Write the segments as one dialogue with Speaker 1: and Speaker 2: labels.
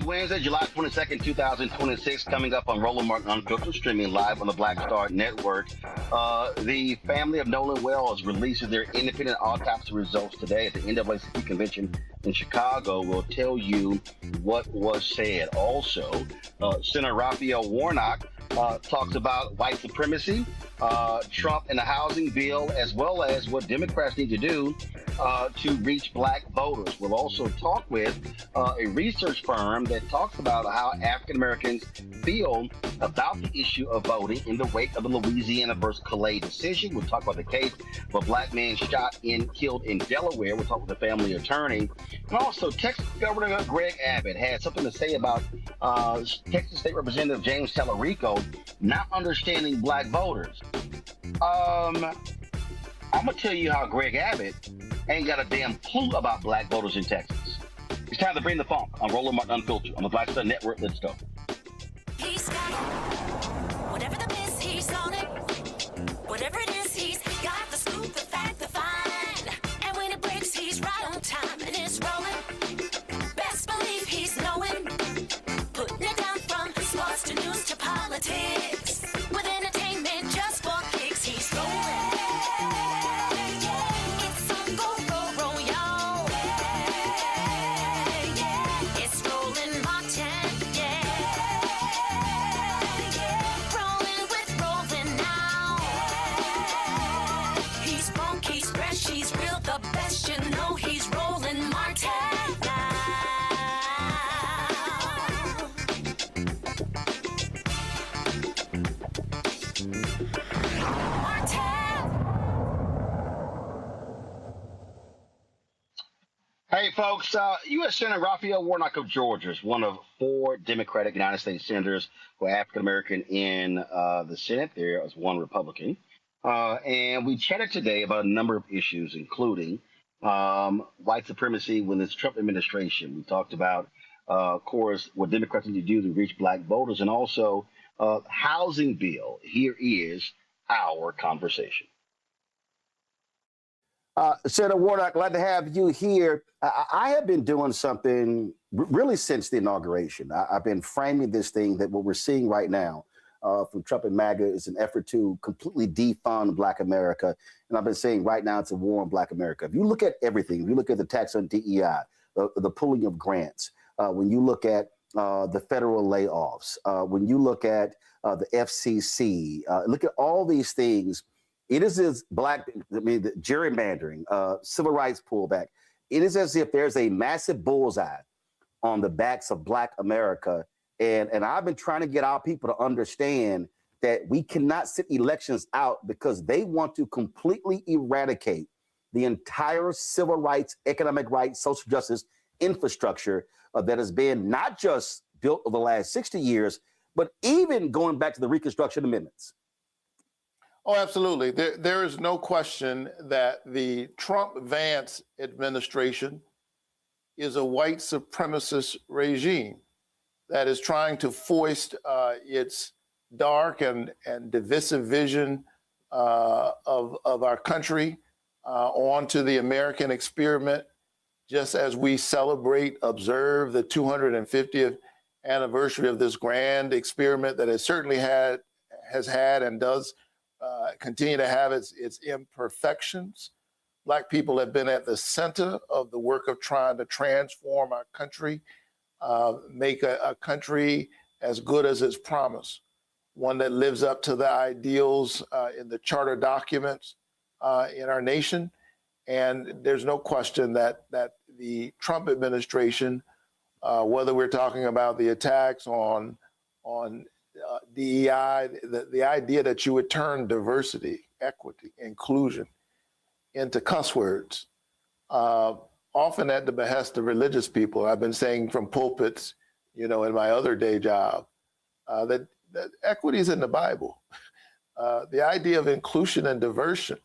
Speaker 1: Wednesday, July 22nd, 2026, coming up on Roland Martin Unfiltered, streaming live on the Black Star Network. The family of Nolan Wells releases their independent autopsy results today at the NAACP convention in Chicago. We'll tell you what was said. Also, Senator Raphael Warnock talks about white supremacy, Trump and the housing bill, as well as what Democrats need to do to reach black voters. We'll also talk with a research firm that talks about how African Americans feel about the issue of voting in the wake of the Louisiana versus Callais decision. We'll talk about the case of a black man shot and killed in Delaware. We'll talk with the family attorney. And also, Texas Governor Greg Abbott had something to say about Texas State Representative James Tallarico not understanding black voters. I'm going to tell you how Greg Abbott ain't got a damn clue about black voters in Texas. It's time to bring the funk on Roland Martin Unfiltered on the Black Star Network. Let's go.
Speaker 2: He's got it. Whatever the miss, he's on it. Whatever it is, he's got the scoop, the fact, the find. And when it breaks, he's right on time and it's rolling. Best believe he's knowing. Putting it down from sports to news to politics. With entertainment just for kicks, he's rolling. It's on roll, y'all. It's Roland Martin, rolling with Roland now. He's funky, he's fresh, he's real, the best, you know he's Roland Martin now.
Speaker 1: Hey, folks, U.S. Senator Raphael Warnock of Georgia is one of 4 Democratic United States senators who are African-American in the Senate. There is 1 Republican. And we chatted today about a number of issues, including white supremacy within this Trump administration. We talked about, of course, what Democrats need to do to reach black voters, and also housing bill. Here is our conversation.
Speaker 3: Senator Warnock, glad to have you here. I have been doing something really since the inauguration. I've been framing this thing that what we're seeing right now from Trump and MAGA is an effort to completely defund Black America. And I've been saying right now it's a war on Black America. If you look at everything, if you look at the tax on DEI, the pulling of grants, when you look at the federal layoffs, when you look at the FCC, look at all these things. It is as the gerrymandering, civil rights pullback. It is as if there's a massive bullseye on the backs of Black America. And I've been trying to get our people to understand that we cannot sit elections out because they want to completely eradicate the entire civil rights, economic rights, social justice infrastructure that has been not just built over the last 60 years, but even going back to the Reconstruction Amendments.
Speaker 4: Oh, absolutely. There is no question that the Trump-Vance administration is a white supremacist regime that is trying to foist its dark and divisive vision of our country onto the American experiment, just as we observe the 250th anniversary of this grand experiment that has certainly has had and does continue to have its imperfections. Black people have been at the center of the work of trying to transform our country, make a country as good as its promise, one that lives up to the ideals in the charter documents in our nation. And there's no question that the Trump administration, whether we're talking about the attacks on DEI, the idea that you would turn diversity, equity, inclusion into cuss words, often at the behest of religious people. I've been saying from pulpits, in my other day job, that equity is in the Bible. The idea of inclusion and diversity,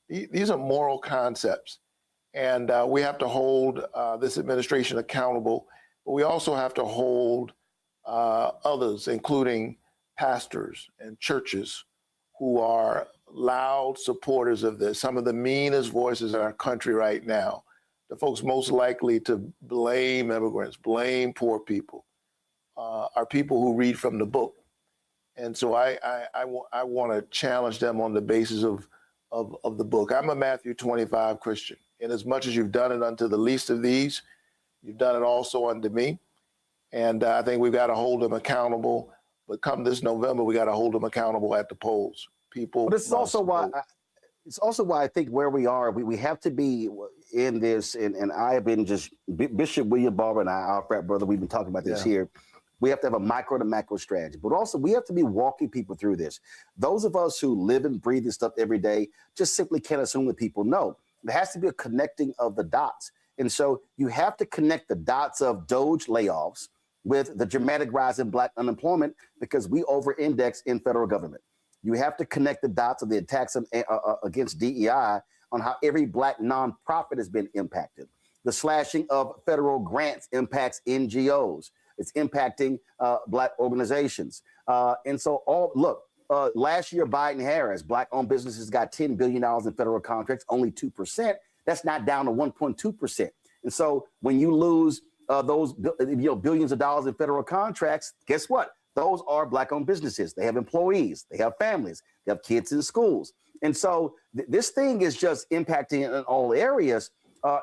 Speaker 4: these are moral concepts. And we have to hold this administration accountable, but we also have to hold others, including pastors and churches, who are loud supporters of this, some of the meanest voices in our country right now, the folks most likely to blame immigrants, blame poor people, are people who read from the book. And so I want to challenge them on the basis of the book. I'm a Matthew 25 Christian. And as much as you've done it unto the least of these, you've done it also unto me. And I think we've got to hold them accountable. But come this November, we got to hold them accountable at the polls. People.
Speaker 3: But this is also why. It's also why I think where we are, we have to be in this, and I have been just, Bishop William Barber and I, our frat brother, we've been talking about this here. We have to have a micro to macro strategy, but also we have to be walking people through this. Those of us who live and breathe this stuff every day just simply can't assume that people know. There has to be a connecting of the dots. And so you have to connect the dots of Doge layoffs with the dramatic rise in Black unemployment because we over-index in federal government. You have to connect the dots of the attacks against DEI on how every Black nonprofit has been impacted. The slashing of federal grants impacts NGOs. It's impacting Black organizations. And so last year, Biden-Harris, Black-owned businesses got $10 billion in federal contracts, only 2%. That's not down to 1.2%. And so when you lose those billions of dollars in federal contracts, guess what? Those are Black-owned businesses. They have employees. They have families. They have kids in schools. And so this thing is just impacting in all areas.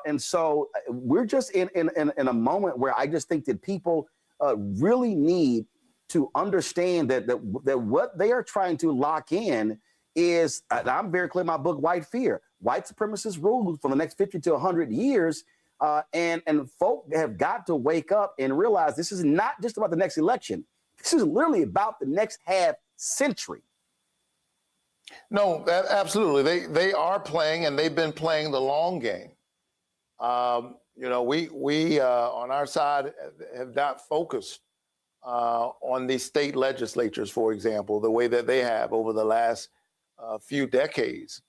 Speaker 3: And so we're just in a moment where I just think that people really need to understand that what they are trying to lock in is, and I'm very clear in my book, White Fear. White supremacist rule for the next 50 to 100 years. And folk have got to wake up and realize this is not just about the next election. This is literally about the next half century.
Speaker 4: No, absolutely. They are playing, and they've been playing the long game. We on our side have not focused on the state legislatures, for example, the way that they have over the last few decades.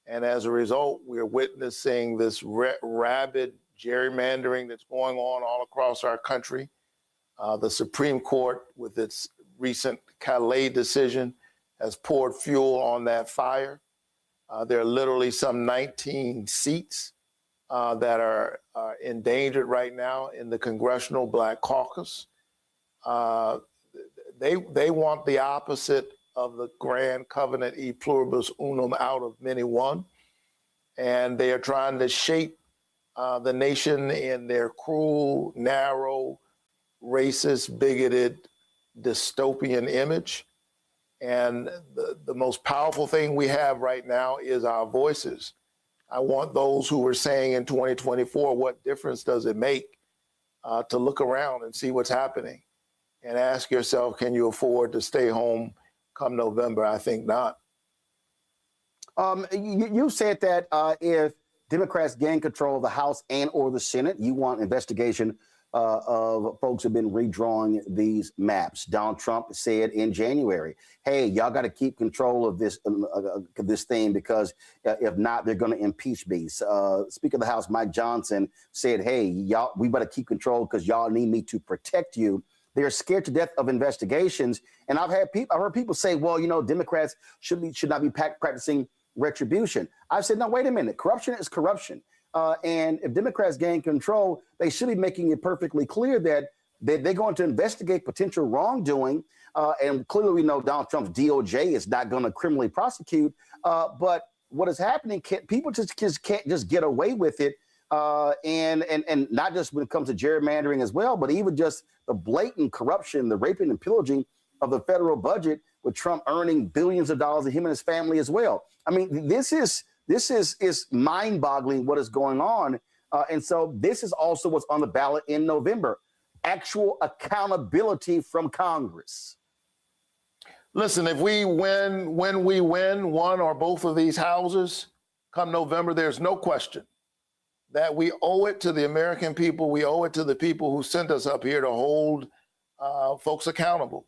Speaker 4: And as a result, we're witnessing this rabid gerrymandering that's going on all across our country. The Supreme Court, with its recent Callais decision, has poured fuel on that fire. There are literally some 19 seats that are endangered right now in the Congressional Black Caucus. They want the opposite of the grand covenant e pluribus unum out of many one, and they are trying to shape the nation in their cruel, narrow, racist, bigoted, dystopian image. And the most powerful thing we have right now is our voices. I want those who are saying in 2024, what difference does it make, to look around and see what's happening and ask yourself, can you afford to stay home come November? I think not.
Speaker 3: You said that if Democrats gain control of the House and or the Senate, you want investigation of folks who've been redrawing these maps. Donald Trump said in January, hey, y'all got to keep control of this thing because if not, they're going to impeach me. Speaker of the House, Mike Johnson, said, hey, y'all, we better keep control because y'all need me to protect you. They're scared to death of investigations. And I've heard people say, well, Democrats should not be practicing retribution. I've said, no, wait a minute. Corruption is corruption. And if Democrats gain control, they should be making it perfectly clear that they're going to investigate potential wrongdoing. And clearly we know Donald Trump's DOJ is not going to criminally prosecute. But what is happening, people just can't just get away with it. And not just when it comes to gerrymandering as well, but even just the blatant corruption, the raping and pillaging of the federal budget, with Trump earning billions of dollars, and him and his family as well. I mean, this is mind-boggling what is going on. And so this is also what's on the ballot in November, actual accountability from Congress.
Speaker 4: Listen, if we win, when we win one or both of these houses come November, there's no question that we owe it to the American people. We owe it to the people who sent us up here to hold folks accountable.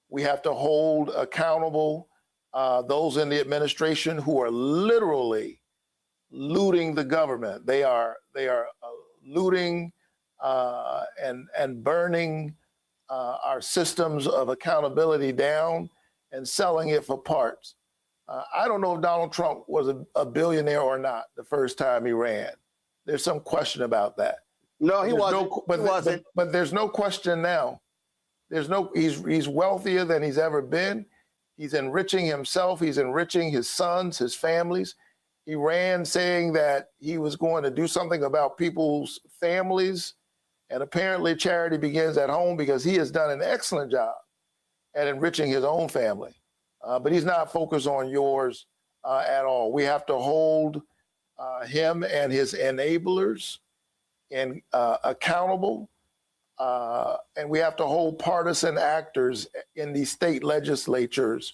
Speaker 4: We have to hold accountable those in the administration who are literally looting the government. They are looting and burning our systems of accountability down and selling it for parts. I don't know if Donald Trump was a billionaire or not the first time he ran, There's some question about that.
Speaker 3: No, he wasn't.
Speaker 4: But,
Speaker 3: he wasn't.
Speaker 4: But there's no question now. He's wealthier than he's ever been. He's enriching himself. He's enriching his sons, his families. He ran saying that he was going to do something about people's families. And apparently charity begins at home, because he has done an excellent job at enriching his own family. But he's not focused on yours at all. We have to hold him and his enablers accountable. And we have to hold partisan actors in these state legislatures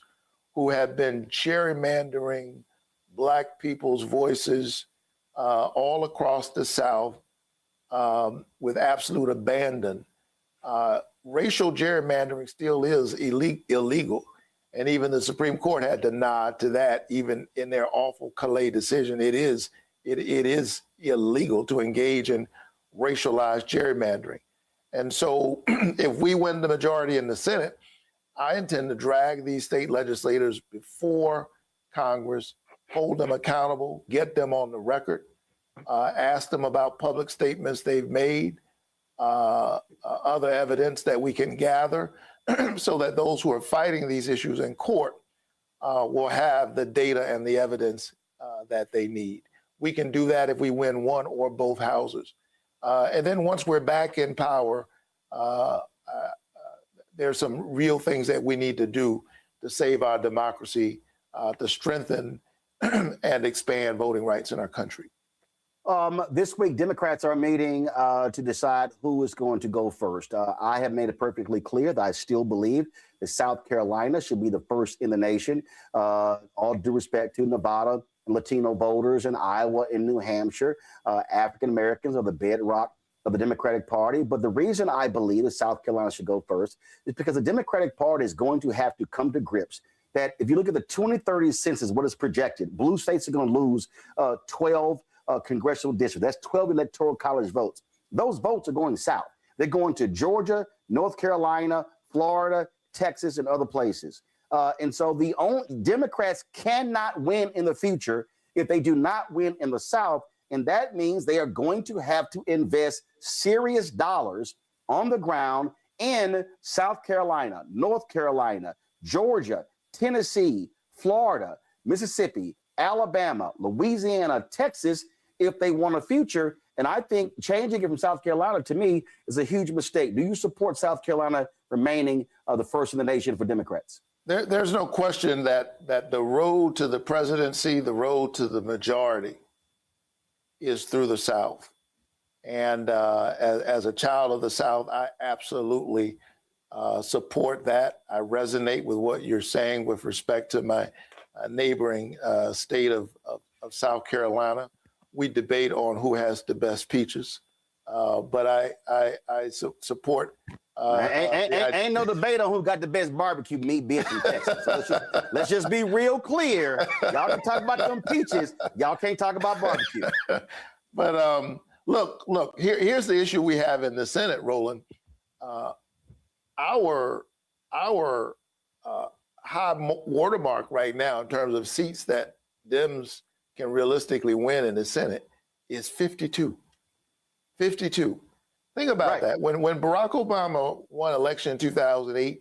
Speaker 4: who have been gerrymandering Black people's voices all across the South with absolute abandon. Racial gerrymandering still is illegal. And even the Supreme Court had to nod to that, even in their awful Callais decision. It is illegal to engage in racialized gerrymandering. And so if we win the majority in the Senate, I intend to drag these state legislators before Congress, hold them accountable, get them on the record, ask them about public statements they've made, other evidence that we can gather, so that those who are fighting these issues in court will have the data and the evidence that they need. We can do that if we win one or both houses. And then once we're back in power, there's some real things that we need to do to save our democracy, to strengthen and expand voting rights in our country.
Speaker 3: This week, Democrats are meeting to decide who is going to go first. I have made it perfectly clear that I still believe that South Carolina should be the first in the nation. All due respect to Nevada and Latino voters in Iowa and New Hampshire, African Americans are the bedrock of the Democratic Party. But the reason I believe that South Carolina should go first is because the Democratic Party is going to have to come to grips that if you look at the 2030 census, what is projected, blue states are going to lose 12 congressional districts. That's 12 electoral college votes. Those votes are going south. They're going to Georgia, North Carolina, Florida, Texas, and other places. And so the Democrats cannot win in the future if they do not win in the South. And that means they are going to have to invest serious dollars on the ground in South Carolina, North Carolina, Georgia, Tennessee, Florida, Mississippi, Alabama, Louisiana, Texas, if they want a future. And I think changing it from South Carolina, to me, is a huge mistake. Do you support South Carolina remaining the first in the nation for Democrats?
Speaker 4: There's no question that the road to the presidency, the road to the majority, is through the South. And as a child of the South, I absolutely support that. I resonate with what you're saying with respect to my neighboring state of South Carolina. We debate on who has the best peaches, but I support.
Speaker 3: Ain't no debate on who got the best barbecue meat bitch in Texas. So let's just be real clear. Y'all can talk about them peaches. Y'all can't talk about barbecue.
Speaker 4: But look. Here's the issue we have in the Senate, Roland. Our high watermark right now in terms of seats that Dems can realistically win in the Senate is 52. 52. Think about that. When Barack Obama won election in 2008,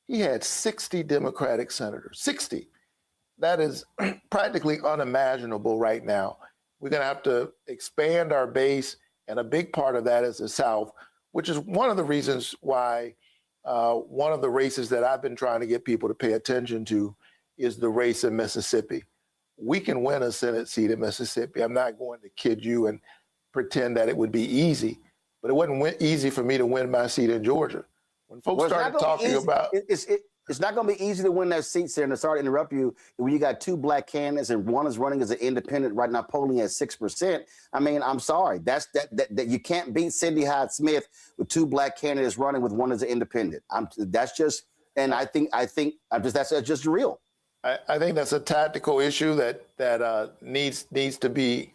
Speaker 4: he had 60 Democratic senators. 60. That is practically unimaginable right now. We're going to have to expand our base, and a big part of that is the South, which is one of the reasons why one of the races that I've been trying to get people to pay attention to is the race in Mississippi. We can win a Senate seat in Mississippi. I'm not going to kid you and pretend that it would be easy, but it wasn't easy for me to win my seat in Georgia. When folks started talking about...
Speaker 3: It's not going to be easy to win that seat, sir. And sorry to interrupt you. When you got two Black candidates and one is running as an independent right now, polling at 6%. I mean, I'm sorry. That you can't beat Cindy Hyde-Smith with two Black candidates running with one as an independent. That's just real.
Speaker 4: I think that's a tactical issue that needs to be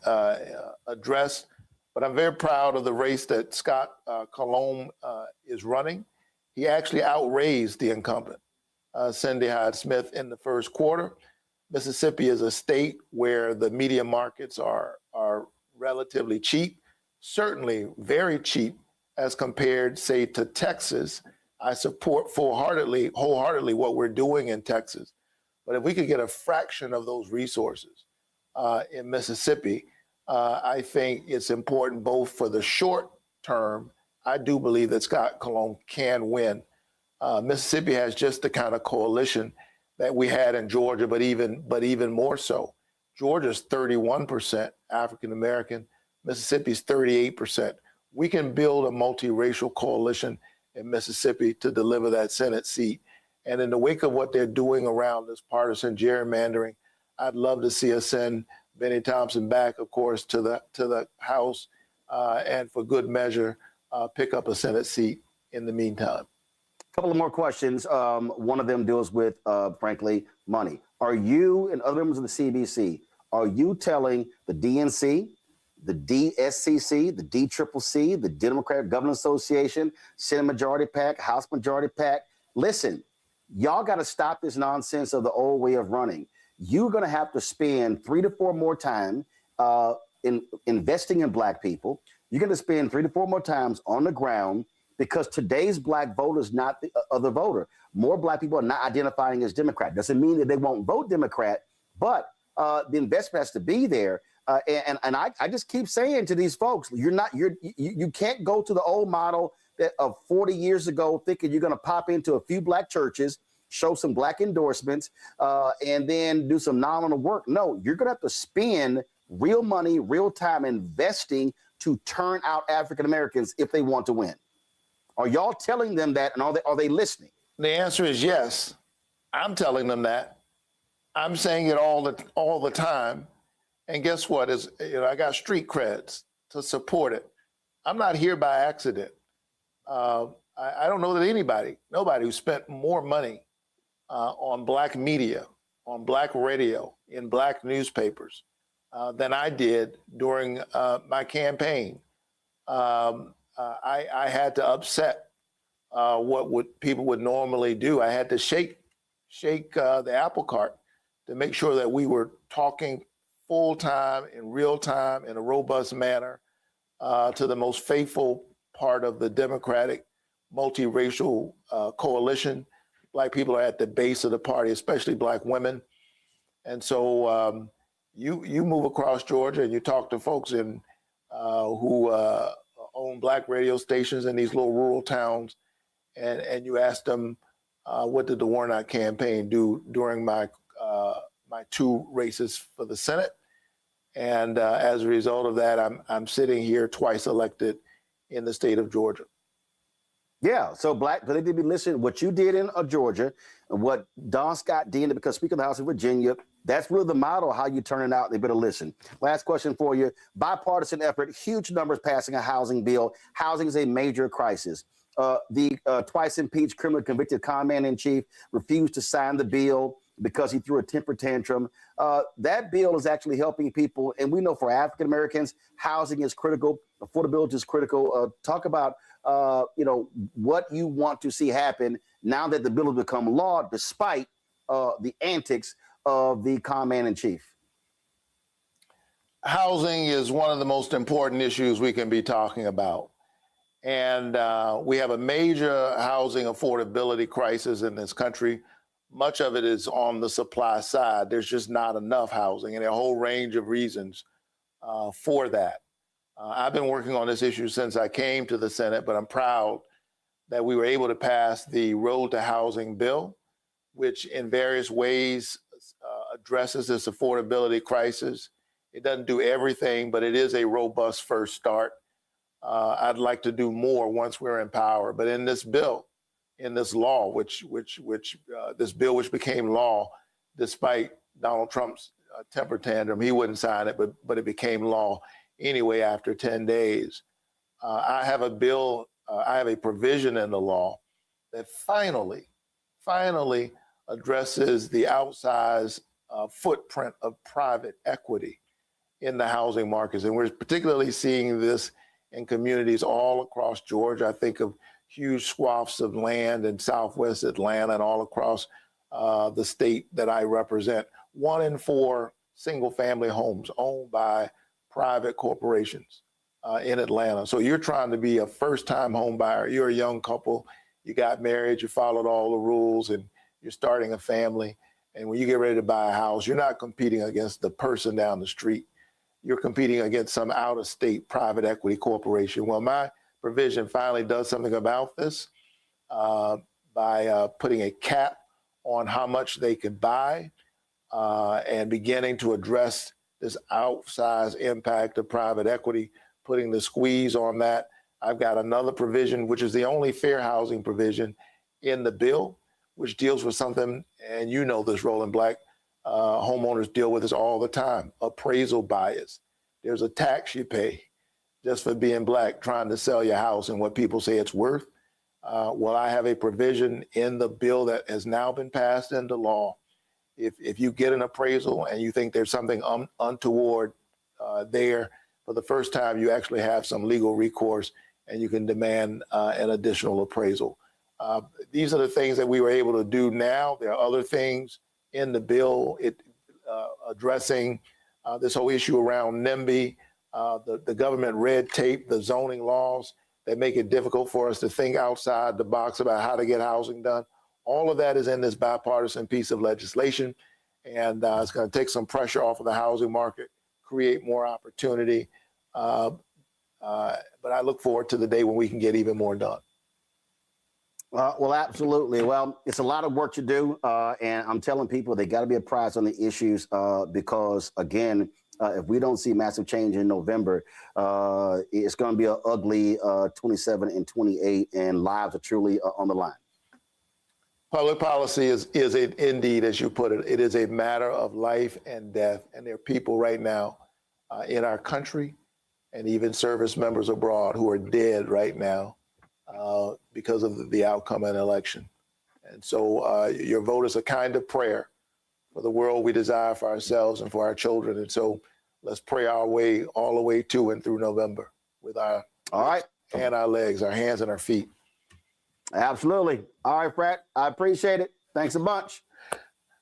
Speaker 4: addressed. But I'm very proud of the race that Scott Callais is running. He actually outraised the incumbent, Cindy Hyde-Smith, in the first quarter. Mississippi is a state where the media markets are relatively cheap, certainly very cheap as compared, say, to Texas. I support wholeheartedly what we're doing in Texas. But if we could get a fraction of those resources in Mississippi, I think it's important both for the short term. I do believe that Scott Cologne can win. Mississippi has just the kind of coalition that we had in Georgia, but even more so. Georgia's 31% African American, Mississippi's 38%. We can build a multiracial coalition in Mississippi to deliver that Senate seat. And in the wake of what they're doing around this partisan gerrymandering, I'd love to see us send Benny Thompson back, of course, to the House, and for good measure, pick up a Senate seat in the meantime.
Speaker 3: A couple of more questions. One of them deals with, frankly, money. Are you and other members of the CBC, are you telling the DNC, the DSCC, the DCCC, the Democratic Government Association, Senate Majority PAC, House Majority PAC, listen, y'all got to stop this nonsense of the old way of running. You're going to have to spend 3 to 4 more times in investing in Black people. You're going to spend 3 to 4 more times on the ground, because today's Black voter is not the other voter. More Black people are not identifying as Democrat. Doesn't mean that they won't vote Democrat, but the investment has to be there. And I just keep saying to these folks, you can't go to the old model of 40 years ago thinking you're going to pop into a few Black churches, show some Black endorsements, and then do some nominal work. No, you're going to have to spend real money, real time investing to turn out African Americans if they want to win. Are y'all telling them that, and are they listening?
Speaker 4: The answer is yes. I'm telling them that. I'm saying it all the time. And guess what? I got street creds to support it. I'm not here by accident. I don't know that nobody who spent more money on Black media, on Black radio, in Black newspapers than I did during my campaign. I had to upset what people would normally do. I had to shake the apple cart to make sure that we were talking full time, in real time, in a robust manner to the most faithful part of the Democratic multiracial coalition. Black people are at the base of the party, especially Black women. And so you move across Georgia and you talk to folks who own Black radio stations in these little rural towns, and you ask them, what did the Warnock campaign do during my 2 races for the Senate? And as a result of that, I'm sitting here twice elected in the state of Georgia.
Speaker 3: Yeah, so Black, but they did be listening. What you did in Georgia, and what Don Scott did because Speaker of the House of Virginia, that's really the model of how you turn it out. They better listen. Last question for you. Bipartisan effort, huge numbers passing a housing bill. Housing is a major crisis. The twice impeached criminally convicted commander-in-chief refused to sign the bill because he threw a temper tantrum. That bill is actually helping people. And we know for African Americans, housing is critical. Affordability is critical. Talk about what you want to see happen now that the bill has become law, despite the antics of the commander-in-chief.
Speaker 4: Housing is one of the most important issues we can be talking about. And we have a major housing affordability crisis in this country. Much of it is on the supply side. There's just not enough housing, and a whole range of reasons for that. I've been working on this issue since I came to the Senate, but I'm proud that we were able to pass the Road to Housing bill, which in various ways addresses this affordability crisis. It doesn't do everything, but it is a robust first start. I'd like to do more once we're in power. But in this bill, in this law, this bill which became law, despite Donald Trump's temper tantrum, he wouldn't sign it, but it became law anyway after 10 days. I have a bill, I have a provision in the law that finally addresses the outsized footprint of private equity in the housing markets. And we're particularly seeing this in communities all across Georgia. I think of huge swaths of land in Southwest Atlanta and all across the state that I represent. 1 in 4 single family homes owned by private corporations in Atlanta. So you're trying to be a first-time home buyer. You're a young couple. You got married. You followed all the rules, and you're starting a family. And when you get ready to buy a house, you're not competing against the person down the street. You're competing against some out-of-state private equity corporation. Well, my provision finally does something about this by putting a cap on how much they could buy and beginning to address this outsized impact of private equity, putting the squeeze on that. I've got another provision, which is the only fair housing provision in the bill, which deals with something, and you know this, Roland Black, homeowners deal with this all the time, appraisal bias. There's a tax you pay just for being Black, trying to sell your house and what people say it's worth. Well, I have a provision in the bill that has now been passed into law. If you get an appraisal and you think there's something untoward there, for the first time, you actually have some legal recourse and you can demand an additional appraisal. These are the things that we were able to do now. There are other things in the bill addressing this whole issue around NIMBY, the government red tape, the zoning laws that make it difficult for us to think outside the box about how to get housing done. All of that is in this bipartisan piece of legislation, and it's going to take some pressure off of the housing market, create more opportunity. But I look forward to the day when we can get even more done.
Speaker 3: Well, absolutely. Well, it's a lot of work to do, and I'm telling people they got to be apprised on the issues because, again, if we don't see massive change in November, it's going to be an ugly 27 and 28, and lives are truly on the line.
Speaker 4: Public policy is indeed, as you put it, it is a matter of life and death. And there are people right now in our country and even service members abroad who are dead right now because of the outcome of an election. And so your vote is a kind of prayer for the world we desire for ourselves and for our children. And so let's pray our way all the way to and through November with our and our legs, our hands and our feet.
Speaker 3: Absolutely. All right, Pratt, I appreciate it. Thanks a bunch.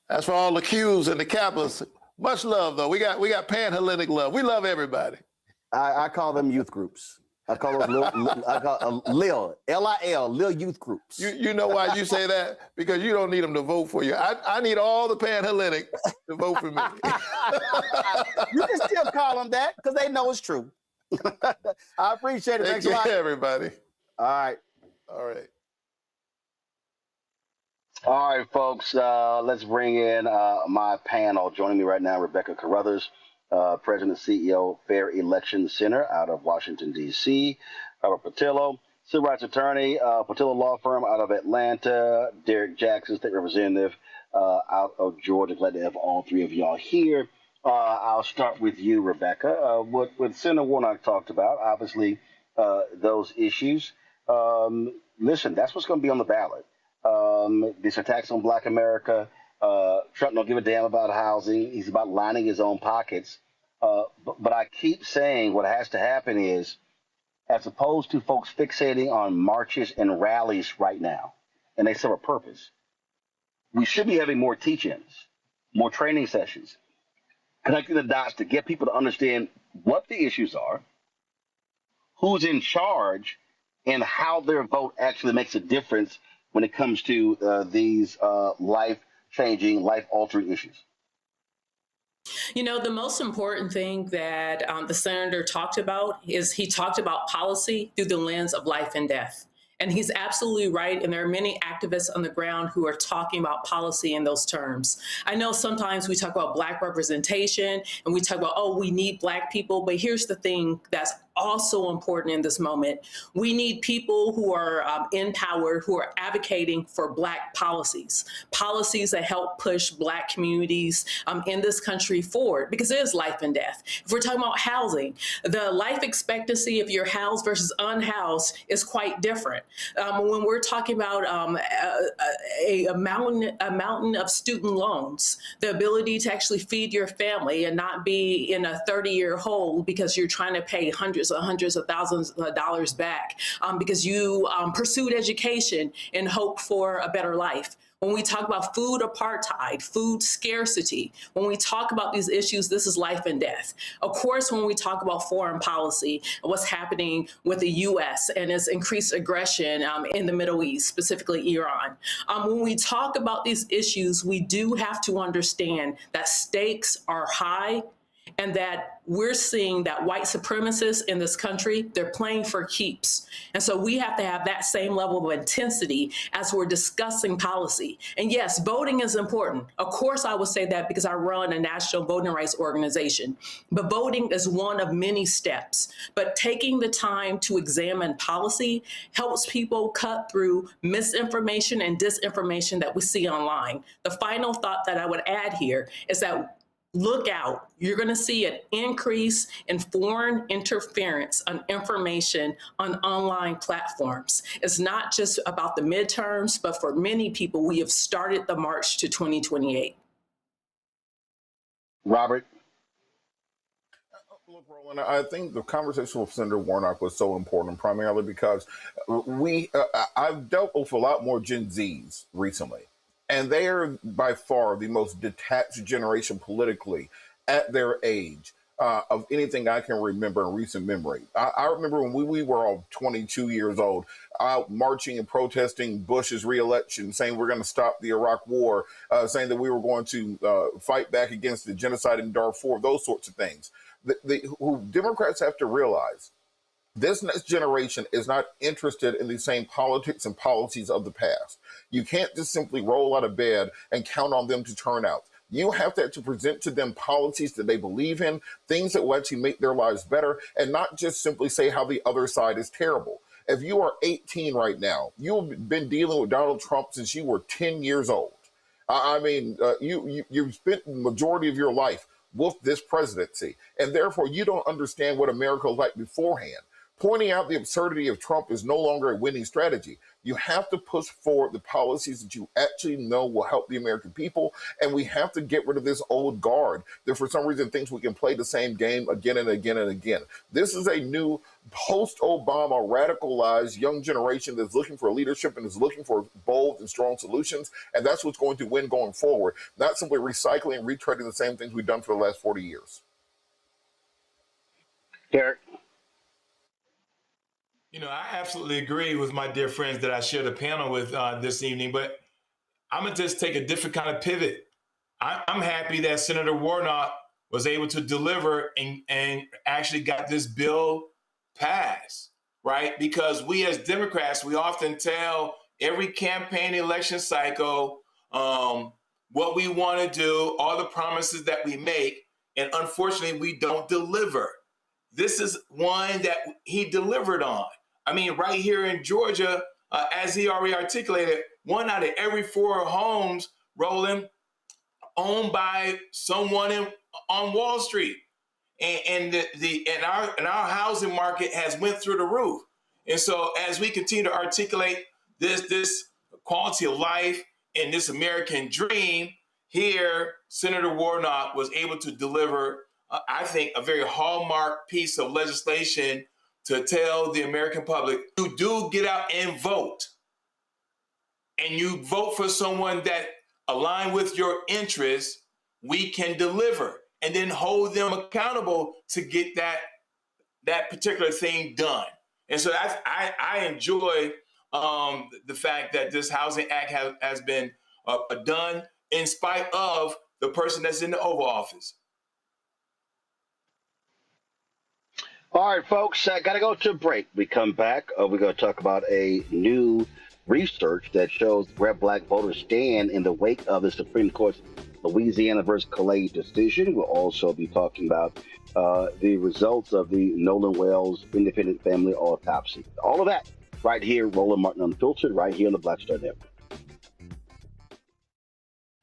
Speaker 4: As for all the Qs and the Kappas, much love, though. We got pan-Hellenic love. We love everybody.
Speaker 3: I call them youth groups. I call those L-I-L, Lil Youth Groups.
Speaker 4: You know why you say that? Because you don't need them to vote for you. I need all the pan-Hellenic to vote for me.
Speaker 3: You can still call them that because they know it's true. I appreciate it. Thanks a lot.
Speaker 4: Everybody.
Speaker 3: All right.
Speaker 4: All right.
Speaker 1: All right, folks, let's bring in my panel. Joining me right now, Rebecca Carruthers, President and CEO, Fair Election Center out of Washington, D.C. Robert Patillo, civil rights attorney, Patillo Law Firm out of Atlanta. Derek Jackson, state representative out of Georgia. Glad to have all three of y'all here. I'll start with you, Rebecca. What Senator Warnock talked about, obviously, those issues. Listen, that's what's going to be on the ballot. These attacks on Black America. Trump don't give a damn about housing. He's about lining his own pockets. But I keep saying what has to happen is, as opposed to folks fixating on marches and rallies right now, and they serve a purpose, we should be having more teach-ins, more training sessions, connecting the dots to get people to understand what the issues are, who's in charge, and how their vote actually makes a difference when it comes to these life-changing, life-altering issues.
Speaker 5: You know, the most important thing that the senator talked about is he talked about policy through the lens of life and death. And he's absolutely right. And there are many activists on the ground who are talking about policy in those terms. I know sometimes we talk about Black representation and we talk about, oh, we need Black people. But here's the thing that's also important in this moment. We need people who are in power, who are advocating for Black policies that help push Black communities in this country forward, because it is life and death. If we're talking about housing, the life expectancy of your housed versus unhoused is quite different. When we're talking about a mountain of student loans, the ability to actually feed your family and not be in a 30-year hole because you're trying to pay hundreds of thousands of dollars back because you pursued education in hope for a better life. When we talk about food apartheid, food scarcity, when we talk about these issues, this is life and death. Of course, when we talk about foreign policy, what's happening with the U.S. and its increased aggression in the Middle East, specifically Iran. When we talk about these issues, we do have to understand that stakes are high, and that we're seeing that white supremacists in this country, they're playing for keeps. And so we have to have that same level of intensity as we're discussing policy. And yes, voting is important. Of course, I would say that because I run a national voting rights organization. But voting is one of many steps. But taking the time to examine policy helps people cut through misinformation and disinformation that we see online. The final thought that I would add here is that look out. You're going to see an increase in foreign interference on information on online platforms. It's not just about the midterms, but for many people, we have started the march to 2028.
Speaker 1: Robert?
Speaker 6: Look, Roland, I think the conversation with Senator Warnock was so important, primarily because I've dealt with a lot more Gen Zs recently. And they are by far the most detached generation politically at their age of anything I can remember in recent memory. I remember when we were all 22 years old, out marching and protesting Bush's reelection, saying we're going to stop the Iraq war, saying that we were going to fight back against the genocide in Darfur, those sorts of things. Who Democrats have to realize, this next generation is not interested in the same politics and policies of the past. You can't just simply roll out of bed and count on them to turn out. You have to present to them policies that they believe in, things that will actually make their lives better, and not just simply say how the other side is terrible. If you are 18 right now, you've been dealing with Donald Trump since you were 10 years old. You've spent the majority of your life with this presidency, and therefore you don't understand what America was like beforehand. Pointing out the absurdity of Trump is no longer a winning strategy. You have to push forward the policies that you actually know will help the American people, and we have to get rid of this old guard that for some reason thinks we can play the same game again and again and again. This is a new post-Obama radicalized young generation that's looking for leadership and is looking for bold and strong solutions, and that's what's going to win going forward, not simply recycling and retreading the same things we've done for the last 40 years.
Speaker 1: Derek?
Speaker 7: You know, I absolutely agree with my dear friends that I shared a panel with this evening, but I'm going to just take a different kind of pivot. I'm happy that Senator Warnock was able to deliver and actually got this bill passed, right? Because we as Democrats, we often tell every campaign election cycle what we want to do, all the promises that we make, and unfortunately, we don't deliver. This is one that he delivered on. I mean, right here in Georgia, as he already articulated, 1 out of every 4 homes, Roland, owned by someone on Wall Street, and our housing market has went through the roof. And so, as we continue to articulate this quality of life and this American dream, here Senator Warnock was able to deliver, I think, a very hallmark piece of legislation to tell the American public, you do get out and vote, and you vote for someone that align with your interests, we can deliver, and then hold them accountable to get that particular thing done. And so I enjoy the fact that this Housing Act has been done in spite of the person that's in the Oval Office.
Speaker 1: All right, folks, got to go to a break. We come back. We're going to talk about a new research that shows where black voters stand in the wake of the Supreme Court's Louisiana versus Callais decision. We'll also be talking about the results of the Nolan Wells independent family autopsy. All of that right here, Roland Martin Unfiltered, right here on the Black Star Network.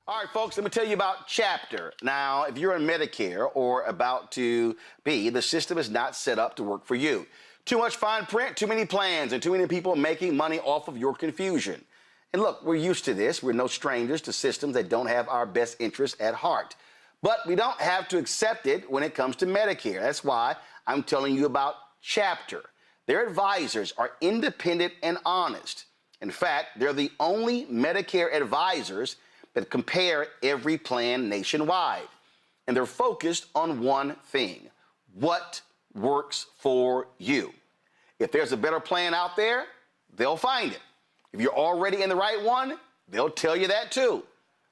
Speaker 1: All right, folks, let me tell you about Chapter. Now, if you're on Medicare or about to be, the system is not set up to work for you. Too much fine print, too many plans, and too many people making money off of your confusion. And look, we're used to this. We're no strangers to systems that don't have our best interests at heart. But we don't have to accept it when it comes to Medicare. That's why I'm telling you about Chapter. Their advisors are independent and honest.
Speaker 3: In fact, they're the only Medicare advisors that compare every plan nationwide. And they're focused on one thing: what works for you. If there's a better plan out there, they'll find it. If you're already in the right one, they'll tell you that too.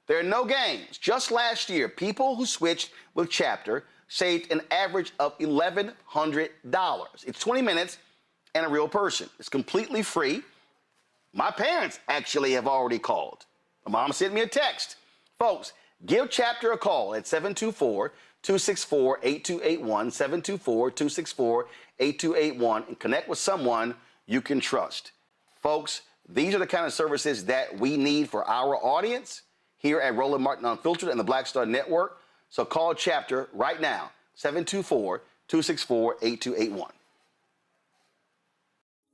Speaker 3: There are no games. Just last year, people who switched with Chapter saved an average of $1,100. It's 20 minutes and a real person. It's completely free. My parents actually have already called. My mom sent me a text. Folks, give Chapter a call at 724-264-8281, 724-264-8281, and connect with someone you can trust. Folks, these are the kind of services that we need for our audience here at Roland Martin Unfiltered and the Black Star Network. So call Chapter right now, 724-264-8281.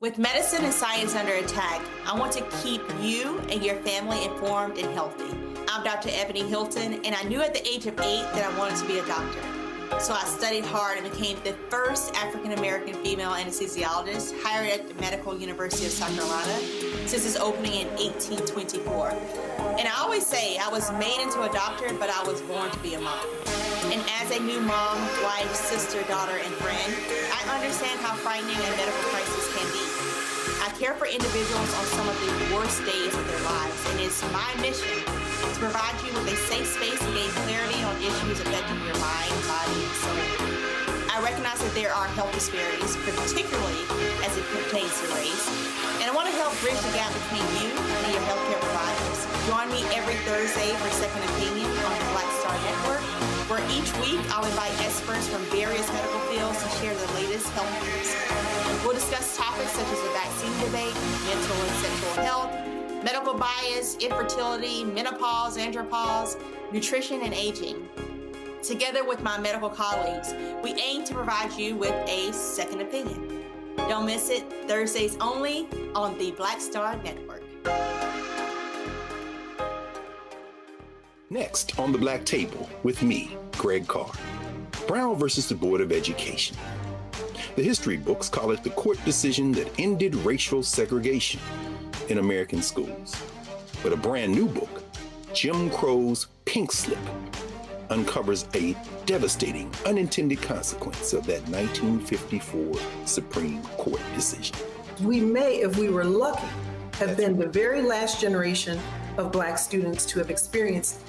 Speaker 8: With medicine and science under attack, I want to keep you and your family informed and healthy. I'm Dr. Ebony Hilton, and I knew at the age of 8 that I wanted to be a doctor. So I studied hard and became the first African-American female anesthesiologist hired at the Medical University of South Carolina since its opening in 1824. And I always say I was made into a doctor, but I was born to be a mom. And as a new mom, wife, sister, daughter, and friend, I understand how frightening a medical crisis can be. I care for individuals on some of the worst days of their lives, and it's my mission to provide you with a safe space to gain clarity on issues affecting your mind, body, and soul. I recognize that there are health disparities, particularly as it pertains to race, and I want to help bridge the gap between you and your healthcare providers. Join me every Thursday for Second Opinion on the Black Star Network, where each week I'll invite experts from various medical fields to share the latest health news. We'll discuss topics such as the vaccine debate, mental and sexual health, medical bias, infertility, menopause, andropause, nutrition, and aging. Together with my medical colleagues, we aim to provide you with a second opinion. Don't miss it, Thursdays only on the Black Star Network.
Speaker 9: Next on the Black Table with me, Greg Carr. Brown versus the Board of Education. The history books call it the court decision that ended racial segregation in American schools. But a brand new book, Jim Crow's Pink Slip, uncovers a devastating unintended consequence of that 1954 Supreme Court decision.
Speaker 10: We may, if we were lucky, have been the very last generation of Black students to have experienced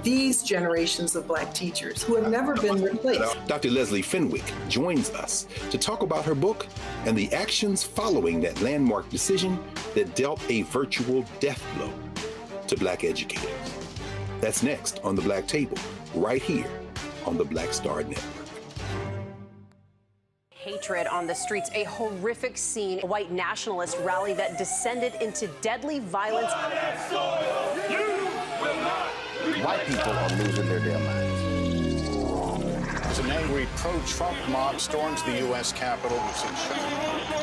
Speaker 10: these generations of Black teachers who have never been replaced.
Speaker 9: Dr. Leslie Fenwick joins us to talk about her book and the actions following that landmark decision that dealt a virtual death blow to Black educators. That's next on the Black Table, right here on the Black Star Network.
Speaker 11: Hatred on the streets, a horrific scene, a white nationalist rally that descended into deadly violence.
Speaker 3: White people are losing their damn minds.
Speaker 12: As an angry pro-Trump mob storms the U.S. Capitol,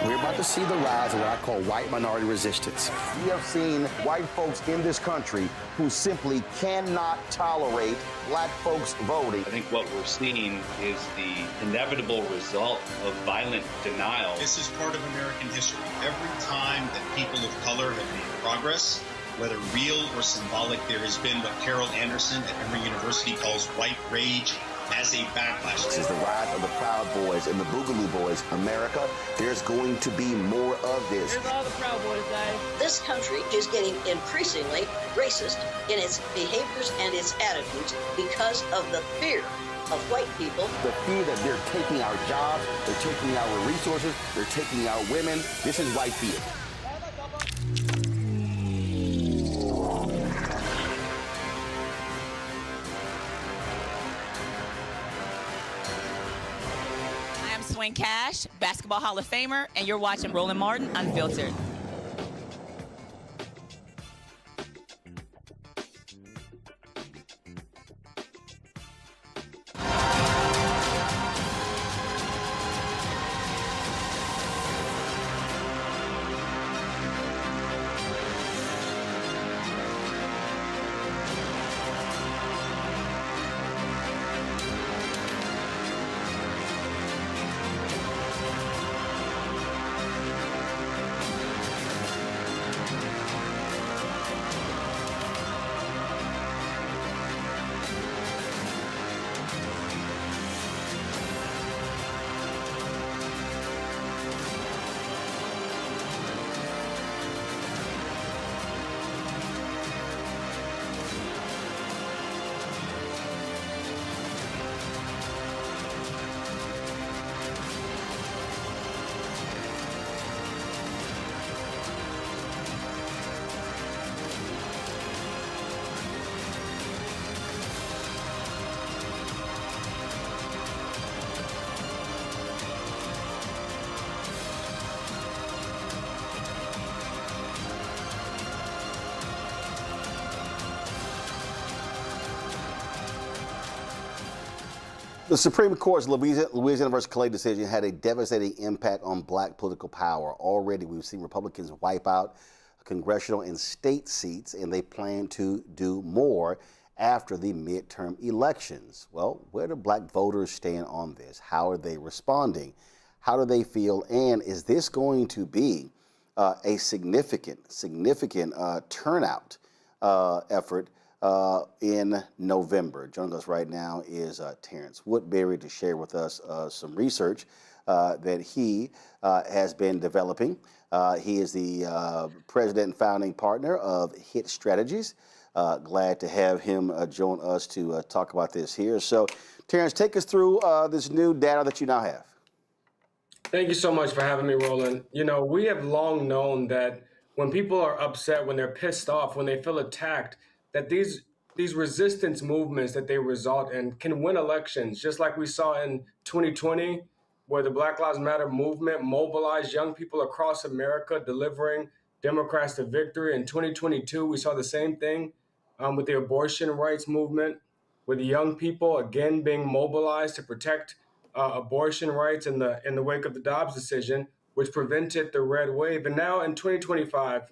Speaker 3: We're about to see the rise of what I call white minority resistance. We have seen white folks in this country who simply cannot tolerate Black folks voting.
Speaker 13: I think what we're seeing is the inevitable result of violent denial.
Speaker 14: This is part of American history. Every time that people of color have made progress, whether real or symbolic, there has been what Carol Anderson at Emory University calls white rage as a backlash.
Speaker 3: This is the rise of the Proud Boys and the Boogaloo Boys. America, there's going to be more of this.
Speaker 15: Here's all the Proud Boys, guys.
Speaker 16: This country is getting increasingly racist in its behaviors and its attitudes because of the fear of white people.
Speaker 3: The fear that they're taking our jobs, they're taking our resources, they're taking our women. This is white fear.
Speaker 17: Swing Cash, Basketball Hall of Famer, and you're watching Roland Martin Unfiltered.
Speaker 3: The Supreme Court's Louisiana versus Callais decision had a devastating impact on black political power. Already, we've seen Republicans wipe out congressional and state seats, and they plan to do more after the midterm elections. Well, where do black voters stand on this? How are they responding? How do they feel? And is this going to be a significant turnout effort in November? Joining us right now is Terrence Woodbury to share with us some research that he has been developing. He is the president and founding partner of HIT Strategies. Glad to have him join us to talk about this here. So, Terrence, take us through this new data that you now have.
Speaker 15: Thank you so much for having me, Roland. You know, we have long known that when people are upset, when they're pissed off, when they feel attacked, that these resistance movements that they result in can win elections, just like we saw in 2020, where the Black Lives Matter movement mobilized young people across America, delivering Democrats to victory. In 2022, we saw the same thing with the abortion rights movement, with the young people again being mobilized to protect abortion rights in the wake of the Dobbs decision, which prevented the red wave. And now in 2025,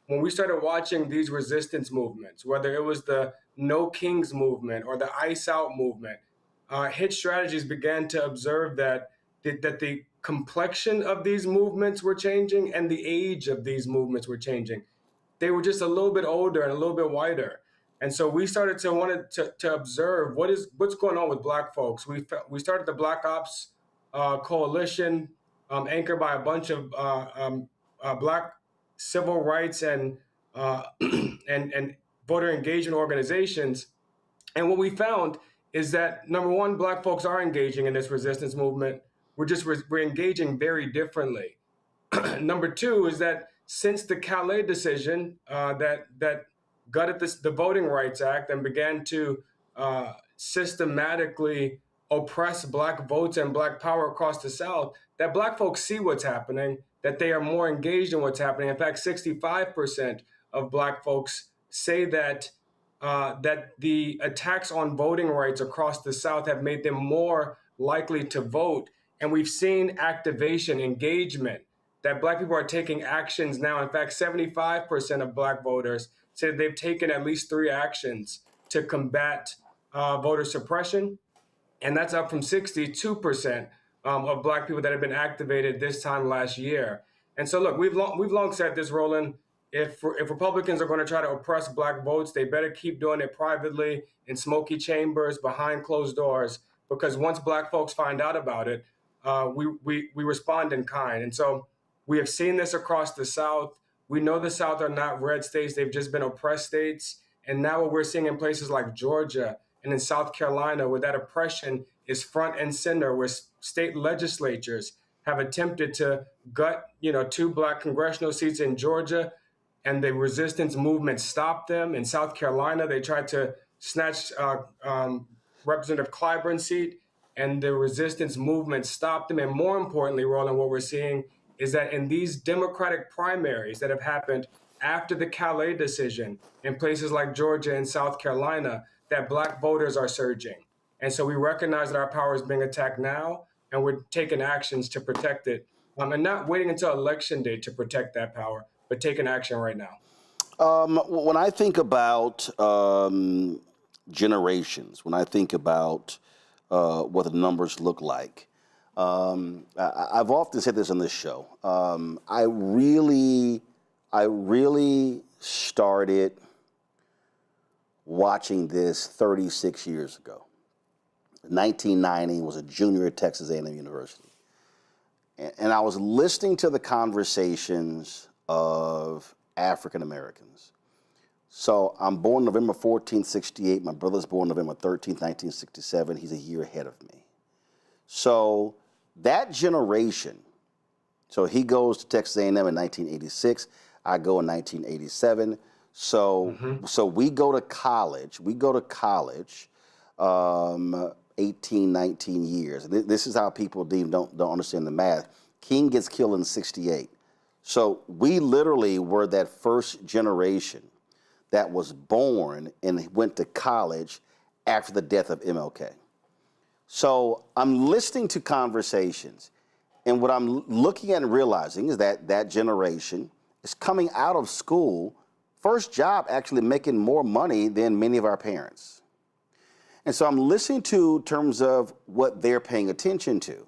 Speaker 15: when we started watching these resistance movements, whether it was the No Kings movement or the Ice Out movement, HIT Strategies began to observe that the complexion of these movements were changing and the age of these movements were changing. They were just a little bit older and a little bit whiter. And so we started to observe what's going on with Black folks. We started the Black Ops Coalition, anchored by a bunch of Black civil rights and voter engagement organizations. And what we found is that, number one, Black folks are engaging in this resistance movement. We're engaging very differently. Number two is that since the Callais decision that gutted the Voting Rights Act and began to systematically oppress Black votes and Black power across the South, that Black folks see what's happening, that they are more engaged in what's happening. In fact, 65% of Black folks say that the attacks on voting rights across the South have made them more likely to vote. And we've seen activation, engagement, that Black people are taking actions now. In fact, 75% of Black voters say that they've taken at least 3 actions to combat voter suppression. And that's up from 62% of Black people that have been activated this time last year. And so, look, we've long said this, Roland. If Republicans are going to try to oppress Black votes, they better keep doing it privately in smoky chambers behind closed doors, because once Black folks find out about it, we respond in kind. And so we have seen this across the South. We know the South are not red states. They've just been oppressed states. And now what we're seeing in places like Georgia and in South Carolina, where that oppression is front and center, where state legislatures have attempted to gut, 2 Black congressional seats in Georgia, and the resistance movement stopped them. In South Carolina, they tried to snatch Representative Clyburn's seat, and the resistance movement stopped them. And more importantly, Roland, what we're seeing is that in these Democratic primaries that have happened after the Callais decision in places like Georgia and South Carolina, that Black voters are surging. And so we recognize that our power is being attacked now, and we're taking actions to protect it, and not waiting until election day to protect that power, but taking action right now.
Speaker 3: When I think about generations, when I think about what the numbers look like, I've often said this on this show. I really started watching this 36 years ago. 1990, was a junior at Texas A&M University. And I was listening to the conversations of African Americans. So I'm born November 14th, 68. My brother's born November 13th, 1967. He's a year ahead of me. So that generation, so he goes to Texas A&M in 1986. I go in 1987. So we go to college. 18, 19 years. This is how people don't understand the math. King gets killed in 68. So we literally were that first generation that was born and went to college after the death of MLK. So I'm listening to conversations, and what I'm looking at and realizing is that that generation is coming out of school, first job actually making more money than many of our parents. And so I'm listening to terms of what they're paying attention to.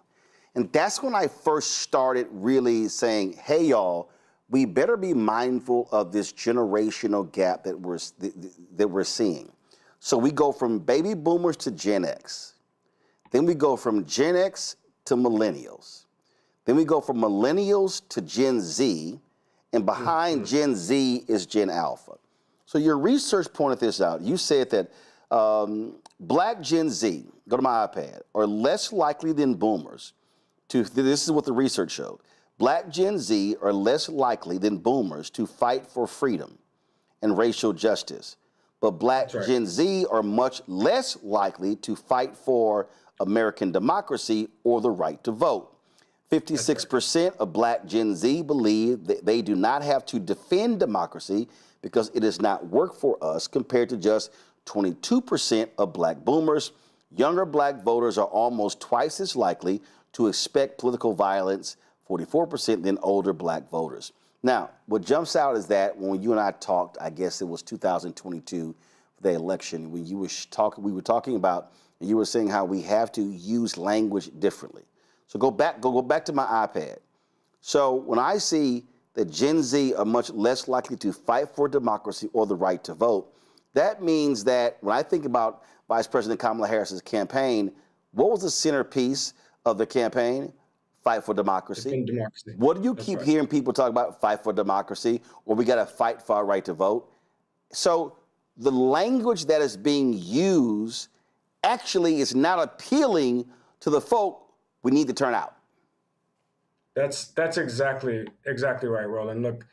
Speaker 3: And that's when I first started really saying, hey, y'all, we better be mindful of this generational gap that we're seeing. So we go from baby boomers to Gen X. Then we go from Gen X to millennials. Then we go from millennials to Gen Z. And behind Gen Z is Gen Alpha. So your research pointed this out. You said that Black Gen Z, go to my iPad, are less likely than boomers to, this is what the research showed, Black Gen Z are less likely than boomers to fight for freedom and racial justice. But Black Gen Z are much less likely to fight for American democracy or the right to vote. 56% of Black Gen Z believe that they do not have to defend democracy because it does not work for us, compared to just 22% of Black boomers. Younger Black voters are almost twice as likely to expect political violence, 44%, than older Black voters. Now, what jumps out is that when you and I talked, I guess it was 2022, the election, when you were talking, we were talking about, you were saying how we have to use language differently. So go back to my iPad. So when I see that Gen Z are much less likely to fight for democracy or the right to vote, that means that when I think about Vice President Kamala Harris's campaign, what was the centerpiece of the campaign? Fight for democracy. What do you keep hearing people talk about? Fight for democracy, or we got to fight for our right to vote. So the language that is being used actually is not appealing to the folk we need to turn out.
Speaker 15: That's exactly right, Roland. Look,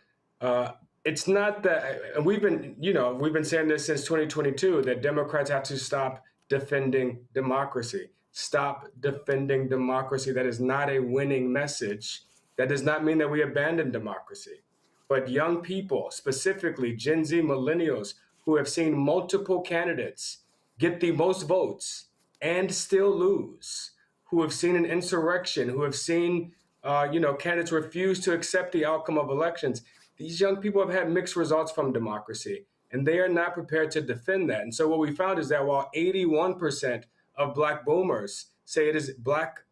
Speaker 15: it's not that, and we've been saying this since 2022, that Democrats have to stop defending democracy. Stop defending democracy. That is not a winning message. That does not mean that we abandon democracy. But young people, specifically Gen Z millennials, who have seen multiple candidates get the most votes and still lose, who have seen an insurrection, who have seen candidates refuse to accept the outcome of elections. These young people have had mixed results from democracy, and they are not prepared to defend that. And so what we found is that while 81% of Black boomers say it is Black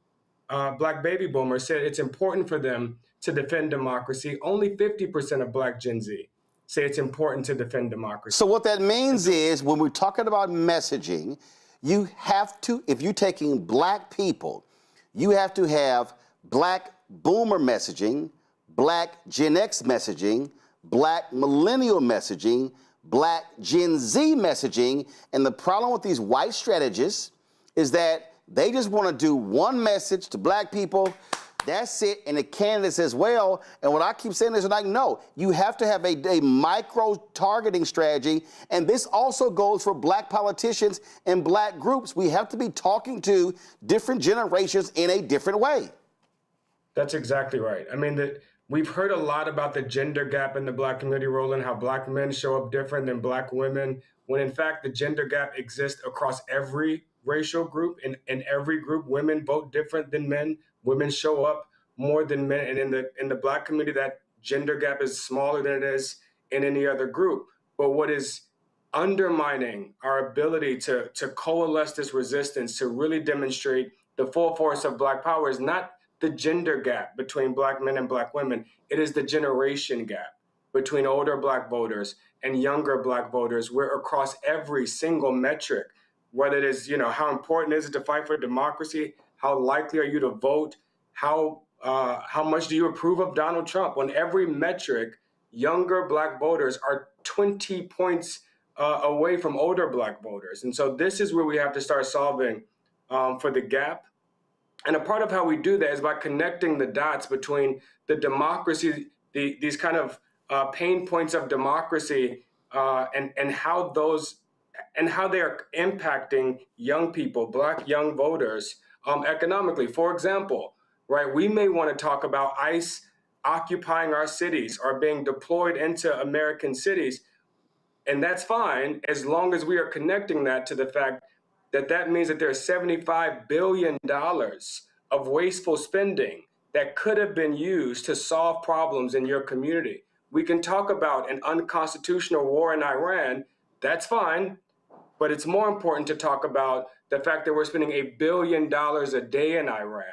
Speaker 15: baby boomers say it's important for them to defend democracy, only 50% of Black Gen Z say it's important to defend democracy.
Speaker 3: So what that means is, when we're talking about messaging, you have to, if you're taking Black people, you have to have Black boomer messaging, Black Gen X messaging, Black millennial messaging, Black Gen Z messaging. And the problem with these white strategists is that they just want to do one message to Black people. That's it. And the candidates as well. And what I keep saying is, like, no, you have to have a micro targeting strategy. And this also goes for Black politicians and Black groups. We have to be talking to different generations in a different way.
Speaker 15: That's exactly right. I mean, we've heard a lot about the gender gap in the Black community, Roland, how Black men show up different than Black women, when in fact the gender gap exists across every racial group. In every group, women vote different than men. Women show up more than men. And in the Black community, that gender gap is smaller than it is in any other group. But what is undermining our ability to coalesce this resistance, to really demonstrate the full force of Black power, is not the gender gap between Black men and Black women. It is the generation gap between older Black voters and younger Black voters, where across every single metric, whether it is, how important is it to fight for democracy, how likely are you to vote, how much do you approve of Donald Trump, on every metric, younger Black voters are 20 points away from older Black voters. And so this is where we have to start solving for the gap. And a part of how we do that is by connecting the dots between the democracy, these kind of pain points of democracy, and how they are impacting young people, Black young voters, economically. For example, right, we may want to talk about ICE occupying our cities or being deployed into American cities. And that's fine, as long as we are connecting that to the fact that means that there's $75 billion of wasteful spending that could have been used to solve problems in your community. We can talk about an unconstitutional war in Iran. That's fine. But it's more important to talk about the fact that we're spending $1 billion a day in Iran,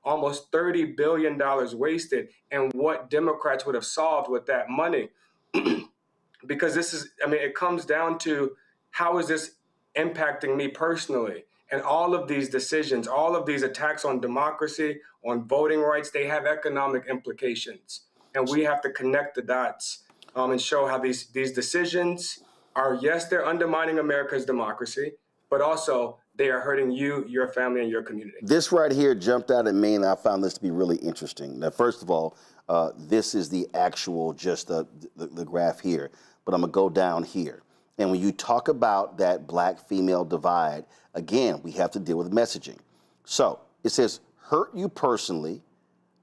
Speaker 15: almost $30 billion wasted, and what Democrats would have solved with that money. Because this is, I mean, it comes down to how is this impacting me personally? And all of these decisions, all of these attacks on democracy, on voting rights, they have economic implications. And we have to connect the dots and show how these decisions are, yes, they're undermining America's democracy, but also they are hurting you, your family, and your community.
Speaker 3: This right here jumped out at me, and I found this to be really interesting. Now, first of all, this is the actual, just the graph here, but I'm going to go down here. And when you talk about that black-female divide, again, we have to deal with messaging. So it says, hurt you personally,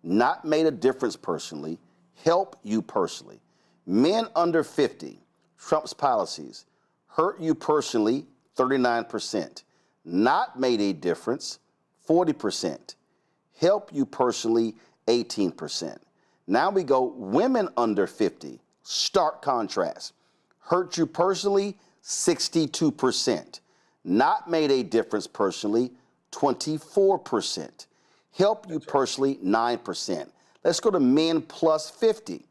Speaker 3: not made a difference personally, help you personally. Men under 50, Trump's policies, hurt you personally, 39%. Not made a difference, 40%. Help you personally, 18%. Now we go women under 50, stark contrast. Hurt you personally, 62%. Not made a difference personally, 24%. Help you personally, 9%. Let's go to men plus 50.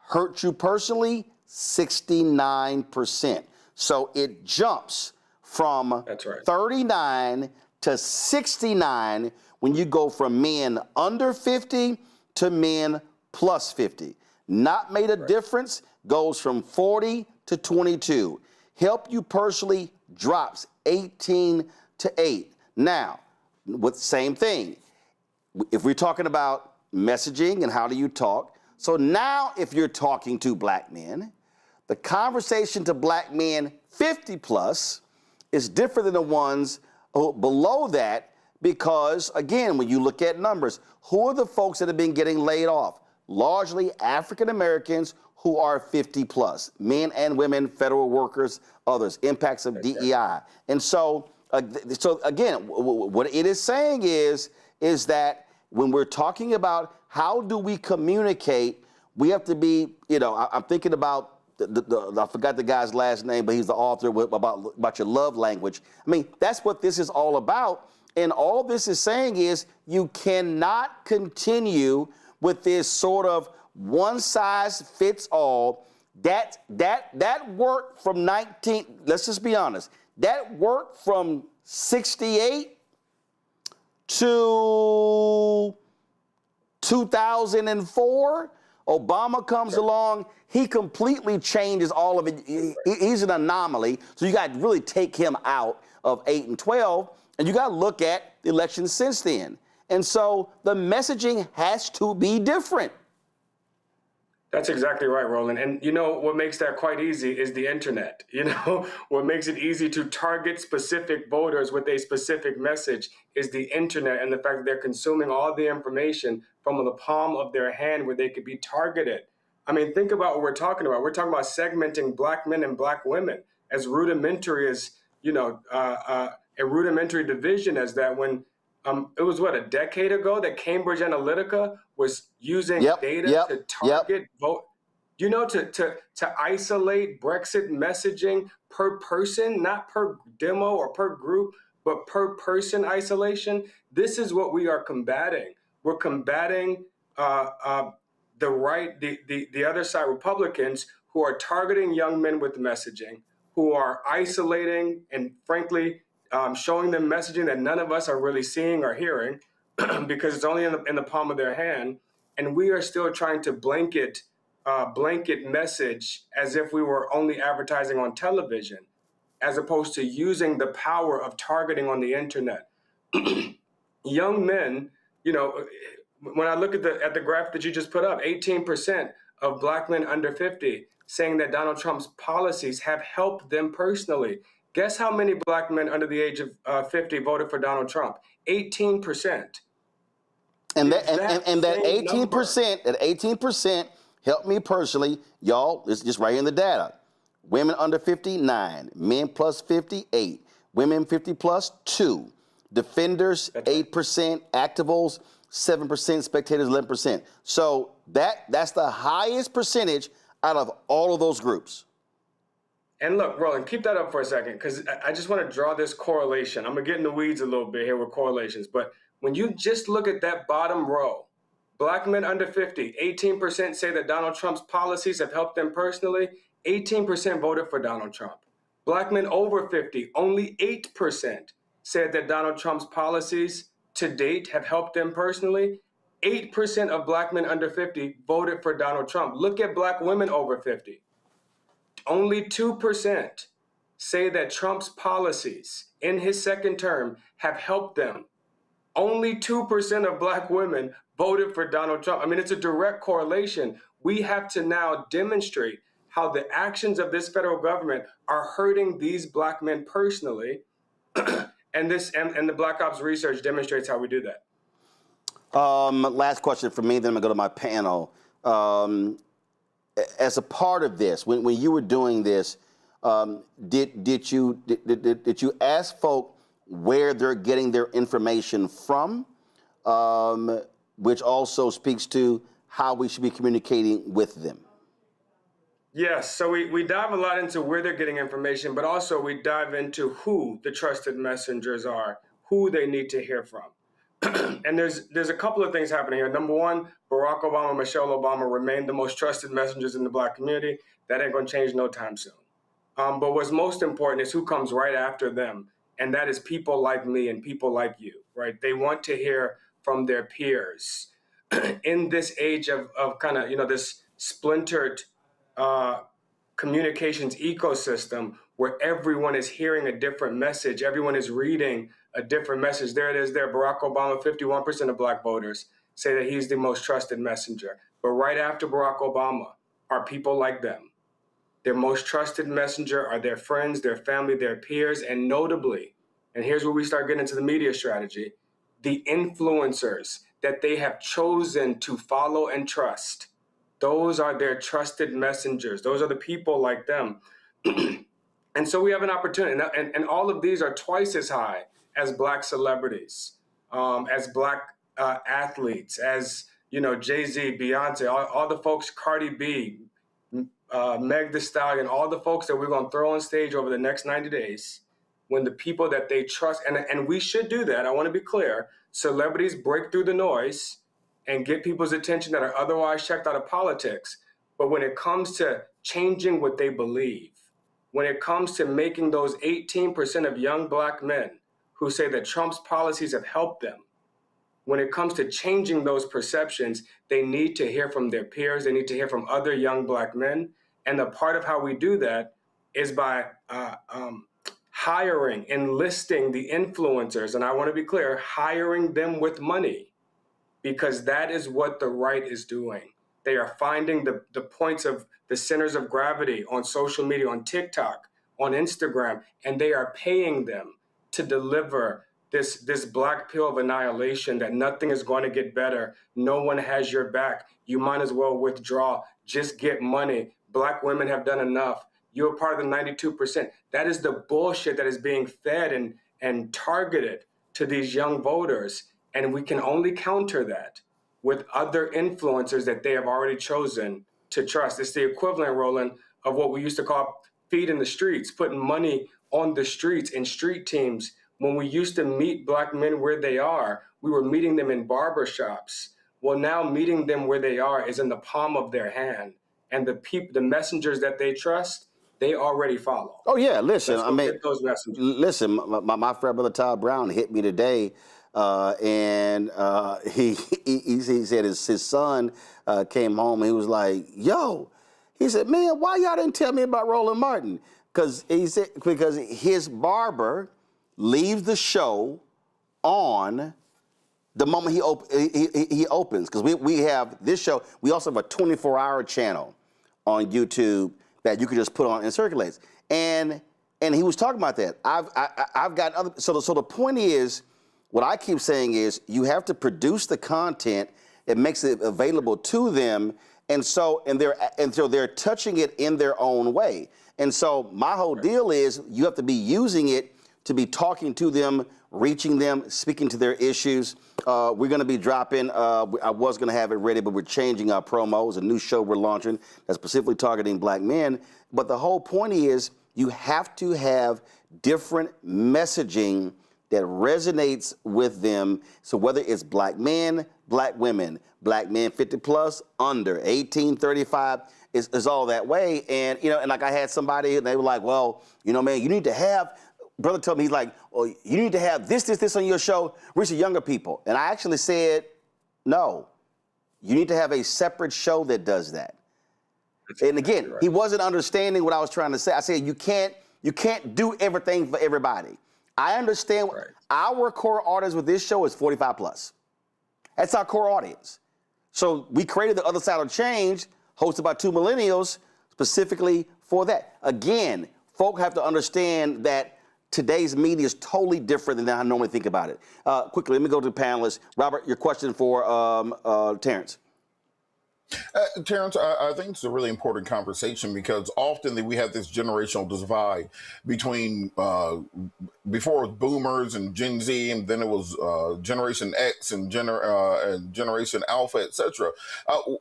Speaker 3: Hurt you personally, 69%. So it jumps from 39 to 69 when you go from men under 50 to men plus 50. Not made a difference goes from 40 to 22. Help you personally drops 18 to 8. Now, with same thing, if we're talking about messaging and how do you talk, so now if you're talking to black men, the conversation to black men 50 plus is different than the ones below that because, again, when you look at numbers, who are the folks that have been getting laid off? Largely African Americans who are 50 plus, men and women, federal workers, others, impacts of DEI. And so again, what it is saying is that when we're talking about how do we communicate, we have to be, I'm thinking about I forgot the guy's last name, but he's the author about your love language. I mean, that's what this is all about. And all this is saying is you cannot continue with this sort of one size fits all. That worked from let's just be honest, that worked from 68 to 2004. Obama comes along, he completely changes all of it. He's an anomaly, so you got to really take him out of 8 and 12, and you got to look at the elections since then. And so the messaging has to be different.
Speaker 15: That's exactly right, Roland. And what makes that quite easy is the internet. What makes it easy to target specific voters with a specific message is the internet and the fact that they're consuming all the information from the palm of their hand where they could be targeted. I mean, think about what we're talking about. We're talking about segmenting black men and black women as rudimentary as, a rudimentary division as that when it was a decade ago that Cambridge Analytica was using data to target vote, to isolate Brexit messaging per person, not per demo or per group, but per person isolation. This is what we are combating. We're combating the other side, Republicans, who are targeting young men with messaging, who are isolating and frankly, showing them messaging that none of us are really seeing or hearing because it's only in the palm of their hand. And we are still trying to blanket message as if we were only advertising on television, as opposed to using the power of targeting on the internet. Young men, when I look at the graph that you just put up, 18% of black men under 50 saying that Donald Trump's policies have helped them personally. Guess how many black men under the age of 50 voted for Donald Trump? 18%.
Speaker 3: And that 18% helped me personally. Y'all, it's just right here in the data. Women under 50, 9. Men plus 50, 8. Women 50 plus, 2. Defenders, 8%. Activists, 7%. Spectators, 11%. So that's the highest percentage out of all of those groups.
Speaker 15: And look, Roland, keep that up for a second, because I just want to draw this correlation. I'm going to get in the weeds a little bit here with correlations. But when you just look at that bottom row, Black men under 50, 18% say that Donald Trump's policies have helped them personally. 18% voted for Donald Trump. Black men over 50, only 8% said that Donald Trump's policies to date have helped them personally. 8% of Black men under 50 voted for Donald Trump. Look at Black women over 50. Only 2% say that Trump's policies in his second term have helped them. Only 2% of Black women voted for Donald Trump. I mean, it's a direct correlation. We have to now demonstrate how the actions of this federal government are hurting these Black men personally. and the Black Ops research demonstrates how we do that.
Speaker 3: Last question for me, then I'm gonna go to my panel. As a part of this, when you were doing this, did you ask folk where they're getting their information from, which also speaks to how we should be communicating with them?
Speaker 15: Yes, so we dive a lot into where they're getting information, but also we dive into who the trusted messengers are, who they need to hear from. And there's a couple of things happening here. Number one, Barack Obama and Michelle Obama remain the most trusted messengers in the Black community. That ain't gonna change no time soon. But what's most important is who comes right after them. And that is people like me and people like you, right? They want to hear from their peers. In this age of kind of, this splintered communications ecosystem where everyone is hearing a different message, everyone is reading a different message. There it is there, Barack Obama, 51% of Black voters say that he's the most trusted messenger. But right after Barack Obama are people like them. Their most trusted messenger are their friends, their family, their peers, and notably, and here's where we start getting into the media strategy, the influencers that they have chosen to follow and trust. Those are their trusted messengers. Those are the people like them. And so we have an opportunity, and all of these are twice as high as Black celebrities, as Black athletes, as Jay-Z, Beyonce, all the folks, Cardi B, Meg Thee Stallion, all the folks that we're going to throw on stage over the next 90 days, when the people that they trust, and we should do that, I want to be clear, celebrities break through the noise and get people's attention that are otherwise checked out of politics. But when it comes to changing what they believe, when it comes to making those 18% of young Black men who say that Trump's policies have helped them, when it comes to changing those perceptions, they need to hear from their peers. They need to hear from other young Black men. And a part of how we do that is by hiring, enlisting the influencers. And I want to be clear, hiring them with money, because that is what the right is doing. They are finding the points of the centers of gravity on social media, on TikTok, on Instagram, and they are paying them to deliver this black pill of annihilation that nothing is going to get better. No one has your back. You might as well withdraw. Just get money. Black women have done enough. You're part of the 92%. That is the bullshit that is being fed and targeted to these young voters. And we can only counter that with other influencers that they have already chosen to trust. It's the equivalent, Roland, of what we used to call feeding the streets, putting money on the streets in street teams. When we used to meet Black men where they are, we were meeting them in barbershops. Well, now meeting them where they are is in the palm of their hand. And the messengers that they trust, they already follow.
Speaker 3: Oh, yeah, listen,
Speaker 15: I mean, those messengers.
Speaker 3: Listen, my friend, Brother Todd Brown, hit me today, and he said his son came home and he was like, yo, he said, man, why y'all didn't tell me about Roland Martin? Because his barber leaves the show on the moment he opens. Because we have this show. We also have a 24-hour channel on YouTube that you can just put on and circulates. And he was talking about that. I've got other. So the point is, what I keep saying is, you have to produce the content that makes it available to them, and so they're touching it in their own way. And so my whole deal is, you have to be using it to be talking to them, reaching them, speaking to their issues. We're going to be dropping, I was going to have it ready, but we're changing our promos, a new show we're launching that's specifically targeting black men. But the whole point is you have to have different messaging that resonates with them. So whether it's black men, black women, black men 50 plus, under, 18, 35, is all that way. And, you know, and like I had somebody, they were like, well, you know, man, you need to have, brother told me, he's like, well, you need to have this on your show, reach the younger people. And I actually said, no, you need to have a separate show that does that. And again, he wasn't understanding what I was trying to say. I said, you can't do everything for everybody. I understand our core audience with this show is 45 plus. That's our core audience. So we created the Other Side of Change, hosted by two millennials, specifically for that. Again, folk have to understand that today's media is totally different than I normally think about it. Quickly, let me go to the panelists. Robert, your question for Terrence.
Speaker 6: Terrence, I think it's a really important conversation because often we have this generational divide between before it was boomers and Gen Z, and then it was Generation X and Generation Alpha, etc.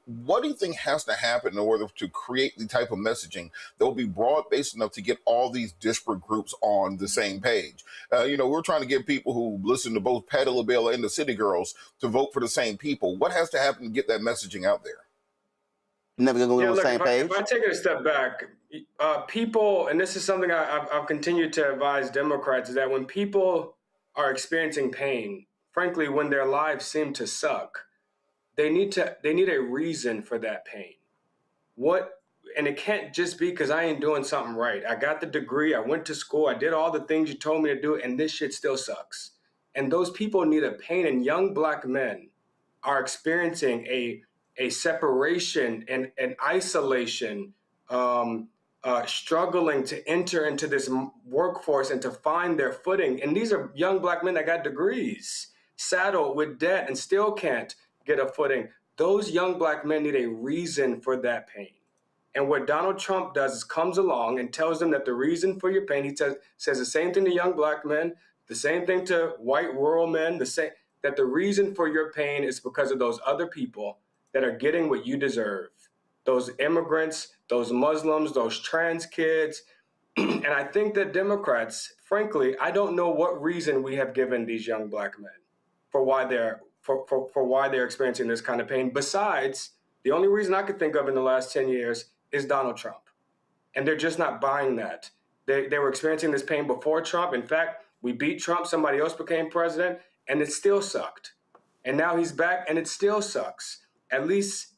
Speaker 6: What do you think has to happen in order to create the type of messaging that will be broad-based enough to get all these disparate groups on the same page? You know, we're trying to get people who listen to both Patti LaBelle and the City Girls to vote for the same people. What has to happen to get that messaging out there?
Speaker 3: Never gonna go on the same page.
Speaker 15: If I take it a step back, people, and this is something I've continued to advise Democrats, is that when people are experiencing pain, frankly, when their lives seem to suck, they need a reason for that pain. And it can't just be because I ain't doing something right. I got the degree, I went to school, I did all the things you told me to do, and this shit still sucks. And those people need a pain, and young black men are experiencing a separation and isolation, struggling to enter into this workforce and to find their footing. And these are young black men that got degrees, saddled with debt, and still can't get a footing. Those young black men need a reason for that pain. And what Donald Trump does is comes along and tells them that the reason for your pain, he says the same thing to young black men, the same thing to white rural men, that the reason for your pain is because of those other people that are getting what you deserve. Those immigrants, those Muslims, those trans kids. And I think that Democrats, frankly, I don't know what reason we have given these young black men for why they're experiencing this kind of pain. Besides, the only reason I could think of in the last 10 years is Donald Trump. And they're just not buying that. They were experiencing this pain before Trump. In fact, we beat Trump, somebody else became president, and it still sucked. And now he's back and it still sucks. At least,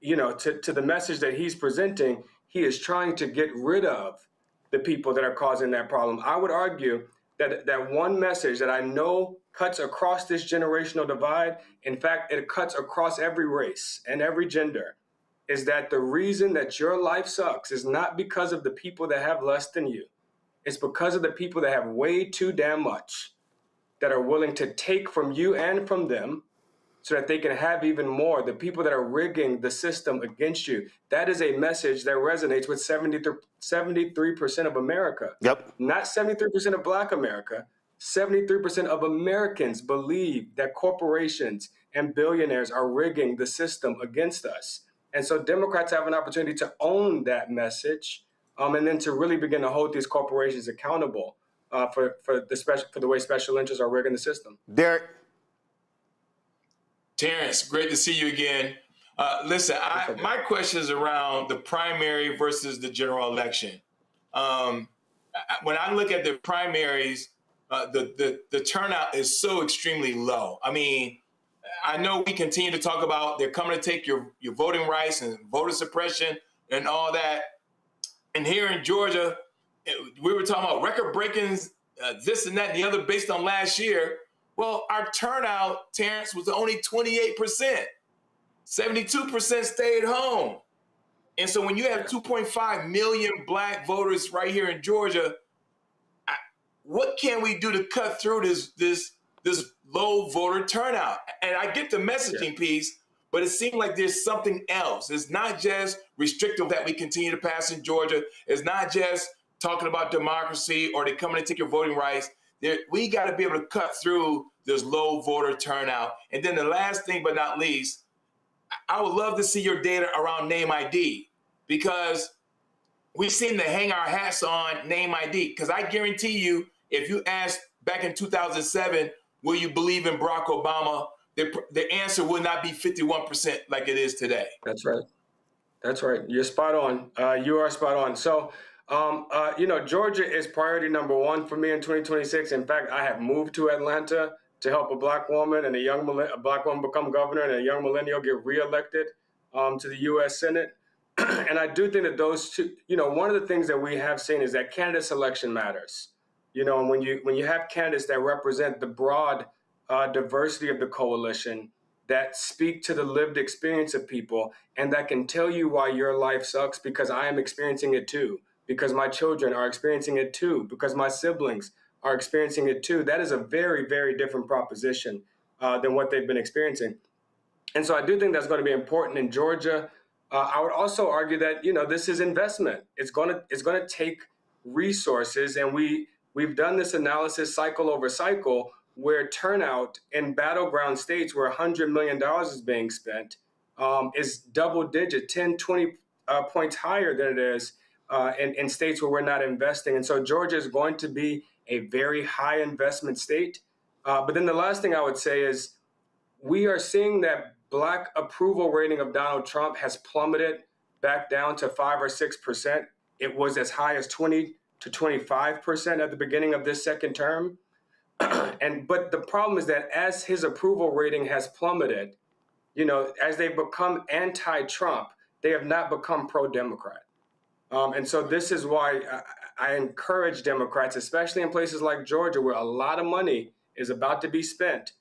Speaker 15: you know, to the message that he's presenting, he is trying to get rid of the people that are causing that problem. I would argue that one message that I know cuts across this generational divide, in fact, it cuts across every race and every gender, is that the reason that your life sucks is not because of the people that have less than you. It's because of the people that have way too damn much, that are willing to take from you and from them, so that they can have even more, the people that are rigging the system against you. That is a message that resonates with 73% of America.
Speaker 3: Yep.
Speaker 15: Not 73% of Black America. 73% of Americans believe that corporations and billionaires are rigging the system against us. And so Democrats have an opportunity to own that message, and then to really begin to hold these corporations accountable for the way special interests are rigging the system.
Speaker 3: Derek.
Speaker 7: Terrence, great to see you again. Listen, my question is around the primary versus the general election. When I look at the primaries, the turnout is so extremely low. I mean, I know we continue to talk about they're coming to take your voting rights and voter suppression and all that. And here in Georgia, we were talking about record-breaking this and that and the other based on last year. Well, our turnout, Terrence, was only 28%. 72% stayed home. And so when you have 2.5 million Black voters right here in Georgia, what can we do to cut through this low voter turnout? And I get the messaging piece, but it seems like there's something else. It's not just restrictive that we continue to pass in Georgia. It's not just talking about democracy or they come in and take your voting rights. We got to be able to cut through this low voter turnout. And then the last thing but not least, I would love to see your data around name ID, because we seem to hang our hats on name ID. Because I guarantee you, if you asked back in 2007, will you believe in Barack Obama, the answer would not be 51% like it is today.
Speaker 15: That's right. That's right. You're spot on. You are spot on. So, Georgia is priority number one for me in 2026. In fact, I have moved to Atlanta to help a black woman and a black woman become governor and a young millennial get reelected to the U.S. Senate. And I do think that those two, one of the things that we have seen is that candidate selection matters. And when you have candidates that represent the broad diversity of the coalition, that speak to the lived experience of people, and that can tell you why your life sucks, because I am experiencing it too, because my children are experiencing it too, because my siblings are experiencing it too. That is a very, very different proposition than what they've been experiencing. And so I do think that's going to be important in Georgia. I would also argue that, this is investment. It's going to take resources, and we've done this analysis cycle over cycle, where turnout in battleground states where $100 million is being spent is double digit, 10, 20 points higher than it is in states where we're not investing. And so Georgia is going to be a very high investment state. But then the last thing I would say is we are seeing that Black approval rating of Donald Trump has plummeted back down to 5 or 6%. It was as high as 20 to 25% at the beginning of this second term. But the problem is that as his approval rating has plummeted, as they become anti-Trump, they have not become pro-Democrat. And so this is why I encourage Democrats, especially in places like Georgia, where a lot of money is about to be spent,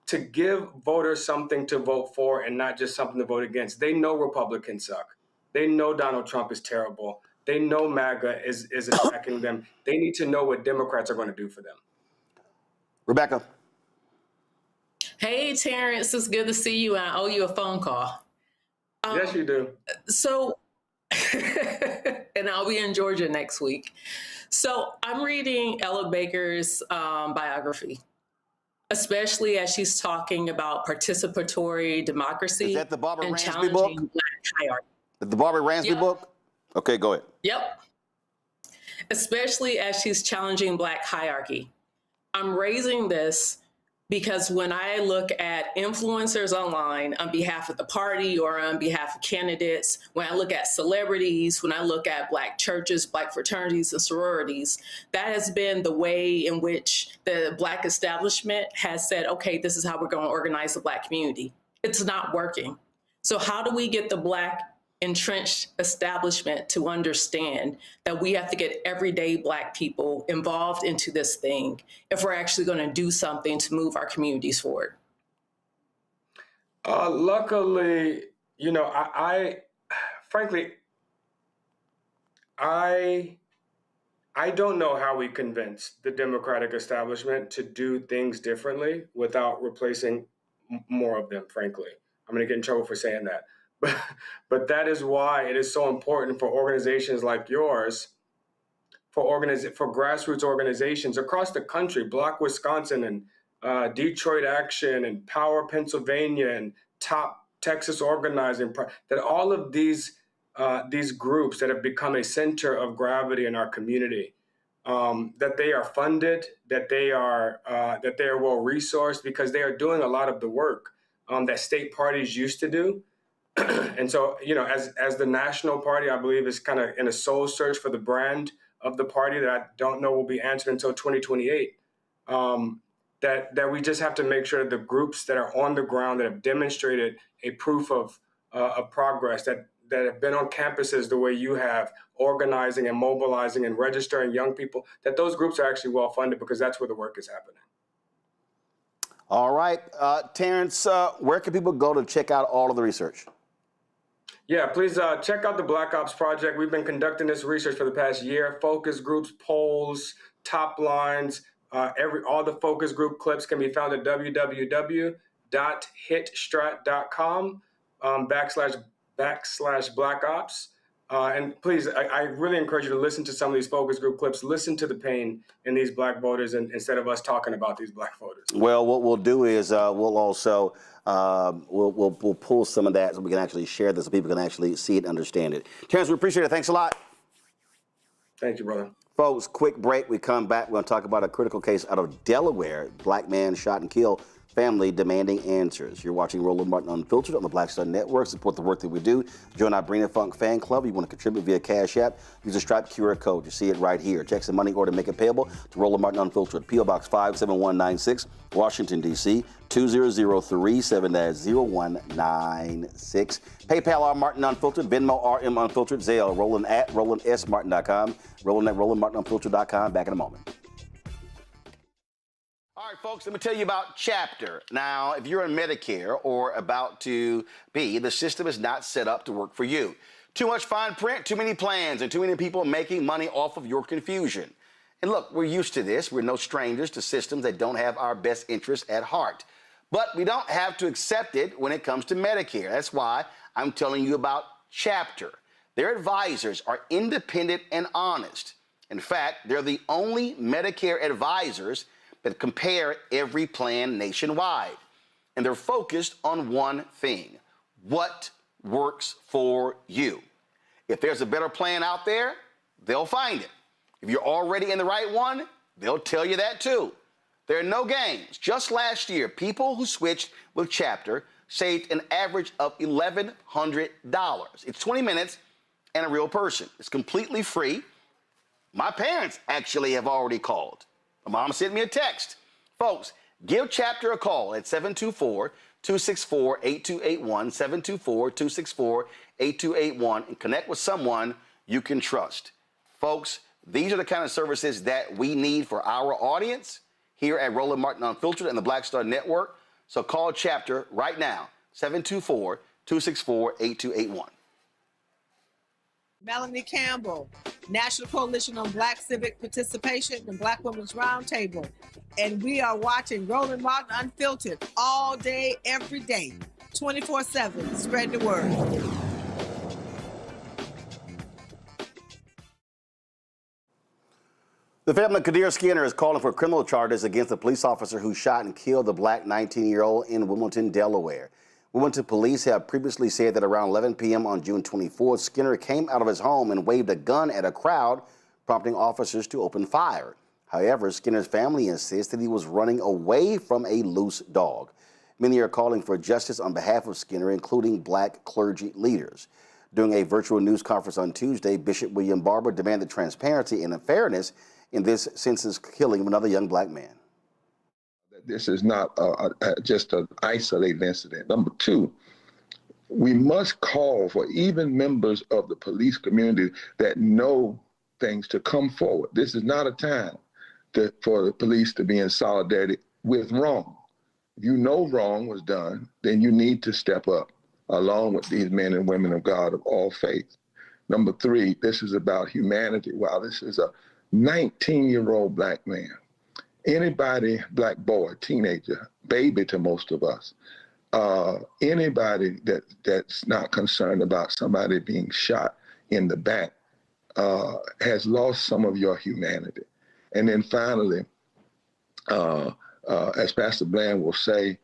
Speaker 15: to give voters something to vote for and not just something to vote against. They know Republicans suck. They know Donald Trump is terrible. They know MAGA is attacking them. They need to know what Democrats are going to do for them.
Speaker 3: Rebecca.
Speaker 5: Hey, Terrence, it's good to see you. And I owe you a phone call.
Speaker 15: Yes, you do.
Speaker 5: So, and I'll be in Georgia next week. So I'm reading Ella Baker's biography, especially as she's talking about participatory democracy.
Speaker 3: Is that the Barbara
Speaker 5: and
Speaker 3: Ransby book?
Speaker 5: Black hierarchy.
Speaker 3: The Barbara Ransby book? Okay, go ahead.
Speaker 5: Yep. Especially as she's challenging Black hierarchy. I'm raising this because when I look at influencers online on behalf of the party or on behalf of candidates, when I look at celebrities, when I look at Black churches, Black fraternities and sororities, that has been the way in which the Black establishment has said, okay, this is how we're going to organize the Black community. It's not working. So how do we get the Black entrenched establishment to understand that we have to get everyday Black people involved into this thing if we're actually going to do something to move our communities forward?
Speaker 15: Luckily, frankly, I don't know how we convince the Democratic establishment to do things differently without replacing more of them, frankly. I'm going to get in trouble for saying that. But that is why it is so important for organizations like yours, for grassroots organizations across the country, Block Wisconsin and Detroit Action and Power Pennsylvania and Top Texas Organizing, that all of these groups that have become a center of gravity in our community, that they are funded, that they are well resourced, because they are doing a lot of the work that state parties used to do. And so, as the national party, I believe is kind of in a soul search for the brand of the party that I don't know will be answered until 2028. That we just have to make sure that the groups that are on the ground, that have demonstrated a proof of progress, that have been on campuses the way you have, organizing and mobilizing and registering young people, that those groups are actually well funded, because that's where the work is happening.
Speaker 3: All right, Terrence, where can people go to check out all of the research?
Speaker 15: Yeah, please check out the Black Ops Project. We've been conducting this research for the past year. Focus groups, polls, top lines, all the focus group clips can be found at www.hitstrat.com /Black Ops. And please, I really encourage you to listen to some of these focus group clips. Listen to the pain in these black voters instead of us talking about these black voters.
Speaker 3: Well, what we'll do is we'll also we'll pull some of that so we can actually share this so people can actually see it and understand it. Terrence, we appreciate it. Thanks a lot.
Speaker 15: Thank you, brother.
Speaker 3: Folks, quick break. We come back. We're going to talk about a critical case out of Delaware. Black man shot and killed. Family demanding answers. You're watching Roland Martin Unfiltered on the Black Star Network. Support the work that we do. Join our Bring It Funk fan club. You want to contribute via Cash App. Use a Stripe QR code. You see it right here. Text the money order, make it payable to Roland Martin Unfiltered. P.O. Box 57196, Washington, D.C. 20037-0196. PayPal R Martin Unfiltered. Venmo RM Unfiltered. Zelle Roland at RolandSMartin.com. Roland at RolandMartinUnfiltered.com. Back in a moment. All right, folks, let me tell you about Chapter. Now, if you're on Medicare or about to be, the system is not set up to work for you. Too much fine print, too many plans, and too many people making money off of your confusion. And look, we're used to this. We're no strangers to systems that don't have our best interests at heart. But we don't have to accept it when it comes to Medicare. That's why I'm telling you about Chapter. Their advisors are independent and honest. In fact, they're the only Medicare advisors that compare every plan nationwide. And they're focused on one thing: what works for you. If there's a better plan out there, they'll find it. If you're already in the right one, they'll tell you that too. There are no games. Just last year, people who switched with Chapter saved an average of $1,100. It's 20 minutes and a real person. It's completely free. My parents actually have already called. My mom sent me a text. Folks, give Chapter a call at 724-264-8281, 724-264-8281, and connect with someone you can trust. Folks, these are the kind of services that we need for our audience here at Roland Martin Unfiltered and the Black Star Network. So call Chapter right now, 724-264-8281.
Speaker 18: Melanie Campbell, National Coalition on Black Civic Participation and Black Women's Roundtable. And we are watching Roland Martin Unfiltered all day, every day, 24/7. Spread the word.
Speaker 3: The family of Kadir Skinner is calling for criminal charges against a police officer who shot and killed the black 19-year-old in Wilmington, Delaware. Wilmington police have previously said that around 11 p.m. on June 24th, Skinner came out of his home and waved a gun at a crowd, prompting officers to open fire. However, Skinner's family insists that he was running away from a loose dog. Many are calling for justice on behalf of Skinner, including black clergy leaders. During a virtual news conference on Tuesday, Bishop William Barber demanded transparency and fairness in this senseless killing of another young black man.
Speaker 19: This is not just an isolated incident. Number two, we must call for even members of the police community that know things to come forward. This is not a time for the police to be in solidarity with wrong. If you know wrong was done, then you need to step up along with these men and women of God of all faith. Number three, this is about humanity. Wow, this is a 19-year-old black man. Anybody, black boy, teenager, baby to most of us, anybody that's not concerned about somebody being shot in the back has lost some of your humanity. And then finally, as Pastor Bland will say,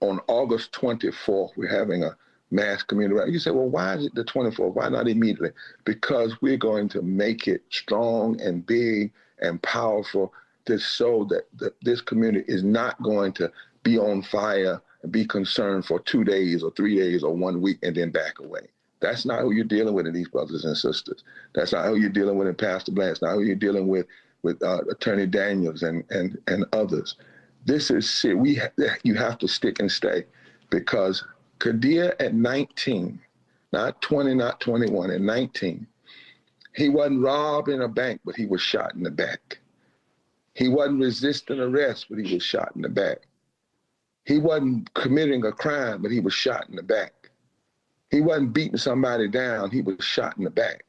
Speaker 19: on August 24th, we're having a mass community rally. You say, well, why is it the 24th? Why not immediately? Because we're going to make it strong and big and powerful to show that this community is not going to be on fire and be concerned for 2 days or 3 days or 1 week and then back away. That's not who you're dealing with in these brothers and sisters. That's not who you're dealing with in Pastor Bland. It's not who you're dealing with Attorney Daniels and others. This is you have to stick and stay, because Kadir at 19, not 20, not 21, at 19, he wasn't robbing a bank, but he was shot in the back. He wasn't resisting arrest, but he was shot in the back. He wasn't committing a crime, but he was shot in the back. He wasn't beating somebody down, he was shot in the back.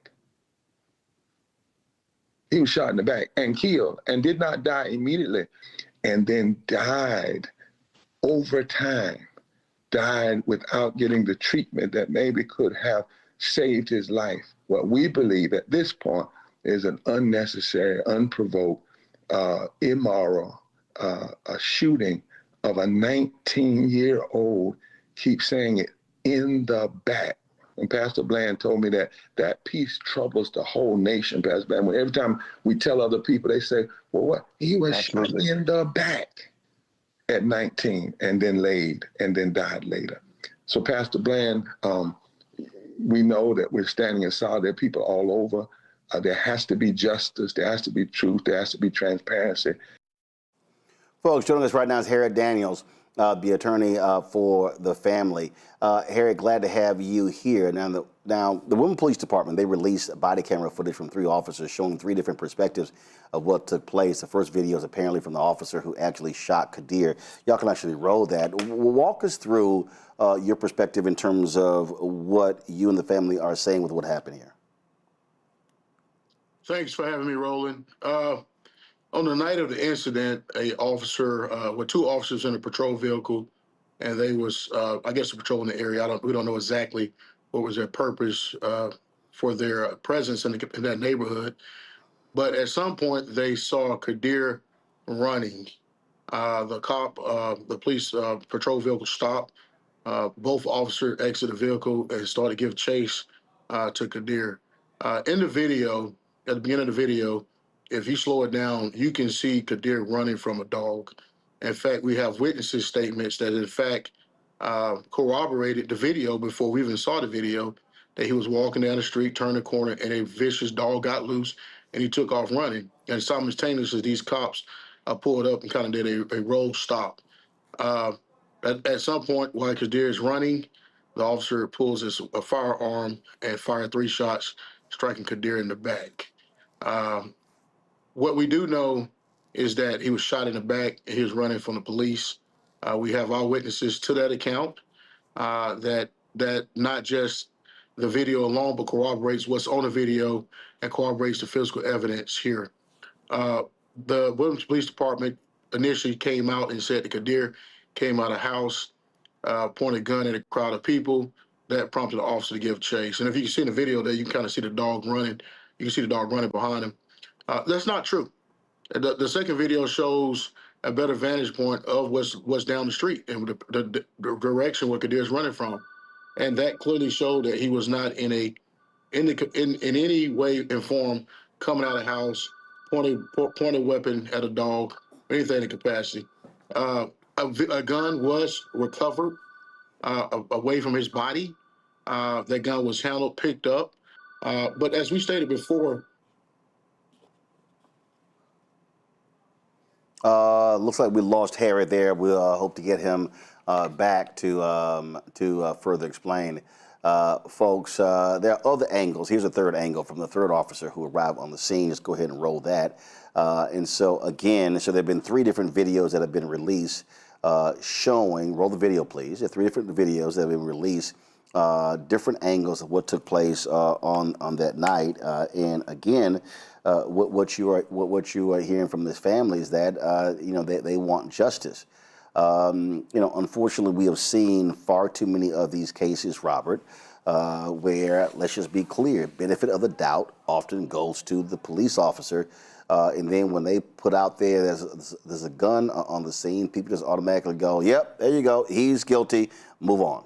Speaker 19: He was shot in the back and killed, and did not die immediately, and then died over time, died without getting the treatment that maybe could have saved his life. What we believe at this point is an unnecessary, unprovoked, immoral a shooting of a 19-year-old, keep saying it, in the back. And Pastor Bland told me that piece troubles the whole nation, Pastor Bland. When every time we tell other people, they say, well, what? He was shot in the back at 19 and then laid and then died later. So Pastor Bland, we know that we're standing in solidarity. There are people all over. There has to be justice. There has to be truth. There has to be transparency.
Speaker 3: Folks, joining us right now is Harriet Daniels, the attorney for the family. Harriet, glad to have you here. Now, the Women Police Department, they released body camera footage from 3 officers showing 3 different perspectives of what took place. The first video is apparently from the officer who actually shot Kadir. Y'all can actually roll that. Walk us through your perspective in terms of what you and the family are saying with what happened here.
Speaker 20: Thanks for having me, Roland. On the night of the incident, a officer, with 2 officers in a patrol vehicle, and they was, I guess, patrolling the area. We don't know exactly what was their purpose for their presence in that neighborhood. But at some point, they saw Kadir running. The police patrol vehicle stopped. Both officers exited the vehicle and started to give chase to Kadir. In the video, at the beginning of the video, if you slow it down, you can see Kadir running from a dog. In fact, we have witnesses' statements that, in fact, corroborated the video before we even saw the video, that he was walking down the street, turned the corner, and a vicious dog got loose, and he took off running. And simultaneously, these cops pulled up and kind of did a roll stop. At some point, while Kadir is running, the officer pulls a firearm and fired 3 shots, striking Kadir in the back. What we do know is that he was shot in the back and he was running from the police. We have our witnesses to that account, that not just the video alone, but corroborates what's on the video and corroborates the physical evidence here. The Williams Police Department initially came out and said that Kadir came out of the house, pointed a gun at a crowd of people. That prompted the officer to give chase. And if you can see in the video there, you can kind of see the dog running. You can see the dog running behind him. That's not true. The second video shows a better vantage point of what's down the street and the direction where Kadir's running from, and that clearly showed that he was not in any way and form coming out of the house, pointing a weapon at a dog, anything in capacity. A gun was recovered away from his body. That gun was handled, picked up, but as we stated before.
Speaker 3: Looks like we lost Harriet there. We'll hope to get him back to further explain. Folks, there are other angles. Here's a third angle from the third officer who arrived on the scene. Just go ahead and roll that. And so again, there have been 3 different videos that have been released showing, roll the video please. There are 3 different videos that have been released, different angles of what took place on that night. And again, what you are hearing from this family is that they want justice. Unfortunately, we have seen far too many of these cases, Robert, where, let's just be clear, benefit of the doubt often goes to the police officer, and then when they put out there there's a gun on the scene, people just automatically go, "Yep, there you go, he's guilty, move on."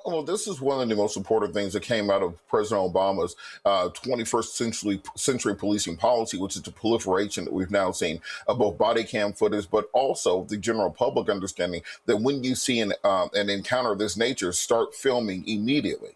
Speaker 6: Well, this is one of the most important things that came out of President Obama's 21st century policing policy, which is the proliferation that we've now seen of both body cam footage, but also the general public understanding that when you see an encounter of this nature, start filming immediately.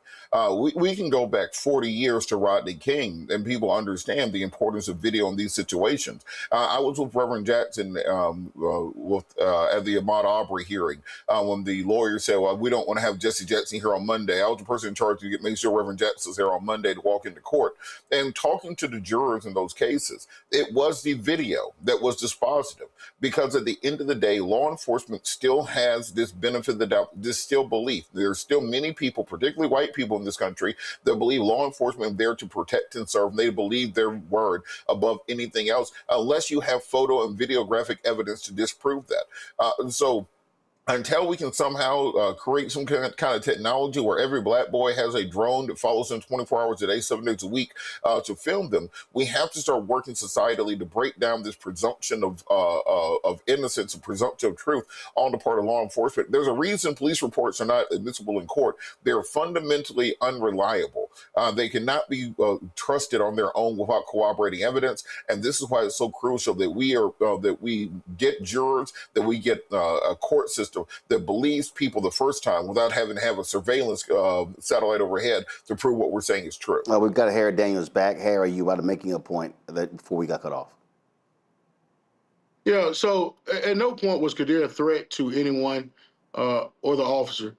Speaker 6: We can go back 40 years to Rodney King, and people understand the importance of video in these situations. I was with Reverend Jackson at the Ahmaud Arbery hearing when the lawyer said, well, we don't want to have Jesse Jackson here on Monday. I was the person in charge to make sure Reverend Jackson was here on Monday to walk into court. And talking to the jurors in those cases, it was the video that was dispositive, because at the end of the day, law enforcement still has this benefit of the doubt, this still belief. There's still many people, particularly white people in this country, that believe law enforcement is there to protect and serve. They believe their word above anything else, unless you have photo and videographic evidence to disprove that. So until we can somehow create some kind of technology where every black boy has a drone that follows them 24 hours a day, 7 days a week to film them, we have to start working societally to break down this presumption of innocence and presumption of truth on the part of law enforcement. There's a reason police reports are not admissible in court. They're fundamentally unreliable. They cannot be trusted on their own without corroborating evidence, and this is why it's so crucial that we get jurors, that we get a court system that believes people the first time without having to have a surveillance satellite overhead to prove what we're saying is true.
Speaker 3: We've got Harry Daniels back. Harry, you about to making a point that before we got cut off?
Speaker 20: Yeah, so at no point was Kadir a threat to anyone or the officer.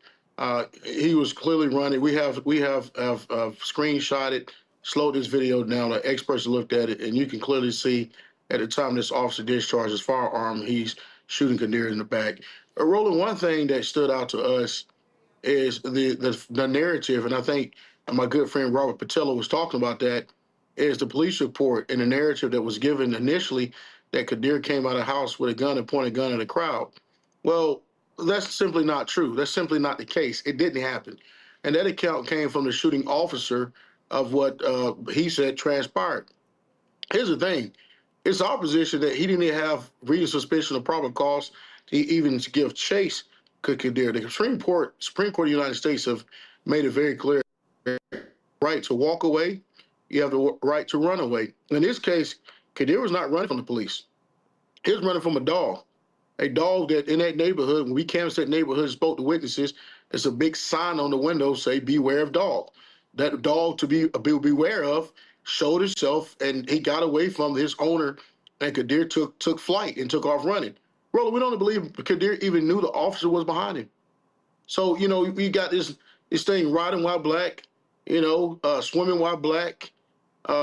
Speaker 20: He was clearly running. We have screenshotted, slowed this video down. The experts looked at it, and you can clearly see at the time this officer discharged his firearm, he's shooting Kadir in the back. Roland, one thing that stood out to us is the narrative, and I think my good friend Robert Patella was talking about that, is the police report and the narrative that was given initially that Kadir came out of the house with a gun and pointed a gun at a crowd. Well, that's simply not true. That's simply not the case. It didn't happen. And that account came from the shooting officer of what he said transpired. Here's the thing. It's our position that he didn't have reasonable suspicion of probable cause to even give chase to Kadir. The Supreme Court of the United States have made it very clear: right to walk away, you have the right to run away. In this case, Kadir was not running from the police. He was running from a dog that in that neighborhood, when we canvassed that neighborhood and spoke to witnesses, there's a big sign on the window say, "Beware of dog." That dog to be beware of showed itself, and he got away from his owner, and Kadir took flight and took off running. Roland, we don't believe Kadir even knew the officer was behind him. So, we got this thing riding while black, swimming while black,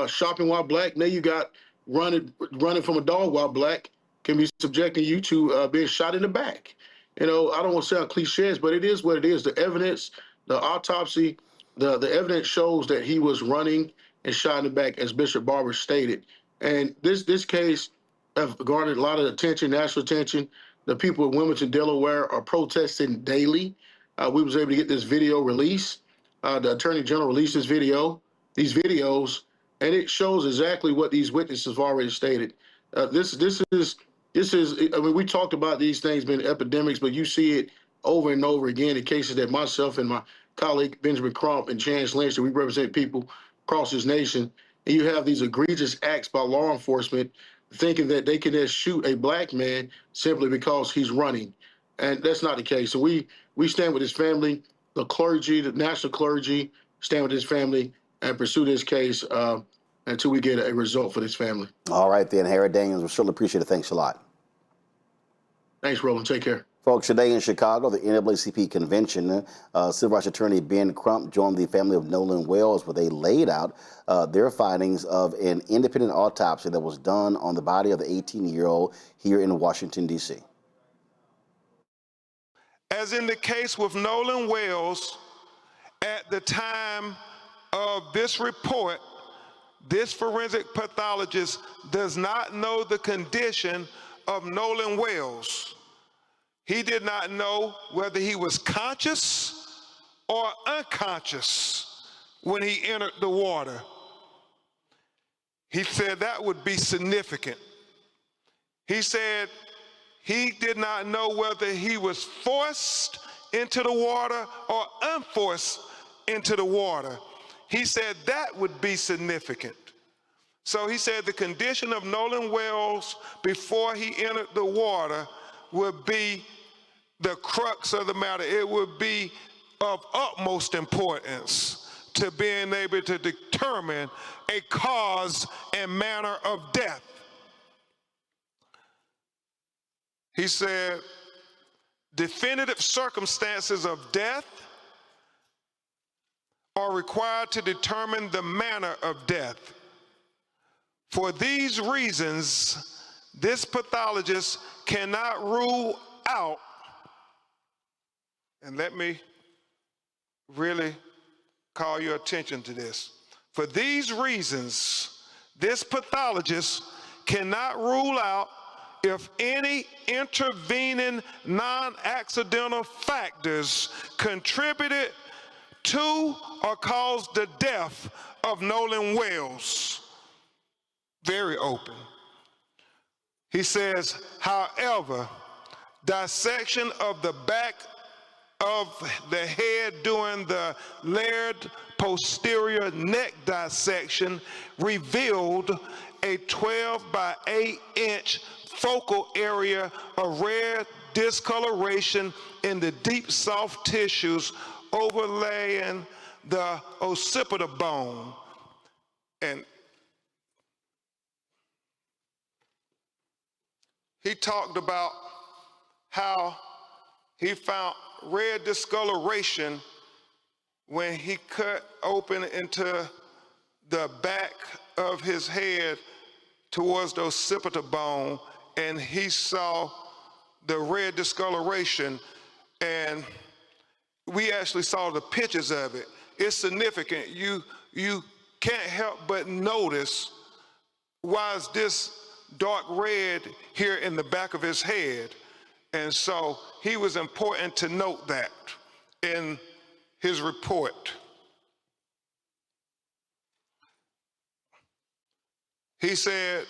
Speaker 20: shopping while black. Now you got running from a dog while black can be subjecting you to being shot in the back. I don't want to sound cliches, but it is what it is. The evidence, the autopsy, the evidence shows that he was running and shot in the back, as Bishop Barber stated. And this case have garnered a lot of attention, national attention. The people of Wilmington, Delaware are protesting daily. We was able to get this video released. The Attorney General released these videos, and it shows exactly what these witnesses have already stated. This is, I mean, we talked about these things being epidemics, but you see it over and over again in cases that myself and my colleague Benjamin Crump and Chance Lynch, that we represent people across this nation, and you have these egregious acts by law enforcement thinking that they can just shoot a black man simply because he's running. And that's not the case. So we stand with his family, the clergy, the national clergy, stand with his family and pursue this case until we get a result for this family.
Speaker 3: All right, then, Harry Daniels, we certainly appreciate it. Thanks a lot.
Speaker 20: Thanks, Roland. Take care.
Speaker 3: Folks, today in Chicago, the NAACP convention, civil rights attorney Ben Crump joined the family of Nolan Wells, where they laid out their findings of an independent autopsy that was done on the body of the 18-year-old here in Washington, D.C.
Speaker 21: As in the case with Nolan Wells, at the time of this report, this forensic pathologist does not know the condition of Nolan Wells. He did not know whether he was conscious or unconscious when he entered the water. He said that would be significant. He said he did not know whether he was forced into the water or unforced into the water. He said that would be significant. So he said the condition of Nolan Wells before he entered the water would be the crux of the matter. It would be of utmost importance to being able to determine a cause and manner of death. He said, definitive circumstances of death are required to determine the manner of death. For these reasons, this pathologist cannot rule out, and let me really call your attention to this. For these reasons, this pathologist cannot rule out if any intervening non-accidental factors contributed to or caused the death of Nolan Wells. Very open. He says, however, dissection of the back of the head during the layered posterior neck dissection revealed a 12 by 8 inch focal area of red discoloration in the deep soft tissues overlaying the occipital bone. And he talked about how he found red discoloration when he cut open into the back of his head towards the occipital bone, and he saw the red discoloration, and we actually saw the pictures of it. It's significant. You can't help but notice, why is this dark red here in the back of his head? And so he was important to note that in his report. He said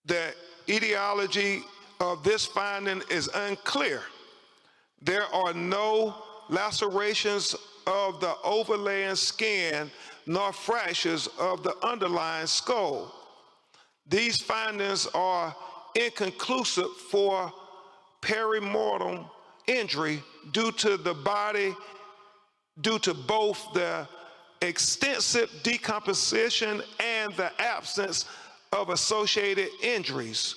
Speaker 21: that etiology of this finding is unclear. There are no lacerations of the overlaying skin nor fractures of the underlying skull. These findings are inconclusive for perimortem injury due to both the extensive decomposition and the absence of associated injuries.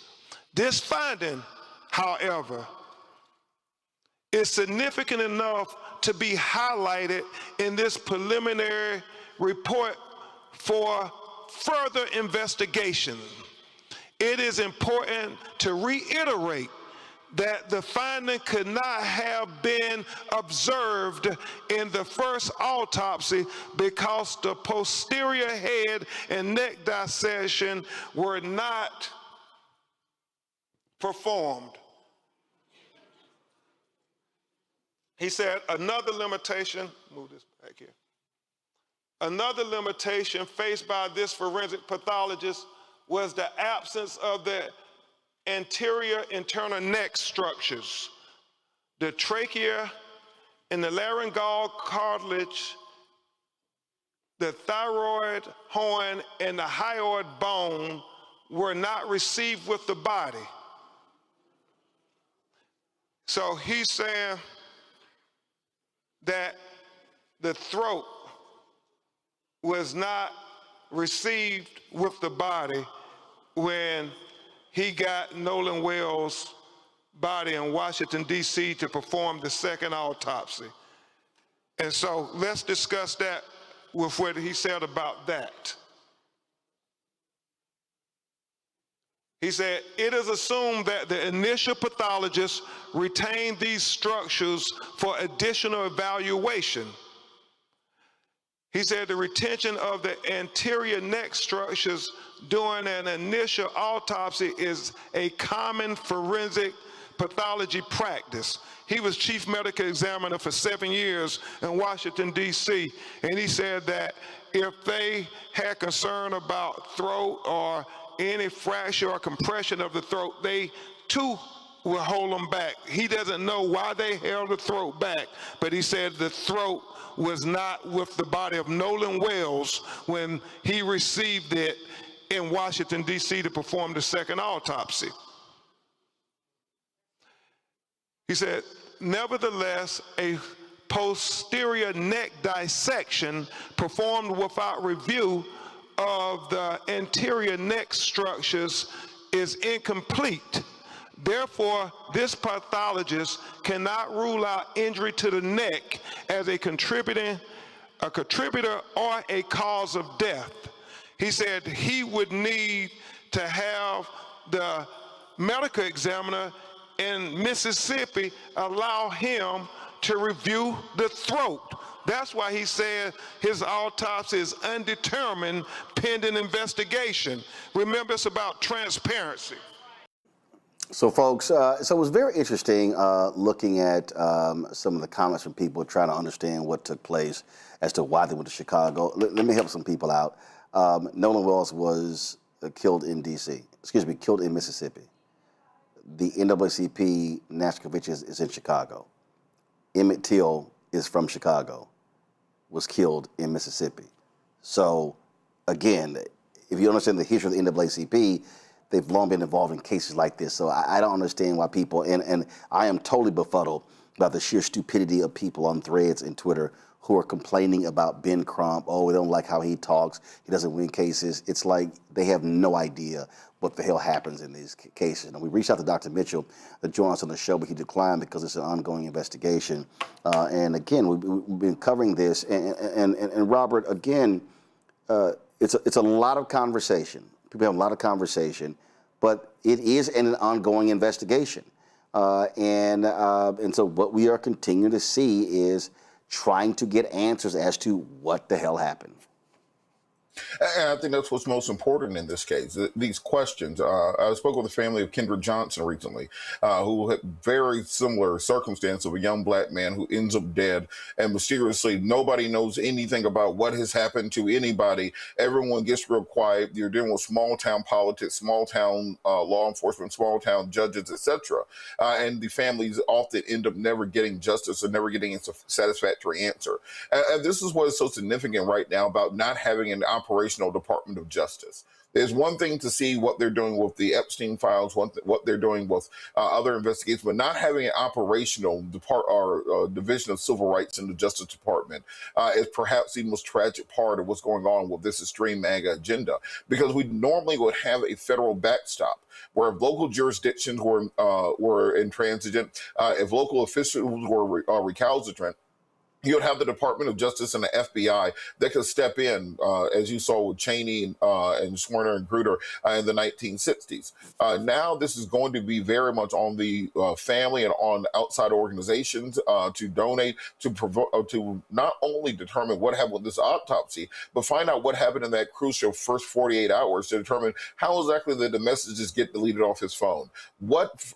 Speaker 21: This finding, however, is significant enough to be highlighted in this preliminary report for further investigation. It is important to reiterate that the finding could not have been observed in the first autopsy because the posterior head and neck dissection were not performed. He said another limitation, move this back here. Another limitation faced by this forensic pathologist was the absence of the anterior internal neck structures. The trachea and the laryngeal cartilage, the thyroid horn, and the hyoid bone were not received with the body. So he's saying that the throat was not received with the body when he got Nolan Wells' body in Washington, D.C. to perform the second autopsy. And so let's discuss that with what he said about that. He said, it is assumed that the initial pathologist retained these structures for additional evaluation. He said the retention of the anterior neck structures during an initial autopsy is a common forensic pathology practice. He was chief medical examiner for 7 years in Washington, D.C., and he said that if they had concern about throat or any fracture or compression of the throat, they too will hold them back. He doesn't know why they held the throat back, but he said the throat was not with the body of Nolan Wells when he received it in Washington, D.C. to perform the second autopsy. He said, nevertheless, a posterior neck dissection performed without review of the anterior neck structures is incomplete. Therefore, this pathologist cannot rule out injury to the neck as a contributor or a cause of death. He said he would need to have the medical examiner in Mississippi allow him to review the throat. That's why he said his autopsy is undetermined pending investigation. Remember, it's about transparency.
Speaker 3: So, folks, so it was very interesting looking at some of the comments from people trying to understand what took place as to why they went to Chicago. Let me help some people out. Nolan Wells was killed in killed in Mississippi. The NAACP National Convention is in Chicago. Emmett Till is from Chicago, was killed in Mississippi. So, again, if you understand the history of the NAACP, they've long been involved in cases like this. So I don't understand why people, and I am totally befuddled about the sheer stupidity of people on threads and Twitter who are complaining about Ben Crump. Oh, we don't like how he talks. He doesn't win cases. It's like they have no idea what the hell happens in these cases. And we reached out to Dr. Mitchell to join us on the show, but he declined because it's an ongoing investigation. And again, we've been covering this. And Robert, again, it's a lot of conversation. People have a lot of conversation, but it is an ongoing investigation. And so what we are continuing to see is trying to get answers as to what the hell happened.
Speaker 6: And I think that's what's most important in this case, these questions. I spoke with the family of Kendra Johnson recently, who had very similar circumstance of a young black man who ends up dead, and mysteriously nobody knows anything about what has happened to anybody. Everyone gets real quiet. You're dealing with small town politics, small town law enforcement, small town judges, etc. And the families often end up never getting justice or never getting a satisfactory answer. And this is what is so significant right now about not having an operational Department of Justice. There's one thing to see what they're doing with the Epstein files, what they're doing with other investigations, but not having an operational division of civil rights in the Justice Department is perhaps the most tragic part of what's going on with this extreme MAGA agenda, because we normally would have a federal backstop where if local jurisdictions were intransigent, if local officials were recalcitrant, you would have the Department of Justice and the FBI that could step in, as you saw with Cheney and Swerner and Grutter in the 1960s. Now this is going to be very much on the family and on outside organizations to donate, to not only determine what happened with this autopsy, but find out what happened in that crucial first 48 hours to determine how exactly did the messages get deleted off his phone. What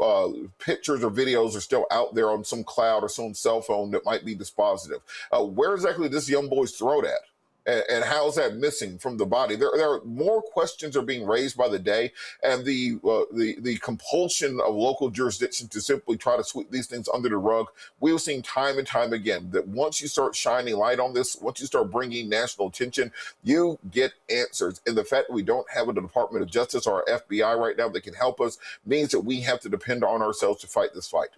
Speaker 6: pictures or videos are still out there on some cloud or some cell phone that might be dispositive? Where exactly this young boy's throat at? And how is that missing from the body? There are more questions are being raised by the day, and the compulsion of local jurisdictions to simply try to sweep these things under the rug. We've seen time and time again that once you start shining light on this, once you start bringing national attention, you get answers. And the fact that we don't have a Department of Justice or FBI right now that can help us means that we have to depend on ourselves to fight this fight.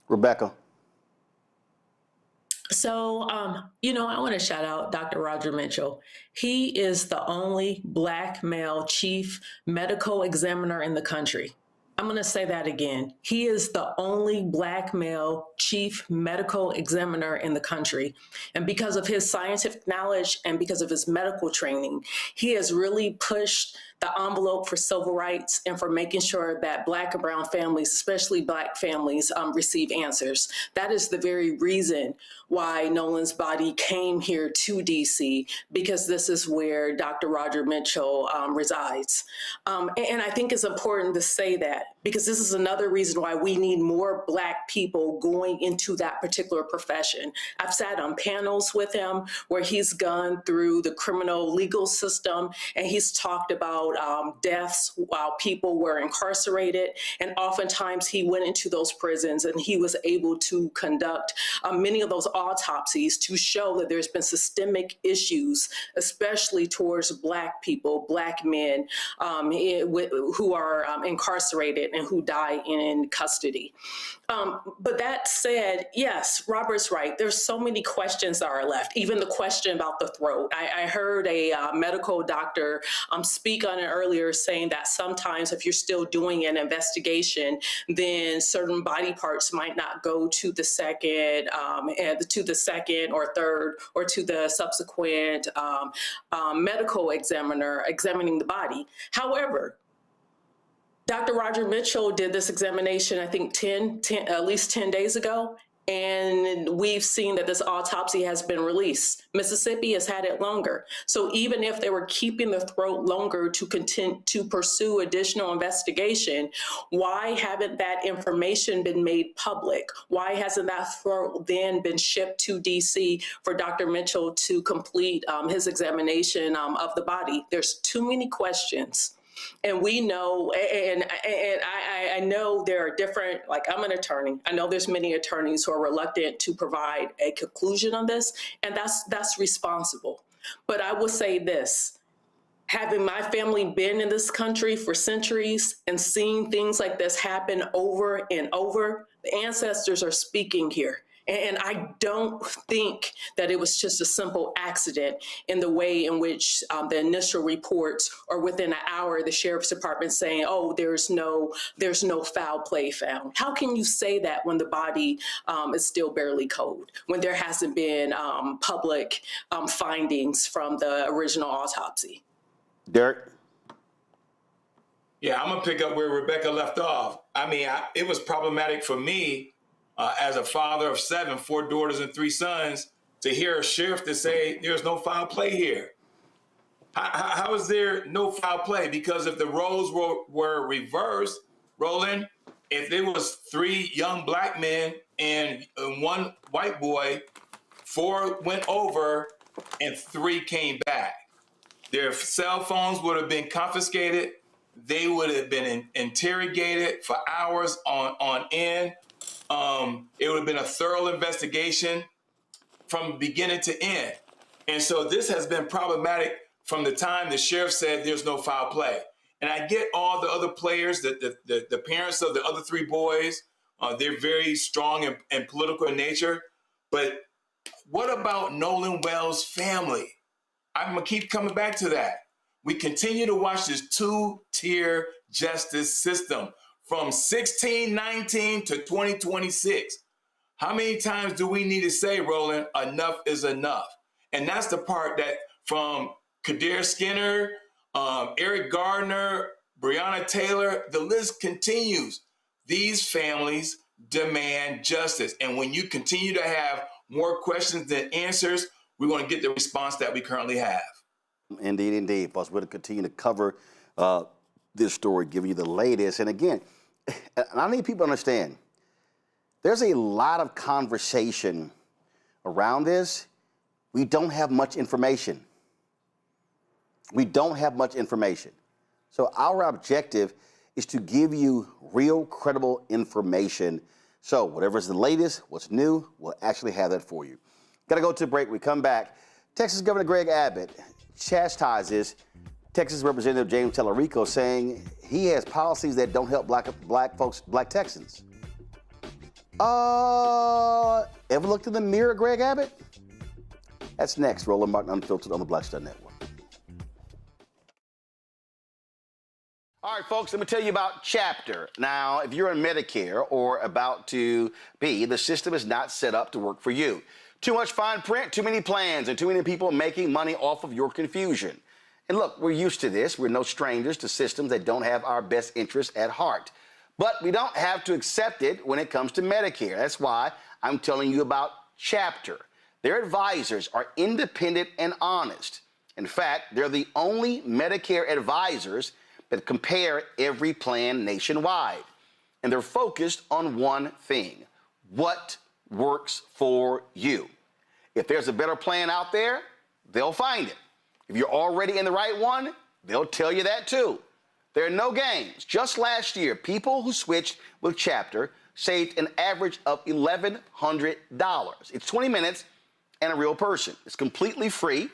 Speaker 3: Rebecca.
Speaker 5: So, I want to shout out Dr. Roger Mitchell. He is the only Black male chief medical examiner in the country. I'm going to say that again. He is the only Black male chief medical examiner in the country. And because of his scientific knowledge and because of his medical training, he has really pushed the envelope for civil rights and for making sure that Black and brown families, especially Black families, receive answers. That is the very reason why Nolan's body came here to DC, because this is where Dr. Roger Mitchell resides. And I think it's important to say that, because this is another reason why we need more Black people going into that particular profession. I've sat on panels with him where he's gone through the criminal legal system, and he's talked about deaths while people were incarcerated. And oftentimes he went into those prisons and he was able to conduct many of those autopsies to show that there's been systemic issues, especially towards Black people, Black men who are incarcerated and who die in custody. But that said, yes, Robert's right. There's so many questions that are left, even the question about the throat. I heard a medical doctor speak on it earlier, saying that sometimes if you're still doing an investigation, then certain body parts might not go to the second or third or to the subsequent medical examiner examining the body. However, Dr. Roger Mitchell did this examination, I think at least 10 days ago, And we've seen that this autopsy has been released. Mississippi has had it longer. So even if they were keeping the throat longer to continue to pursue additional investigation, why haven't that information been made public? Why hasn't that throat then been shipped to DC for Dr. Mitchell to complete his examination of the body? There's too many questions. And we know, and I know there are different, like I'm an attorney. I know there's many attorneys who are reluctant to provide a conclusion on this, and that's responsible. But I will say this, having my family been in this country for centuries and seeing things like this happen over and over, the ancestors are speaking here. And I don't think that it was just a simple accident in the way in which the initial reports, or within an hour, the sheriff's department saying, oh, there's no foul play found. How can you say that when the body is still barely cold, when there hasn't been public findings from the original autopsy?
Speaker 3: Derek?
Speaker 7: Yeah, I'm going to pick up where Rebecca left off. I mean, it was problematic for me as a father of 7, 4 daughters and 3 sons, to hear a sheriff to say there's no foul play here. How is there no foul play? Because if the roles were reversed, Roland, if there was 3 young black men and 1 white boy, 4 went over and 3 came back. Their cell phones would have been confiscated. They would have been interrogated for hours on end. It would have been a thorough investigation from beginning to end. And so this has been problematic from the time the sheriff said there's no foul play. And I get all the other players, the parents of the other 3 boys, they're very strong and political in nature. But what about Nolan Wells' family? I'm going to keep coming back to that. We continue to watch this 2-tier justice system from 1619 to 2026. How many times do we need to say, Roland, enough is enough? And that's the part that from Kadir Skinner, Eric Gardner, Breonna Taylor, the list continues. These families demand justice. And when you continue to have more questions than answers, we're going to get the response that we currently have.
Speaker 3: Indeed, indeed. Plus, we're going to continue to cover this story, giving you the latest. And again, I need people to understand, there's a lot of conversation around this. We don't have much information. We don't have much information. So our objective is to give you real, credible information. So whatever's the latest, what's new, we'll actually have that for you. Got to go to a break. We come back. Texas Governor Greg Abbott chastises Texas Representative James Tallarico, saying he has policies that don't help black folks, black Texans. Ever looked in the mirror, Greg Abbott? That's next. Roland Martin Unfiltered on the Black Star Network. All right, folks, let me tell you about Chapter. Now, if you're on Medicare or about to be, the system is not set up to work for you. Too much fine print, too many plans, and too many people making money off of your confusion. And look, we're used to this. We're no strangers to systems that don't have our best interests at heart. But we don't have to accept it when it comes to Medicare. That's why I'm telling you about Chapter. Their advisors are independent and honest. In fact, they're the only Medicare advisors that compare every plan nationwide. And they're focused on one thing: what works for you. If there's a better plan out there, they'll find it. If you're already in the right one, they'll tell you that too. There are no games. Just last year, people who switched with Chapter saved an average of $1,100. It's 20 minutes and a real person. It's completely free.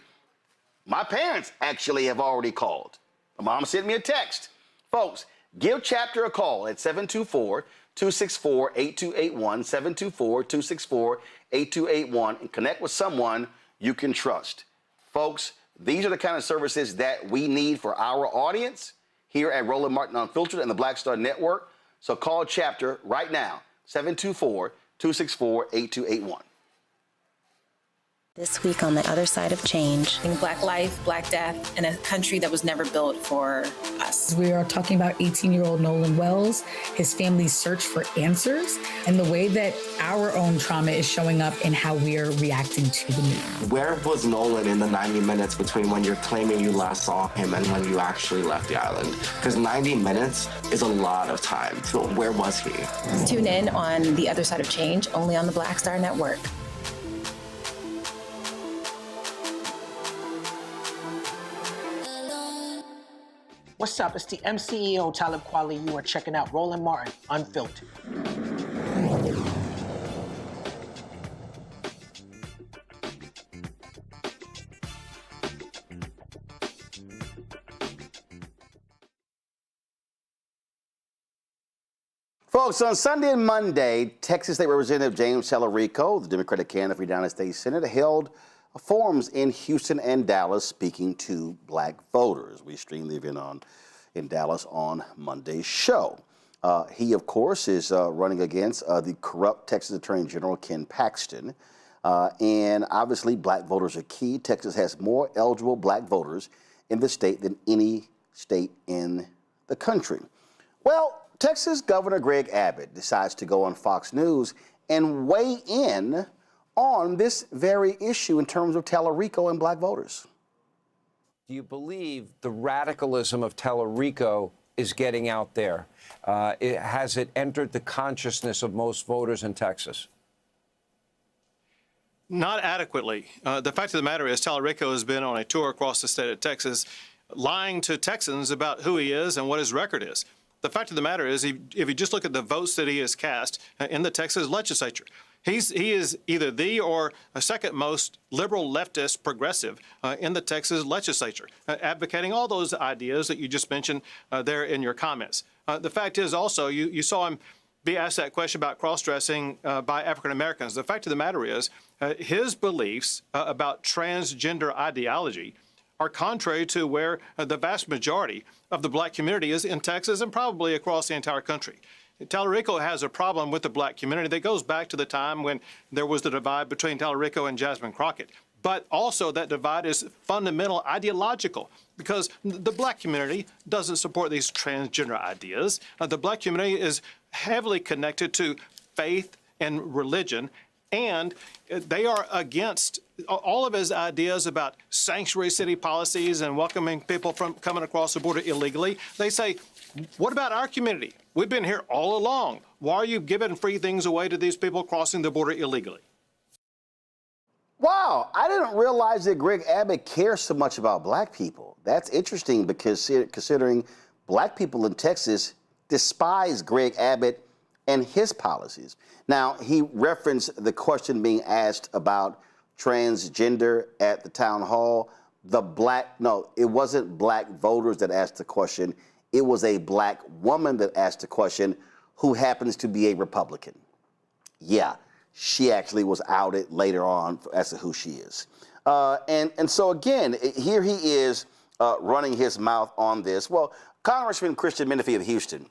Speaker 3: My parents actually have already called. My mom sent me a text. Folks, give Chapter a call at 724-264-8281, 724-264-8281, and connect with someone you can trust. Folks, these are the kind of services that we need for our audience here at Roland Martin Unfiltered and the Black Star Network. So call Chapter right now, 724-264-8281.
Speaker 2: This week on The Other Side of Change.
Speaker 22: Black life, Black death, in a country that was never built for us.
Speaker 23: We are talking about 18-year-old Nolan Wells, his family's search for answers, and the way that our own trauma is showing up in how we are reacting to the news.
Speaker 24: Where was Nolan in the 90 minutes between when you're claiming you last saw him and when you actually left the island? Because 90 minutes is a lot of time. So where was he?
Speaker 22: Tune in on The Other Side of Change, only on the Black Star Network.
Speaker 25: What's up? It's the MCEO Talib Kweli. You are checking out Roland Martin Unfiltered.
Speaker 3: Folks, on Sunday and Monday, Texas State Representative James Tallarico, the Democratic candidate for the United States Senate, held forums in Houston and Dallas speaking to black voters. We streamed the event in Dallas on Monday's show. He, of course, is running against the corrupt Texas Attorney General Ken Paxton. And obviously, black voters are key. Texas has more eligible black voters in the state than any state in the country. Well, Texas Governor Greg Abbott decides to go on Fox News and weigh in on this very issue in terms of Tallarico and black voters.
Speaker 26: Do you believe the radicalism of Tallarico is getting out there? Has it entered the consciousness of most voters in Texas?
Speaker 27: Not adequately. The fact of the matter is Tallarico has been on a tour across the state of Texas, lying to Texans about who he is and what his record is. The fact of the matter is, if you just look at the votes that he has cast in the Texas legislature, he is either the or a second most liberal, leftist, progressive in the Texas legislature, advocating all those ideas that you just mentioned there in your comments. The fact is also, you saw him be asked that question about cross-dressing by African Americans. The fact of the matter is, his beliefs about transgender ideology are contrary to where the vast majority of the black community is in Texas and probably across the entire country. Tallarico has a problem with the black community that goes back to the time when there was the divide between Tallarico and Jasmine Crockett. But also that divide is fundamental ideological because the black community doesn't support these transgender ideas. The black community is heavily connected to faith and religion, and they are against all of his ideas about sanctuary city policies and welcoming people from coming across the border illegally. They say, what about our community? We've been here all along. Why are you giving free things away to these people crossing the border illegally?
Speaker 3: Wow, I didn't realize that Greg Abbott cares so much about black people. That's interesting because considering black people in Texas despise Greg Abbott and his policies. Now, he referenced the question being asked about transgender at the town hall. It wasn't black voters that asked the question. It was a black woman that asked the question who happens to be a Republican. Yeah, she actually was outed later on as to who she is. And so again, here he is running his mouth on this. Well, Congressman Christian Menifee of Houston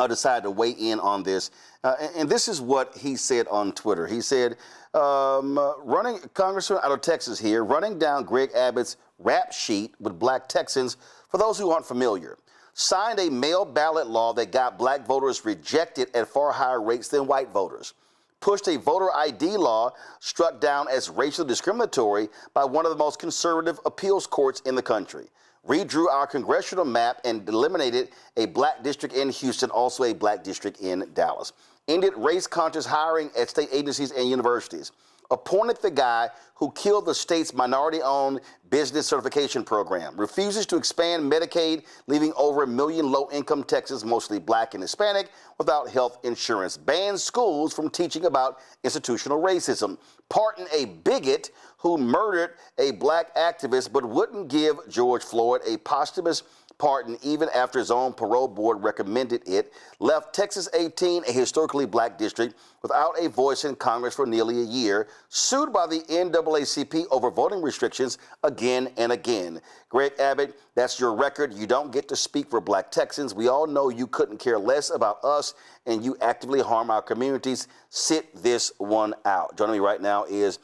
Speaker 3: decided to weigh in on this. And this is what he said on Twitter. He said, Congressman out of Texas here, running down Greg Abbott's rap sheet with black Texans, for those who aren't familiar, signed a mail ballot law that got black voters rejected at far higher rates than white voters, pushed a voter ID law struck down as racially discriminatory by one of the most conservative appeals courts in the country, redrew our congressional map and eliminated a black district in Houston, also a black district in Dallas, ended race-conscious hiring at state agencies and universities, appointed the guy who killed the state's minority-owned business certification program, refuses to expand Medicaid, leaving over 1 million low-income Texans, mostly black and Hispanic, without health insurance, bans schools from teaching about institutional racism, pardoned a bigot who murdered a black activist but wouldn't give George Floyd a posthumous pardon even after his own parole board recommended it, left Texas 18, a historically black district, without a voice in Congress for nearly a year, sued by the NAACP over voting restrictions again and again. Greg Abbott, that's your record. You don't get to speak for black Texans. We all know you couldn't care less about us, and you actively harm our communities. Sit this one out. Joining me right now is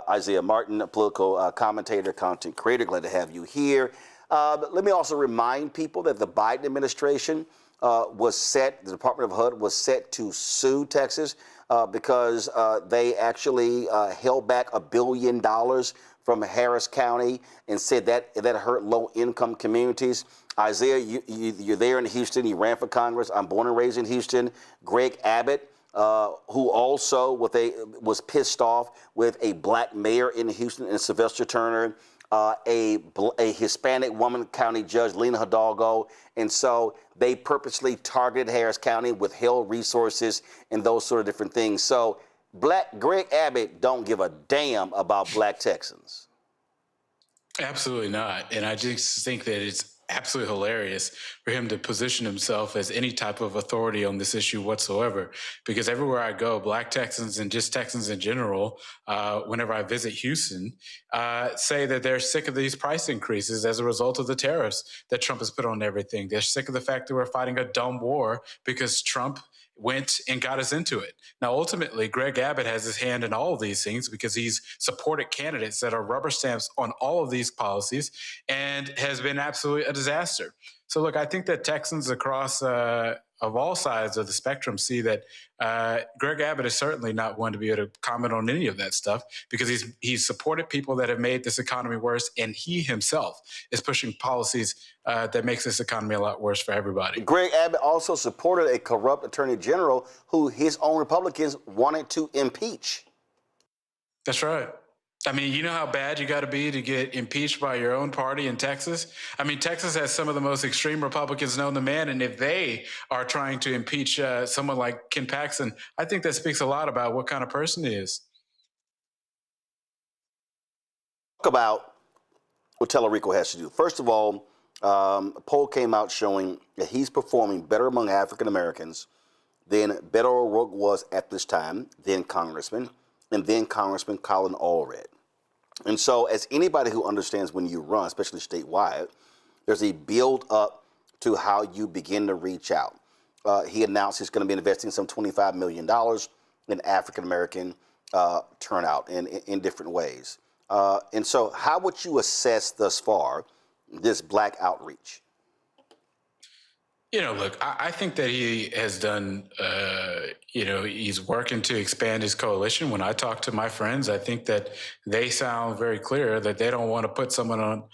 Speaker 3: Isaiah Martin, a political commentator, content creator. Glad to have you here. Let me also remind people that the Biden administration the Department of HUD was set to sue Texas because they actually held back $1 billion from Harris County and said that hurt low-income communities. Isaiah, you're there in Houston. You ran for Congress. I'm born and raised in Houston. Greg Abbott, who also was pissed off with a black mayor in Houston and Sylvester Turner, a Hispanic woman county judge, Lena Hidalgo, and so they purposely targeted Harris County, withheld resources, and those sort of different things. So Greg Abbott don't give a damn about black Texans.
Speaker 1: Absolutely not. And I just think that it's absolutely hilarious for him to position himself as any type of authority on this issue whatsoever, because everywhere I go, black Texans and just Texans in general, whenever I visit Houston, say that they're sick of these price increases as a result of the tariffs that Trump has put on everything. They're sick of the fact that we're fighting a dumb war because Trump went and got us into it. Now, ultimately, Greg Abbott has his hand in all of these things because he's supported candidates that are rubber stamps on all of these policies and has been absolutely a disaster. So, look, I think that Texans across of all sides of the spectrum see that Greg Abbott is certainly not one to be able to comment on any of that stuff because he's supported people that have made this economy worse, and he himself is pushing policies that makes this economy a lot worse for everybody.
Speaker 3: Greg Abbott also supported a corrupt attorney general who his own Republicans wanted to impeach.
Speaker 1: That's right. I mean, you know how bad you got to be to get impeached by your own party in Texas? I mean, Texas has some of the most extreme Republicans known to man, and if they are trying to impeach someone like Ken Paxton, I think that speaks a lot about what kind of person he is.
Speaker 3: Talk about what Tellerico has to do. First of all, a poll came out showing that he's performing better among African Americans than Beto O'Rourke was at this time, then Congressman, and then Congressman Colin Allred. And so as anybody who understands when you run, especially statewide, there's a build up to how you begin to reach out. He announced he's going to be investing some $25 million in African-American turnout in different ways. And so how would you assess thus far this black outreach?
Speaker 1: You know, look, I think that he has done, he's working to expand his coalition. When I talk to my friends, I think that they sound very clear that they don't want to put someone on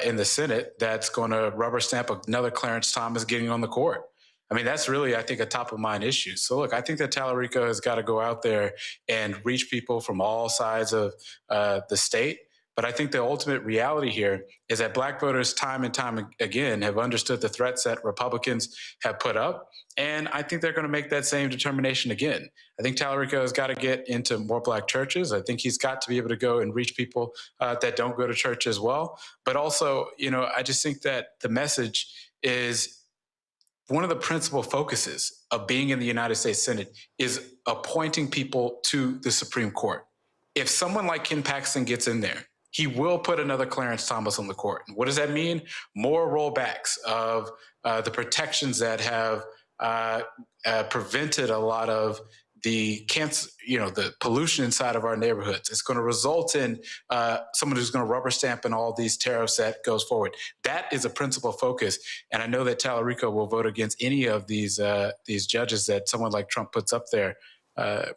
Speaker 1: in the Senate that's going to rubber stamp another Clarence Thomas getting on the court. I mean, that's really, I think, a top of mind issue. So, look, I think that Tellerico has got to go out there and reach people from all sides of the state. But I think the ultimate reality here is that black voters time and time again have understood the threats that Republicans have put up. And I think they're going to make that same determination again. I think Tellerico has got to get into more black churches. I think he's got to be able to go and reach people that don't go to church as well. But also, I just think that the message is one of the principal focuses of being in the United States Senate is appointing people to the Supreme Court. If someone like Ken Paxton gets in there, he will put another Clarence Thomas on the court. And what does that mean? More rollbacks of the protections that have prevented a lot of the cancer, the pollution inside of our neighborhoods. It's going to result in someone who's going to rubber stamp in all these tariffs that goes forward. That is a principal focus. And I know that Tellerico will vote against any of these judges that someone like Trump puts up there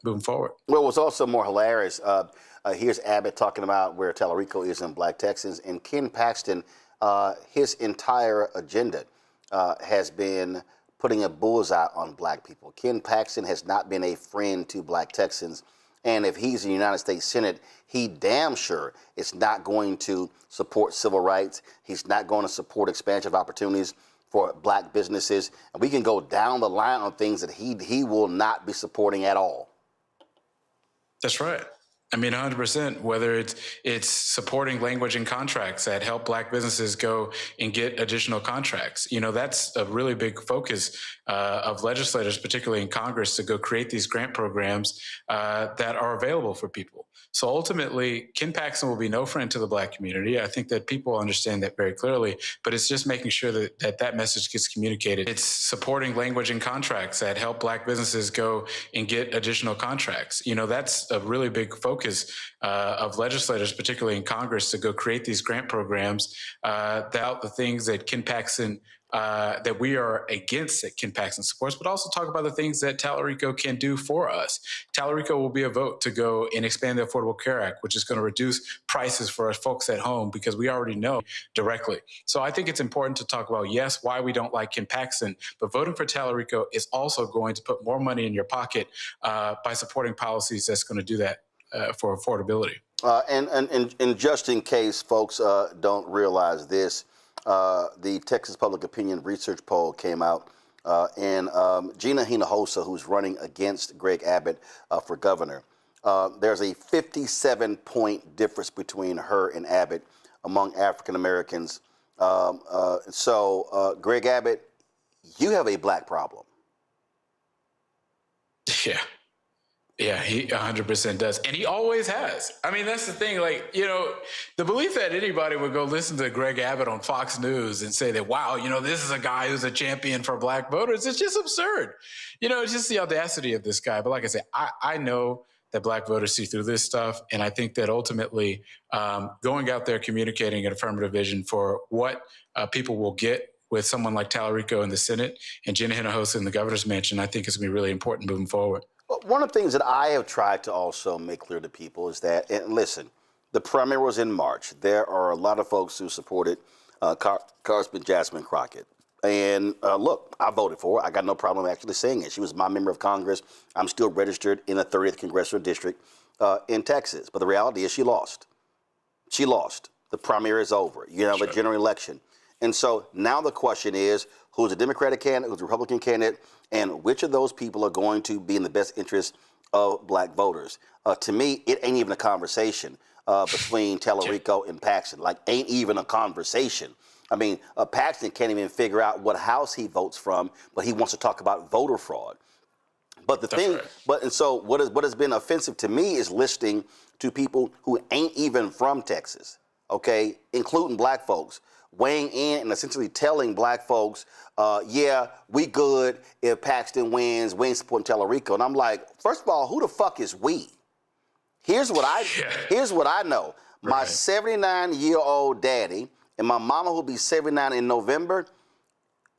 Speaker 1: moving forward.
Speaker 3: Well, what's also more hilarious, here's Abbott talking about where Tellerico is in black Texans, and Ken Paxton, his entire agenda has been putting a bullseye on black people. Ken Paxton has not been a friend to black Texans, and if he's in the United States Senate, he damn sure is not going to support civil rights. He's not going to support expansion of opportunities for black businesses. And we can go down the line on things that he will not be supporting at all.
Speaker 1: That's right. I mean, 100%, whether it's supporting language and contracts that help Black businesses go and get additional contracts. You know, that's a really big focus of legislators, particularly in Congress, to go create these grant programs that are available for people. So ultimately, Ken Paxton will be no friend to the Black community. I think that people understand that very clearly, but it's just making sure that message gets communicated. It's supporting language and contracts that help Black businesses go and get additional contracts. You know, that's a really big focus of legislators, particularly in Congress, to go create these grant programs that the things that Ken Paxton that we are against that Ken Paxton supports, but also talk about the things that Tallarico can do for us. Tallarico will be a vote to go and expand the Affordable Care Act, which is going to reduce prices for us folks at home because we already know directly. So I think it's important to talk about, yes, why we don't like Ken Paxton, but voting for Tallarico is also going to put more money in your pocket by supporting policies that's going to do that for affordability.
Speaker 3: And just in case folks don't realize this, the Texas Public Opinion Research Poll came out, and Gina Hinojosa, who's running against Greg Abbott for governor, there's a 57-point difference between her and Abbott among African Americans. So, Greg Abbott, you have a Black problem.
Speaker 1: Yeah. Yeah, he 100% does. And he always has. I mean, that's the thing. Like, you know, the belief that anybody would go listen to Greg Abbott on Fox News and say that, wow, you know, this is a guy who's a champion for Black voters. It's just absurd. You know, it's just the audacity of this guy. But like I said, I know that Black voters see through this stuff. And I think that ultimately going out there, communicating an affirmative vision for what people will get with someone like Tallarico in the Senate and Gina Hinojosa in the governor's mansion, I think is going to be really important moving forward.
Speaker 3: One of the things that I have tried to also make clear to people is that, and listen, the primary was in March. There are a lot of folks who supported Congressman Jasmine Crockett. And look, I voted for her. I got no problem actually saying it. She was my member of Congress. I'm still registered in the 30th Congressional District in Texas. But the reality is she lost. She lost. The primary is over. You have a general election. And so now the question is, who's a Democratic candidate, who's a Republican candidate, and which of those people are going to be in the best interest of Black voters? To me, it ain't even a conversation between Tallarico and Paxton. Like, ain't even a conversation. I mean, Paxton can't even figure out what house he votes from, but he wants to talk about voter fraud. But the thing, and so what has been offensive to me is listening to people who ain't even from Texas, okay, including Black folks, weighing in and essentially telling Black folks, yeah, we good if Paxton wins, we ain't supporting Tallarico. And I'm like, first of all, who the fuck is we? Here's what I know. My 79-year-old daddy and my mama, who'll be 79 in November,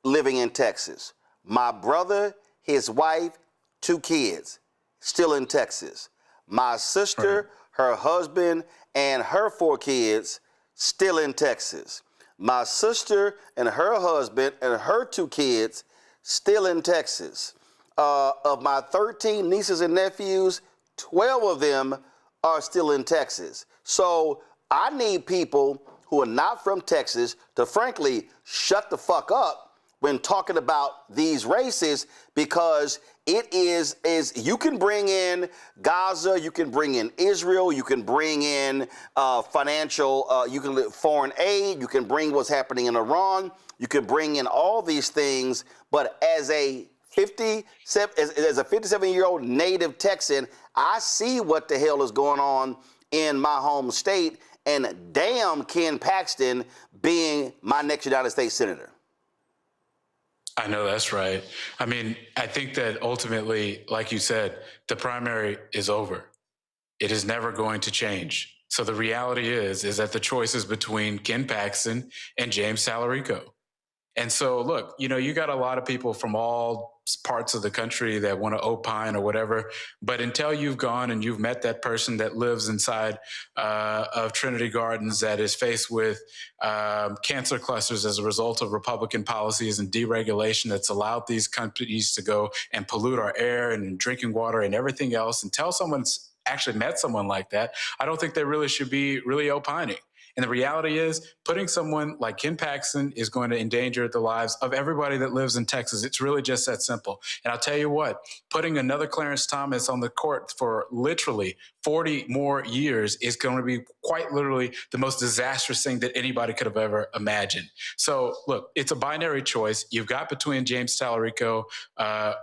Speaker 3: living in Texas. My brother, his wife, 2 kids, still in Texas. My sister, her husband, and her 4 kids, still in Texas. My sister and her husband and her 2 kids still in Texas. Of my 13 nieces and nephews, 12 of them are still in Texas. So I need people who are not from Texas to frankly shut the fuck up when talking about these races, because it is you can bring in Gaza, you can bring in Israel, you can bring in financial, you can foreign aid, you can bring what's happening in Iran, you can bring in all these things. But as a 57-year-old native Texan, I see what the hell is going on in my home state, and damn Ken Paxton being my next United States Senator.
Speaker 1: I know that's right. I mean, I think that ultimately, like you said, the primary is over. It is never going to change. So the reality is that the choice is between Ken Paxton and James Tallarico. And so, look, you know, you got a lot of people from all parts of the country that want to opine or whatever. But until you've gone and you've met that person that lives inside of Trinity Gardens that is faced with cancer clusters as a result of Republican policies and deregulation that's allowed these companies to go and pollute our air and drinking water and everything else, until someone's actually met someone like that, I don't think they really should be really opining. And the reality is, putting someone like Ken Paxton is going to endanger the lives of everybody that lives in Texas. It's really just that simple. And I'll tell you what, putting another Clarence Thomas on the court for literally 40 more years is going to be quite literally the most disastrous thing that anybody could have ever imagined. So look, it's a binary choice. You've got between James Tallarico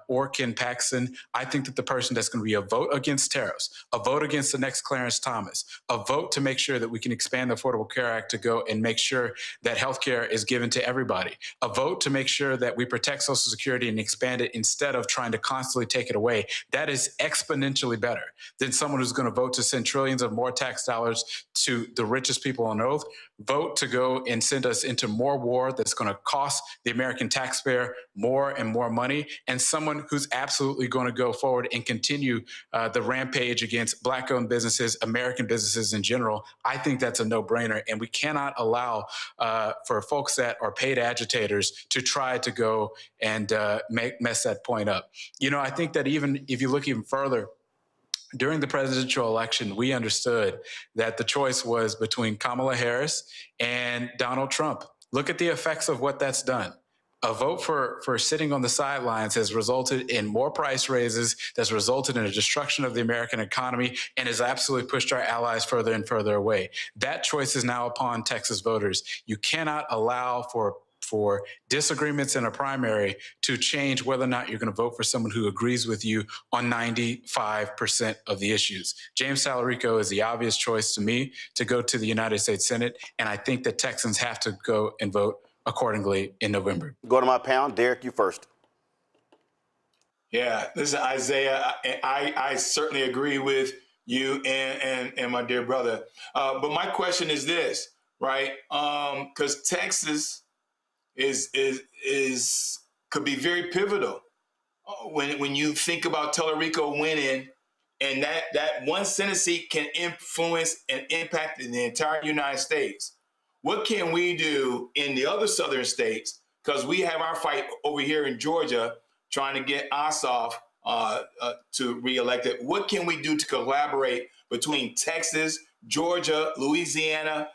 Speaker 1: or Ken Paxton. I think that the person that's going to be a vote against tariffs, a vote against the next Clarence Thomas, a vote to make sure that we can expand the Affordable Care Act to go and make sure that healthcare is given to everybody, a vote to make sure that we protect Social Security and expand it instead of trying to constantly take it away. That is exponentially better than someone who's going to vote to send trillions of more tax dollars to the richest people on earth, vote to go and send us into more war that's going to cost the American taxpayer more and more money, and someone who's absolutely going to go forward and continue the rampage against Black-owned businesses, American businesses in general. I think that's a no-brainer, and we cannot allow for folks that are paid agitators to try to go and mess that point up. You know, I think that even if you look even further, during the presidential election, we understood that the choice was between Kamala Harris and Donald Trump. Look at the effects of what that's done. A vote for sitting on the sidelines has resulted in more price raises, that's resulted in a destruction of the American economy, and has absolutely pushed our allies further and further away. That choice is now upon Texas voters. You cannot allow for disagreements in a primary to change whether or not you're going to vote for someone who agrees with you on 95% of the issues. James Tallarico is the obvious choice to me to go to the United States Senate, and I think that Texans have to go and vote accordingly in November.
Speaker 3: Go to my pound. Derek, you first.
Speaker 7: Yeah, listen, Isaiah, I certainly agree with you and my dear brother. But my question is this, right? Because Texas could be very pivotal when you think about Tallarico winning, and that one Senate seat can influence and impact the entire United States. What can we do in the other southern states? Because we have our fight over here in Georgia trying to get Ossoff to reelected. What can we do to collaborate between Texas, Georgia, Louisiana,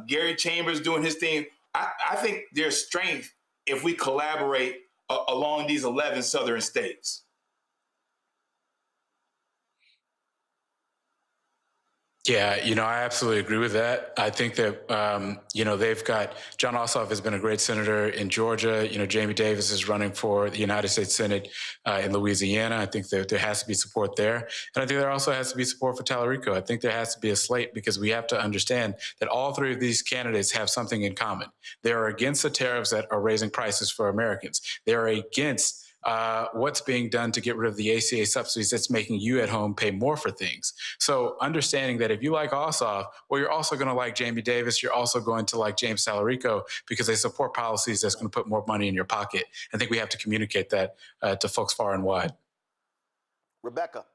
Speaker 7: Gary Chambers doing his thing? I think there's strength if we collaborate along these 11 southern states.
Speaker 1: Yeah, you know, I absolutely agree with that. I think that, you know, they've got, John Ossoff has been a great senator in Georgia. You know, Jamie Davis is running for the United States Senate in Louisiana. I think that there has to be support there. And I think there also has to be support for Tallarico. I think there has to be a slate, because we have to understand that all three of these candidates have something in common. They are against the tariffs that are raising prices for Americans. They are against what's being done to get rid of the ACA subsidies that's making you at home pay more for things. So understanding that if you like Ossoff, well, you're also going to like Jamie Davis. You're also going to like James Tallarico, because they support policies that's going to put more money in your pocket. I think we have to communicate that to folks far and wide.
Speaker 3: Rebecca.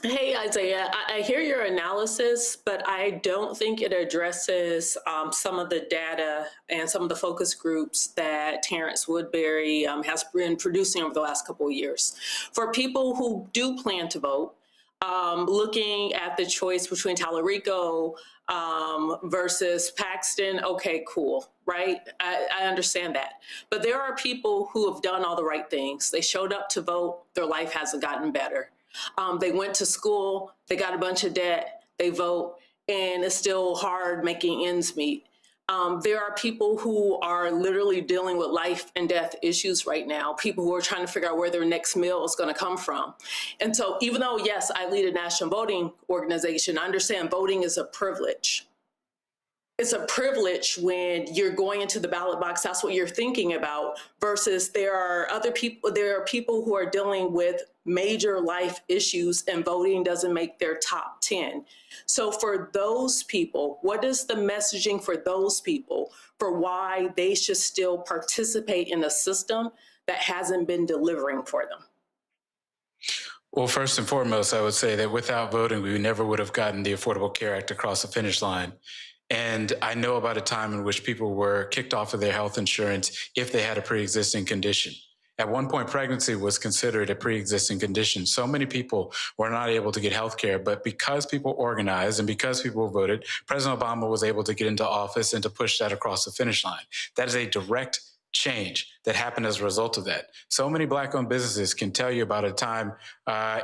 Speaker 5: Hey, Isaiah, I hear your analysis, but I don't think it addresses some of the data and some of the focus groups that Terrence Woodbury has been producing over the last couple of years. For people who do plan to vote, looking at the choice between Tallarico versus Paxton, okay, cool, right? I understand that. But there are people who have done all the right things. They showed up to vote, their life hasn't gotten better. They went to school, they got a bunch of debt, they vote, and it's still hard making ends meet. There are people who are literally dealing with life and death issues right now, people who are trying to figure out where their next meal is going to come from. And so even though, yes, I lead a national voting organization, I understand voting is a privilege. It's a privilege when you're going into the ballot box, that's what you're thinking about, versus there are people who are dealing with major life issues and voting doesn't make their top 10. So for those people, what is the messaging for those people for why they should still participate in a system that hasn't been delivering for them?
Speaker 1: Well, first and foremost, I would say that without voting, we never would have gotten the Affordable Care Act across the finish line. And I know about a time in which people were kicked off of their health insurance if they had a pre-existing condition. At one point, pregnancy was considered a pre-existing condition. So many people were not able to get health care, but because people organized and because people voted, President Obama was able to get into office and to push that across the finish line. That is a direct change that happened as a result of that. So many Black-owned businesses can tell you about a time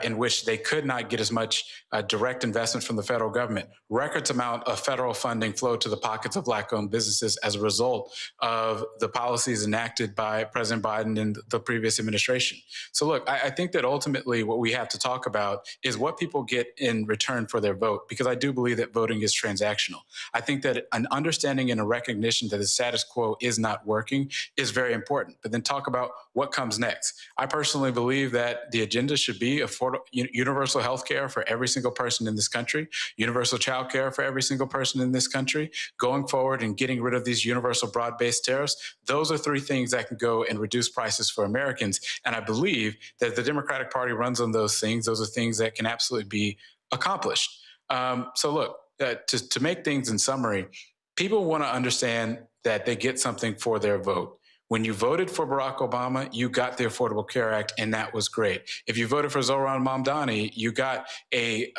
Speaker 1: in which they could not get as much direct investment from the federal government. Records amount of federal funding flowed to the pockets of Black-owned businesses as a result of the policies enacted by President Biden and the previous administration. So look, I think that ultimately what we have to talk about is what people get in return for their vote, because I do believe that voting is transactional. I think that an understanding and a recognition that the status quo is not working is very important. But then talk about what comes next. I personally believe that the agenda should be universal health care for every single person in this country, universal child care for every single person in this country, going forward and getting rid of these universal broad-based tariffs. Those are three things that can go and reduce prices for Americans. And I believe that if the Democratic Party runs on those things, those are things that can absolutely be accomplished. So look, to make things in summary, people want to understand that they get something for their vote. When you voted for Barack Obama, you got the Affordable Care Act, and that was great. If you voted for Zohran Mamdani, you got a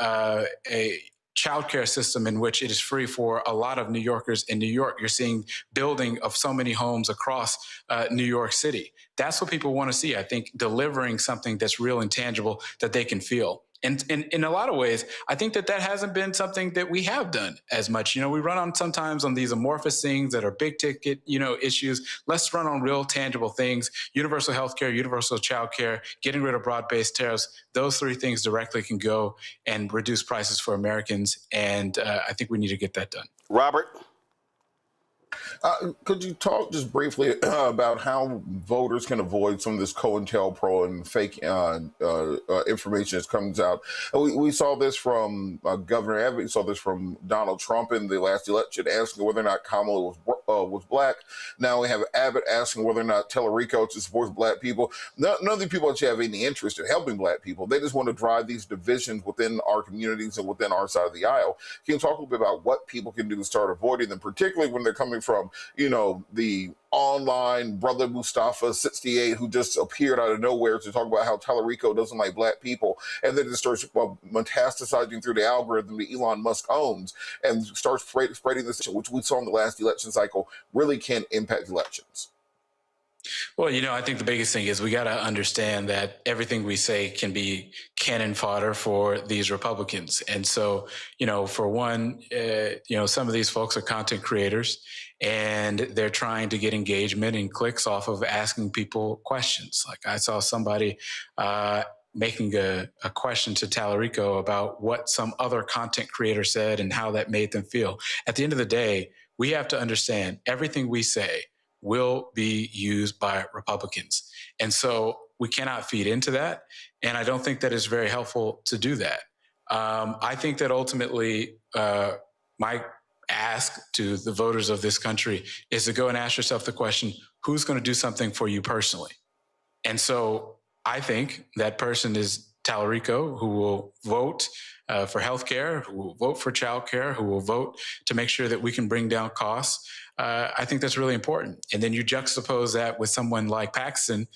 Speaker 1: child care system in which it is free for a lot of New Yorkers in New York. You're seeing building of so many homes across New York City. That's what people want to see, I think, delivering something that's real and tangible that they can feel. And in a lot of ways, I think that hasn't been something that we have done as much. We run on sometimes on these amorphous things that are big ticket, issues. Let's run on real tangible things: universal health care, universal child care, getting rid of broad-based tariffs. Those three things directly can go and reduce prices for Americans. And I think we need to get that done.
Speaker 3: Robert?
Speaker 6: Could you talk just briefly about how voters can avoid some of this COINTELPRO and fake information that comes out? We saw this from Governor Abbott. We saw this from Donald Trump in the last election, asking whether or not Kamala was Black. Now we have Abbott asking whether or not Tellerico supports Black people. None of the people actually have any interest in helping Black people. They just want to drive these divisions within our communities and within our side of the aisle. Can you talk a little bit about what people can do to start avoiding them, particularly when they're coming from, the online brother Mustafa 68 who just appeared out of nowhere to talk about how Tellerico doesn't like Black people, and then it starts metastasizing through the algorithm that Elon Musk owns and starts spreading this, which we saw in the last election cycle, really can impact elections.
Speaker 1: Well, I think the biggest thing is we got to understand that everything we say can be cannon fodder for these Republicans. And so, for one, some of these folks are content creators, and they're trying to get engagement and clicks off of asking people questions. Like I saw somebody making a question to Tellerico about what some other content creator said and how that made them feel. At the end of the day, we have to understand everything we say will be used by Republicans. And so we cannot feed into that. And I don't think that it's very helpful to do that. I think that ultimately my ask to the voters of this country is to go and ask yourself the question, who's going to do something for you personally? And so I think that person is Tellerico, who will vote for healthcare, who will vote for childcare, who will vote to make sure that we can bring down costs. I think that's really important. And then you juxtapose that with someone like Paxton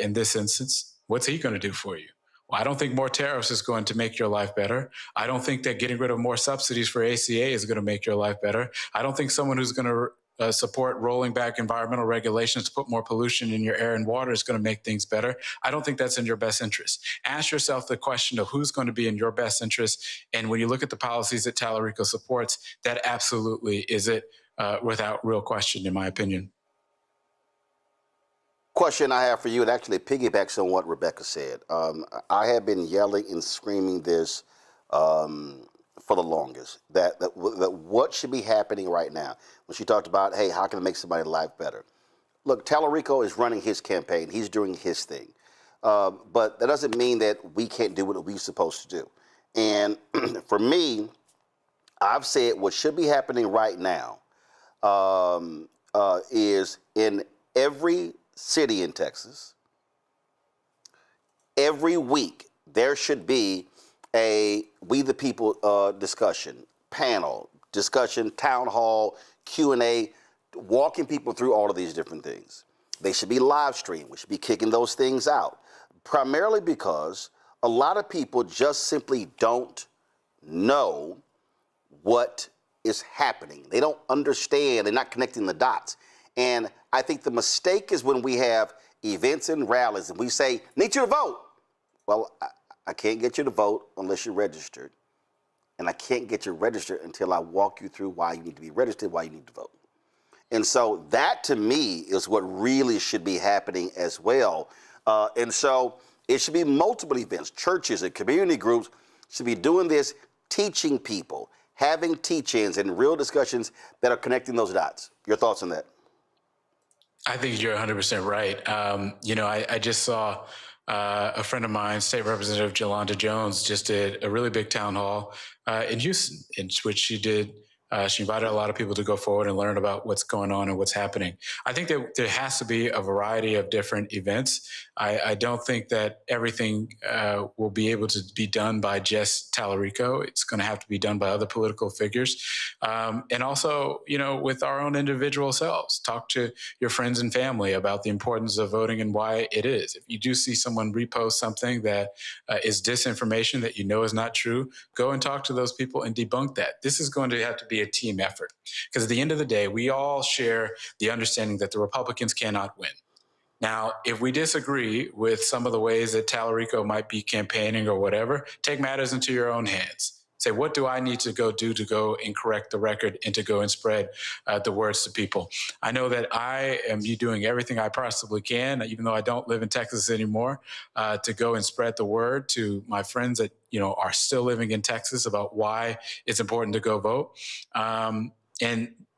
Speaker 1: in this instance. What's he going to do for you? Well, I don't think more tariffs is going to make your life better. I don't think that getting rid of more subsidies for ACA is going to make your life better. I don't think someone who's going to support rolling back environmental regulations to put more pollution in your air and water is going to make things better. I don't think that's in your best interest. Ask yourself the question of who's going to be in your best interest. And when you look at the policies that Tellerico supports, that absolutely is it without real question, in my opinion.
Speaker 3: Question I have for you, it actually piggybacks on what Rebecca said. I have been yelling and screaming this for the longest, that what should be happening right now. When she talked about, hey, how can I make somebody's life better? Look, Tellerico is running his campaign. He's doing his thing. But that doesn't mean that we can't do what we're supposed to do. And for me, I've said what should be happening right now is in every city in Texas, every week there should be a We the People discussion, panel, discussion, town hall, Q&A, walking people through all of these different things. they should be live streamed. We should be kicking those things out, primarily because a lot of people just simply don't know what is happening. They don't understand. They're not connecting the dots. And I think the mistake is when we have events and rallies and we say, need you to vote. Well, I can't get you to vote unless you're registered. And I can't get you registered until I walk you through why you need to be registered, why you need to vote. And so that, to me, is what really should be happening as well. And so it should be multiple events. Churches and community groups should be doing this, teaching people, having teach-ins and real discussions that are connecting those dots. Your thoughts on that?
Speaker 1: I think you're 100% right. I just saw a friend of mine, State Representative Jolanda Jones, just did a really big town hall in Houston, in which she invited a lot of people to go forward and learn about what's going on and what's happening. I think that there has to be a variety of different events. I don't think that everything will be able to be done by just Tallarico. It's going to have to be done by other political figures. And also, with our own individual selves. Talk to your friends and family about the importance of voting and why it is. If you do see someone repost something that is disinformation that you know is not true, go and talk to those people and debunk that. This is going to have to be a team effort, because at the end of the day, we all share the understanding that the Republicans cannot win. Now, if we disagree with some of the ways that Tallarico might be campaigning or whatever, take matters into your own hands. Say, what do I need to go do to go and correct the record and to go and spread the words to people? I know that I am doing everything I possibly can, even though I don't live in Texas anymore, to go and spread the word to my friends that are still living in Texas about why it's important to go vote. And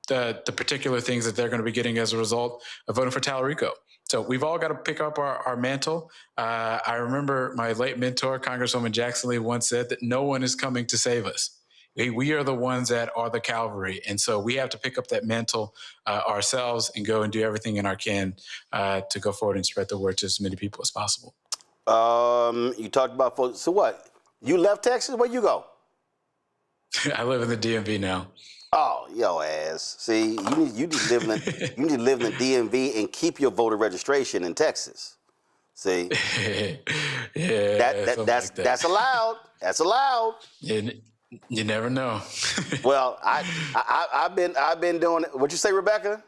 Speaker 1: the particular things that they're going to be getting as a result of voting for Tallarico. So we've all got to pick up our mantle. I remember my late mentor, Congresswoman Jackson Lee, once said that no one is coming to save us. We are the ones that are the cavalry. And so we have to pick up that mantle ourselves and go and do everything in our can to go forward and spread the word to as many people as possible.
Speaker 3: You talked about folks. So what? You left Texas? Where you go?
Speaker 1: I live in the DMV now.
Speaker 3: Oh, yo ass. See, you need to live in the DMV and keep your voter registration in Texas. See, that's allowed. That's allowed.
Speaker 1: You never know.
Speaker 3: Well, I've been doing it. What'd you say, Rebecca?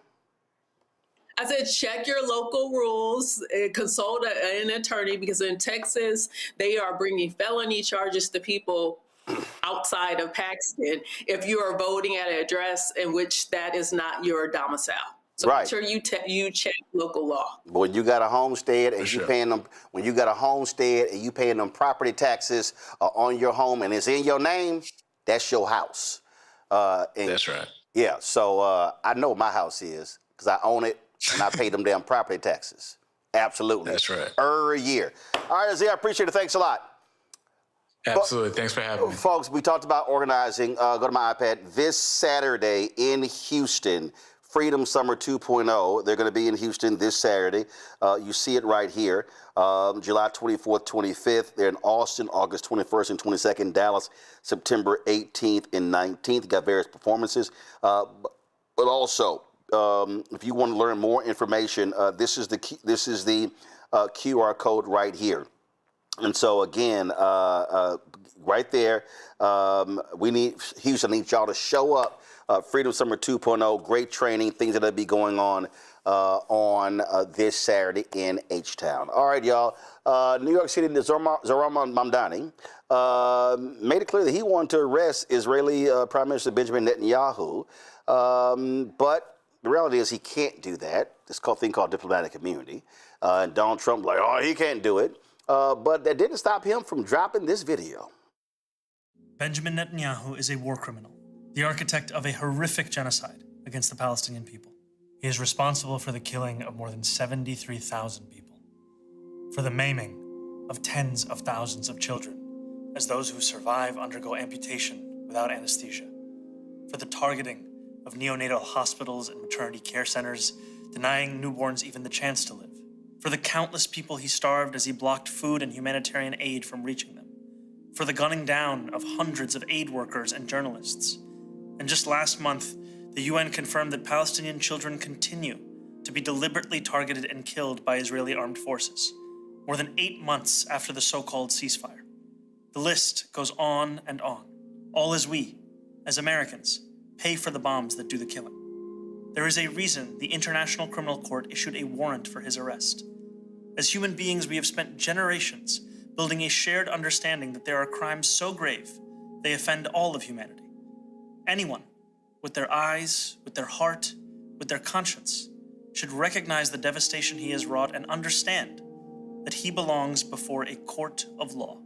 Speaker 5: I said, check your local rules, consult an attorney, because in Texas, they are bringing felony charges to people outside of Paxton if you are voting at an address in which that is not your domicile. So
Speaker 3: right.
Speaker 5: Make sure you check local law.
Speaker 3: But when you got a homestead and
Speaker 1: sure.
Speaker 3: paying them, when you got a homestead and you paying them property taxes on your home and it's in your name, that's your house.
Speaker 1: That's right.
Speaker 3: Yeah. So I know what my house is because I own it and I pay them damn property taxes. Absolutely.
Speaker 1: That's right.
Speaker 3: Every year. All right, Azia, I appreciate it. Thanks a lot.
Speaker 1: Absolutely. Thanks for having me.
Speaker 3: Folks, we talked about organizing. Go to my iPad. This Saturday in Houston, Freedom Summer 2.0. They're going to be in Houston this Saturday. You see it right here. July 24th, 25th. They're in Austin, August 21st and 22nd. Dallas, September 18th and 19th. Got various performances. But also, if you want to learn more information, this is the QR code right here. And so again, right there, Houston needs y'all to show up. Freedom Summer 2.0, great training, things that'll be going on this Saturday in H-Town. All right, y'all. New York City, Zohran Mamdani made it clear that he wanted to arrest Israeli Prime Minister Benjamin Netanyahu, but the reality is he can't do that. This thing called diplomatic immunity. And Donald Trump like, oh, he can't do it. But that didn't stop him from dropping this video.
Speaker 4: Benjamin Netanyahu is a war criminal, the architect of a horrific genocide against the Palestinian people. He is responsible for the killing of more than 73,000 people, for the maiming of tens of thousands of children, as those who survive undergo amputation without anesthesia, for the targeting of neonatal hospitals and maternity care centers, denying newborns even the chance to live, for the countless people he starved as he blocked food and humanitarian aid from reaching them, for the gunning down of hundreds of aid workers and journalists. And just last month, the UN confirmed that Palestinian children continue to be deliberately targeted and killed by Israeli armed forces, more than 8 months after the so-called ceasefire. The list goes on and on, all as we, as Americans, pay for the bombs that do the killing. There is a reason the International Criminal Court issued a warrant for his arrest. As human beings, we have spent generations building a shared understanding that there are crimes so grave they offend all of humanity. Anyone, with their eyes, with their heart, with their conscience, should recognize the devastation he has wrought and understand that he belongs before a court of law.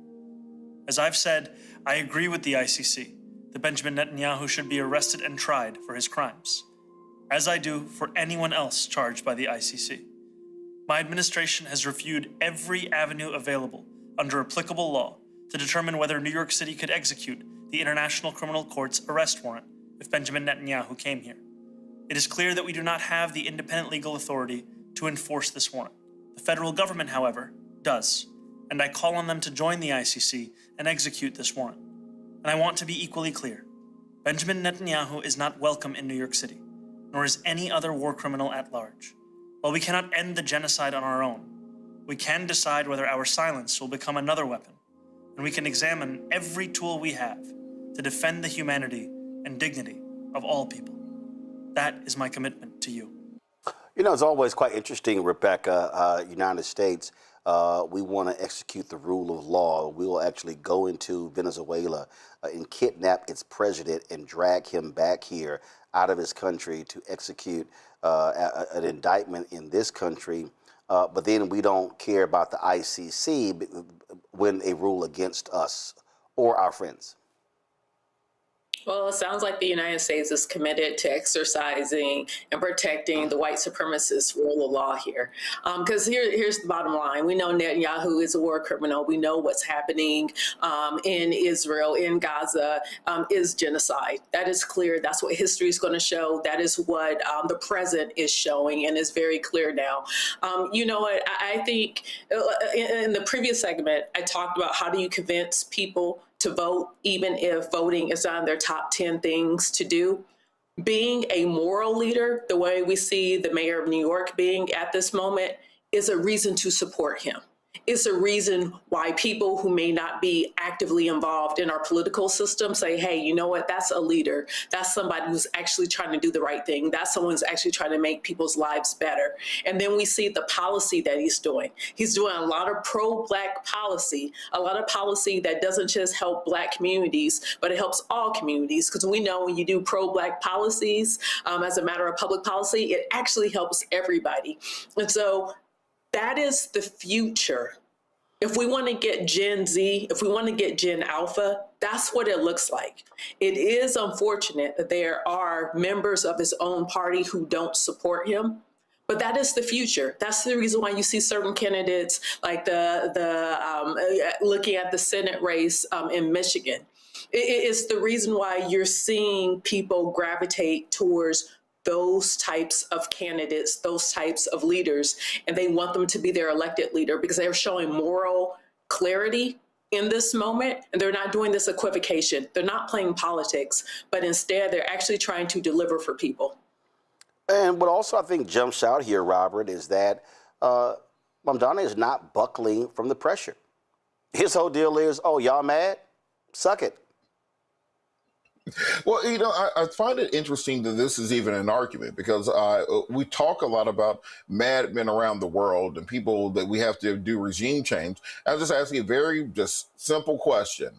Speaker 4: As I've said, I agree with the ICC that Benjamin Netanyahu should be arrested and tried for his crimes, as I do for anyone else charged by the ICC. My administration has reviewed every avenue available under applicable law to determine whether New York City could execute the International Criminal Court's arrest warrant if Benjamin Netanyahu came here. It is clear that we do not have the independent legal authority to enforce this warrant. The federal government, however, does, and I call on them to join the ICC and execute this warrant. And I want to be equally clear. Benjamin Netanyahu is not welcome in New York City, nor is any other war criminal at large. While we cannot end the genocide on our own, we can decide whether our silence will become another weapon, and we can examine every tool we have to defend the humanity and dignity of all people. That is my commitment to you.
Speaker 3: You know, it's always quite interesting, Rebecca, United States, we want to execute the rule of law. We will actually go into Venezuela and kidnap its president and drag him back here out of his country to execute an indictment in this country. But then we don't care about the ICC when they rule against us or our friends.
Speaker 5: Well, it sounds like the United States is committed to exercising and protecting the white supremacist rule of law here. Because here's the bottom line. We know Netanyahu is a war criminal. We know what's happening in Israel, in Gaza, is genocide. That is clear. That's what history is going to show. That is what the present is showing, and is very clear now. You know what? I think in the previous segment, I talked about how do you convince people to vote, even if voting is on their top 10 things to do. Being a moral leader, the way we see the mayor of New York being at this moment, is a reason to support him. It's a reason why people who may not be actively involved in our political system say, hey, you know what, that's a leader. That's somebody who's actually trying to do the right thing. That's someone who's actually trying to make people's lives better. And then we see the policy that he's doing. He's doing a lot of pro-Black policy, a lot of policy that doesn't just help Black communities, but it helps all communities. Because we know when you do pro-Black policies, as a matter of public policy, it actually helps everybody. And so that is the future. If we want to get Gen Z, if we want to get Gen Alpha, that's what it looks like. It is unfortunate that there are members of his own party who don't support him, but that is the future. That's the reason why you see certain candidates like looking at the Senate race in Michigan. It's the reason why you're seeing people gravitate towards those types of candidates, those types of leaders, and they want them to be their elected leader because they're showing moral clarity in this moment, and they're not doing this equivocation. They're not playing politics, but instead they're actually trying to deliver for people.
Speaker 3: And what also I think jumps out here, Robert, is that Mamdani is not buckling from the pressure. His whole deal is, oh, y'all mad? Suck it.
Speaker 6: Well, you know, I find it interesting that this is even an argument because we talk a lot about madmen around the world and people that we have to do regime change. I'm just asking a very just simple question.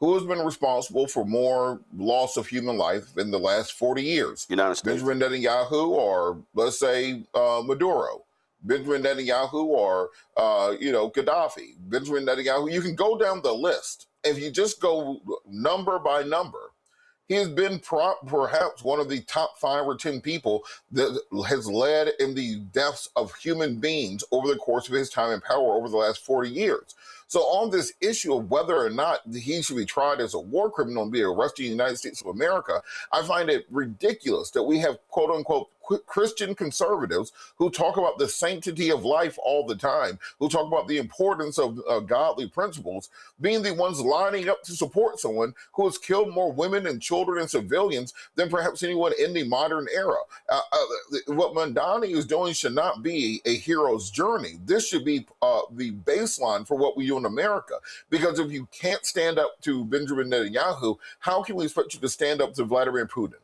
Speaker 6: Who has been responsible for more loss of human life in the last 40 years?
Speaker 3: United States.
Speaker 6: Benjamin Netanyahu or, let's say, Maduro? Benjamin Netanyahu or, Gaddafi? Benjamin Netanyahu? You can go down the list. If you just go number by number, he has been perhaps one of the top 5 or 10 people that has led in the deaths of human beings over the course of his time in power over the last 40 years. So on this issue of whether or not he should be tried as a war criminal and be arrested in the United States of America, I find it ridiculous that we have quote unquote Christian conservatives who talk about the sanctity of life all the time, who talk about the importance of godly principles, being the ones lining up to support someone who has killed more women and children and civilians than perhaps anyone in the modern era. What Mamdani is doing should not be a hero's journey. This should be the baseline for what we do in America. Because if you can't stand up to Benjamin Netanyahu, how can we expect you to stand up to Vladimir Putin?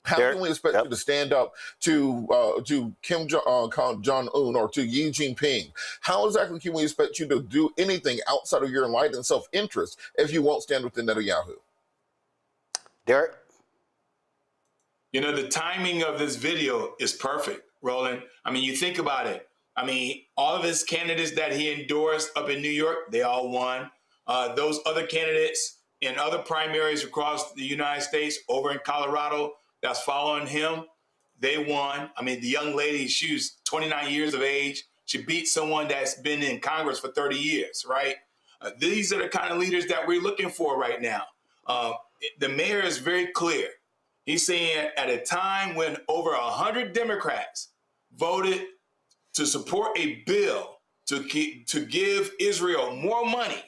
Speaker 6: How can we expect you to stand up to Kim Jong-un or to Xi Jinping? How exactly can we expect you to do anything outside of your enlightened self-interest if you won't stand with the Netanyahu?
Speaker 3: Derek?
Speaker 7: You know, the timing of this video is perfect, Roland. I mean, you think about it. I mean, all of his candidates that he endorsed up in New York, they all won. Those other candidates in other primaries across the United States, over in Colorado, that's following him, they won. I mean, the young lady, she was 29 years of age. She beat someone that's been in Congress for 30 years, right? These are the kind of leaders that we're looking for right now. The mayor is very clear. He's saying at a time when over 100 Democrats voted to support a bill to give Israel more money.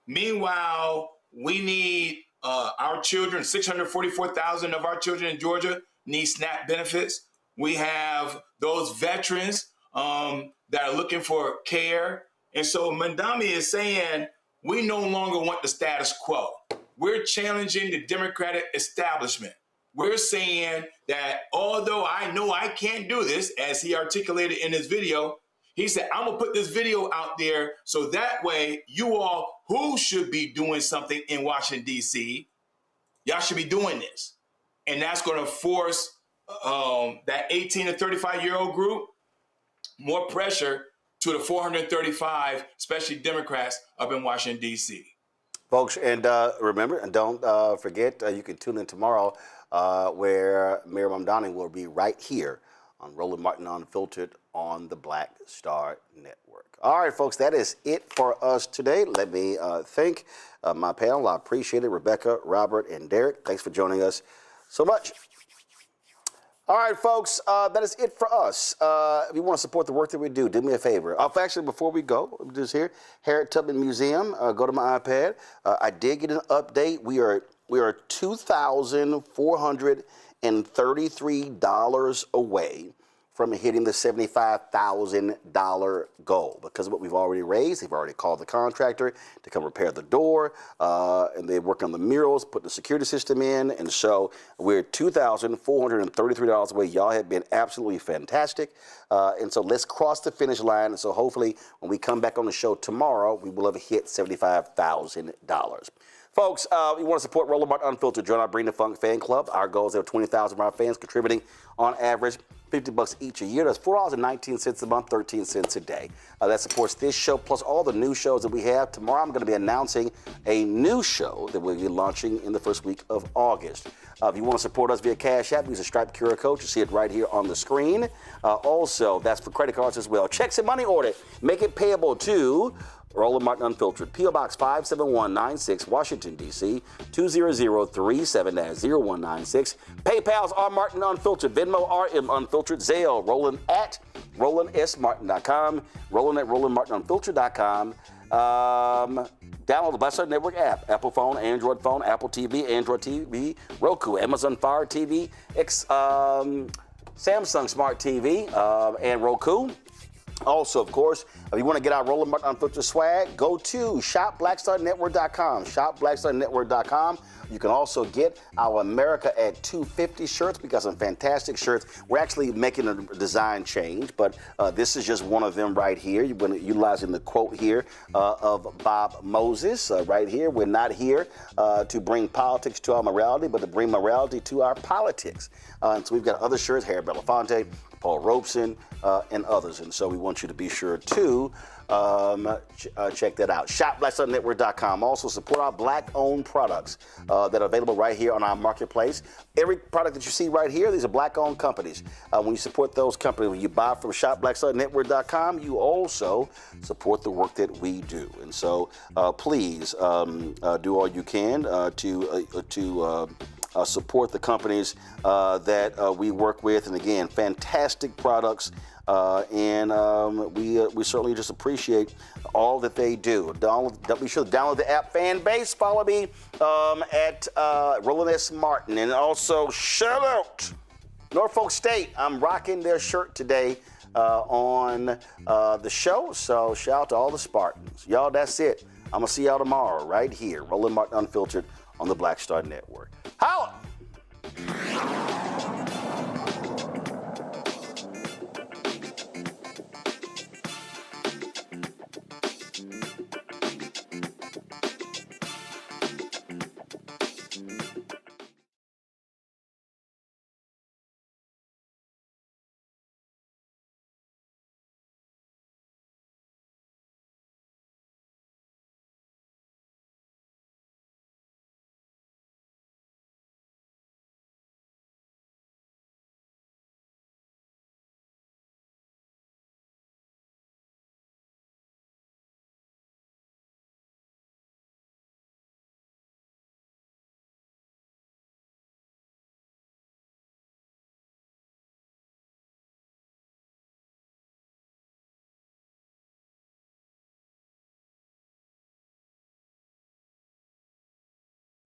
Speaker 7: Meanwhile, we need our children, 644,000 of our children in Georgia need SNAP benefits. We have those veterans that are looking for care. And so Mamdani is saying, we no longer want the status quo. We're challenging the Democratic establishment. We're saying that although I know I can't do this, as he articulated in his video, he said, I'm gonna put this video out there so that way you all who should be doing something in Washington, D.C., y'all should be doing this. And that's gonna force that 18 to 35-year-old group more pressure to the 435, especially Democrats up in Washington, D.C.
Speaker 3: Folks, and remember, and don't forget, you can tune in tomorrow where Mayor Mamdani will be right here on Roland Martin Unfiltered on the Black Star Network. All right, folks, that is it for us today. Let me thank my panel. I appreciate it. Rebecca, Robert, and Derek, thanks for joining us so much. All right, folks, that is it for us. If you want to support the work that we do me a favor. Actually, before we go, just here, Harriet Tubman Museum, go to my iPad. I did get an update. We are $2,433 away from hitting the $75,000 goal because of what we've already raised. They've already called the contractor to come repair the door, and they work on the murals, put the security system in, and so we're $2,433 away. Y'all have been absolutely fantastic, and so let's cross the finish line, and so hopefully when we come back on the show tomorrow, we will have hit $75,000. Folks, you want to support Roland Martin Unfiltered, join our Bring the Funk fan club. Our goal is to have 20,000 of our fans contributing on average $50 each a year. That's $4.19 a month, 13 cents a day. That supports this show, plus all the new shows that we have. Tomorrow I'm going to be announcing a new show that we'll be launching in the first week of August. If you want to support us via Cash App, use a Stripe QR code. You see it right here on the screen. Also, that's for credit cards as well. Checks and money order. Make it payable to Roland Martin Unfiltered, P.O. Box 57196, Washington, D.C., 20037-0196. PayPal's R. Martin Unfiltered, Venmo RM Unfiltered, Zelle, Roland at RolandSMartin.com, Roland at RolandMartinUnfiltered.com. Download the Black Star Network app, Apple phone, Android phone, Apple TV, Android TV, Roku, Amazon Fire TV, Samsung Smart TV, and Roku. Also, of course, if you want to get our Roland Martin Unfiltered swag, go to shopblackstarnetwork.com, shopblackstarnetwork.com. You can also get our America at 250 shirts. We got some fantastic shirts. We're actually making a design change, but this is just one of them right here. You've been utilizing the quote here of Bob Moses right here. We're not here to bring politics to our morality, but to bring morality to our politics. And so we've got other shirts, Harry Belafonte, Paul Robeson, and others. And so we want you to be sure to check that out. ShopBlackStarNetwork.com. Also support our Black-owned products that are available right here on our marketplace. Every product that you see right here, these are Black-owned companies. When you support those companies, when you buy from ShopBlackStarNetwork.com, you also support the work that we do. And so please do all you can to support the companies that we work with. And again, fantastic products. We certainly just appreciate all that they do. Be sure to download the app Fan Base. Follow me at Roland S. Martin. And also, shout out Norfolk State. I'm rocking their shirt today on the show. So shout out to all the Spartans. Y'all, that's it. I'm going to see y'all tomorrow right here. Roland Martin Unfiltered on the Black Star Network. Holla!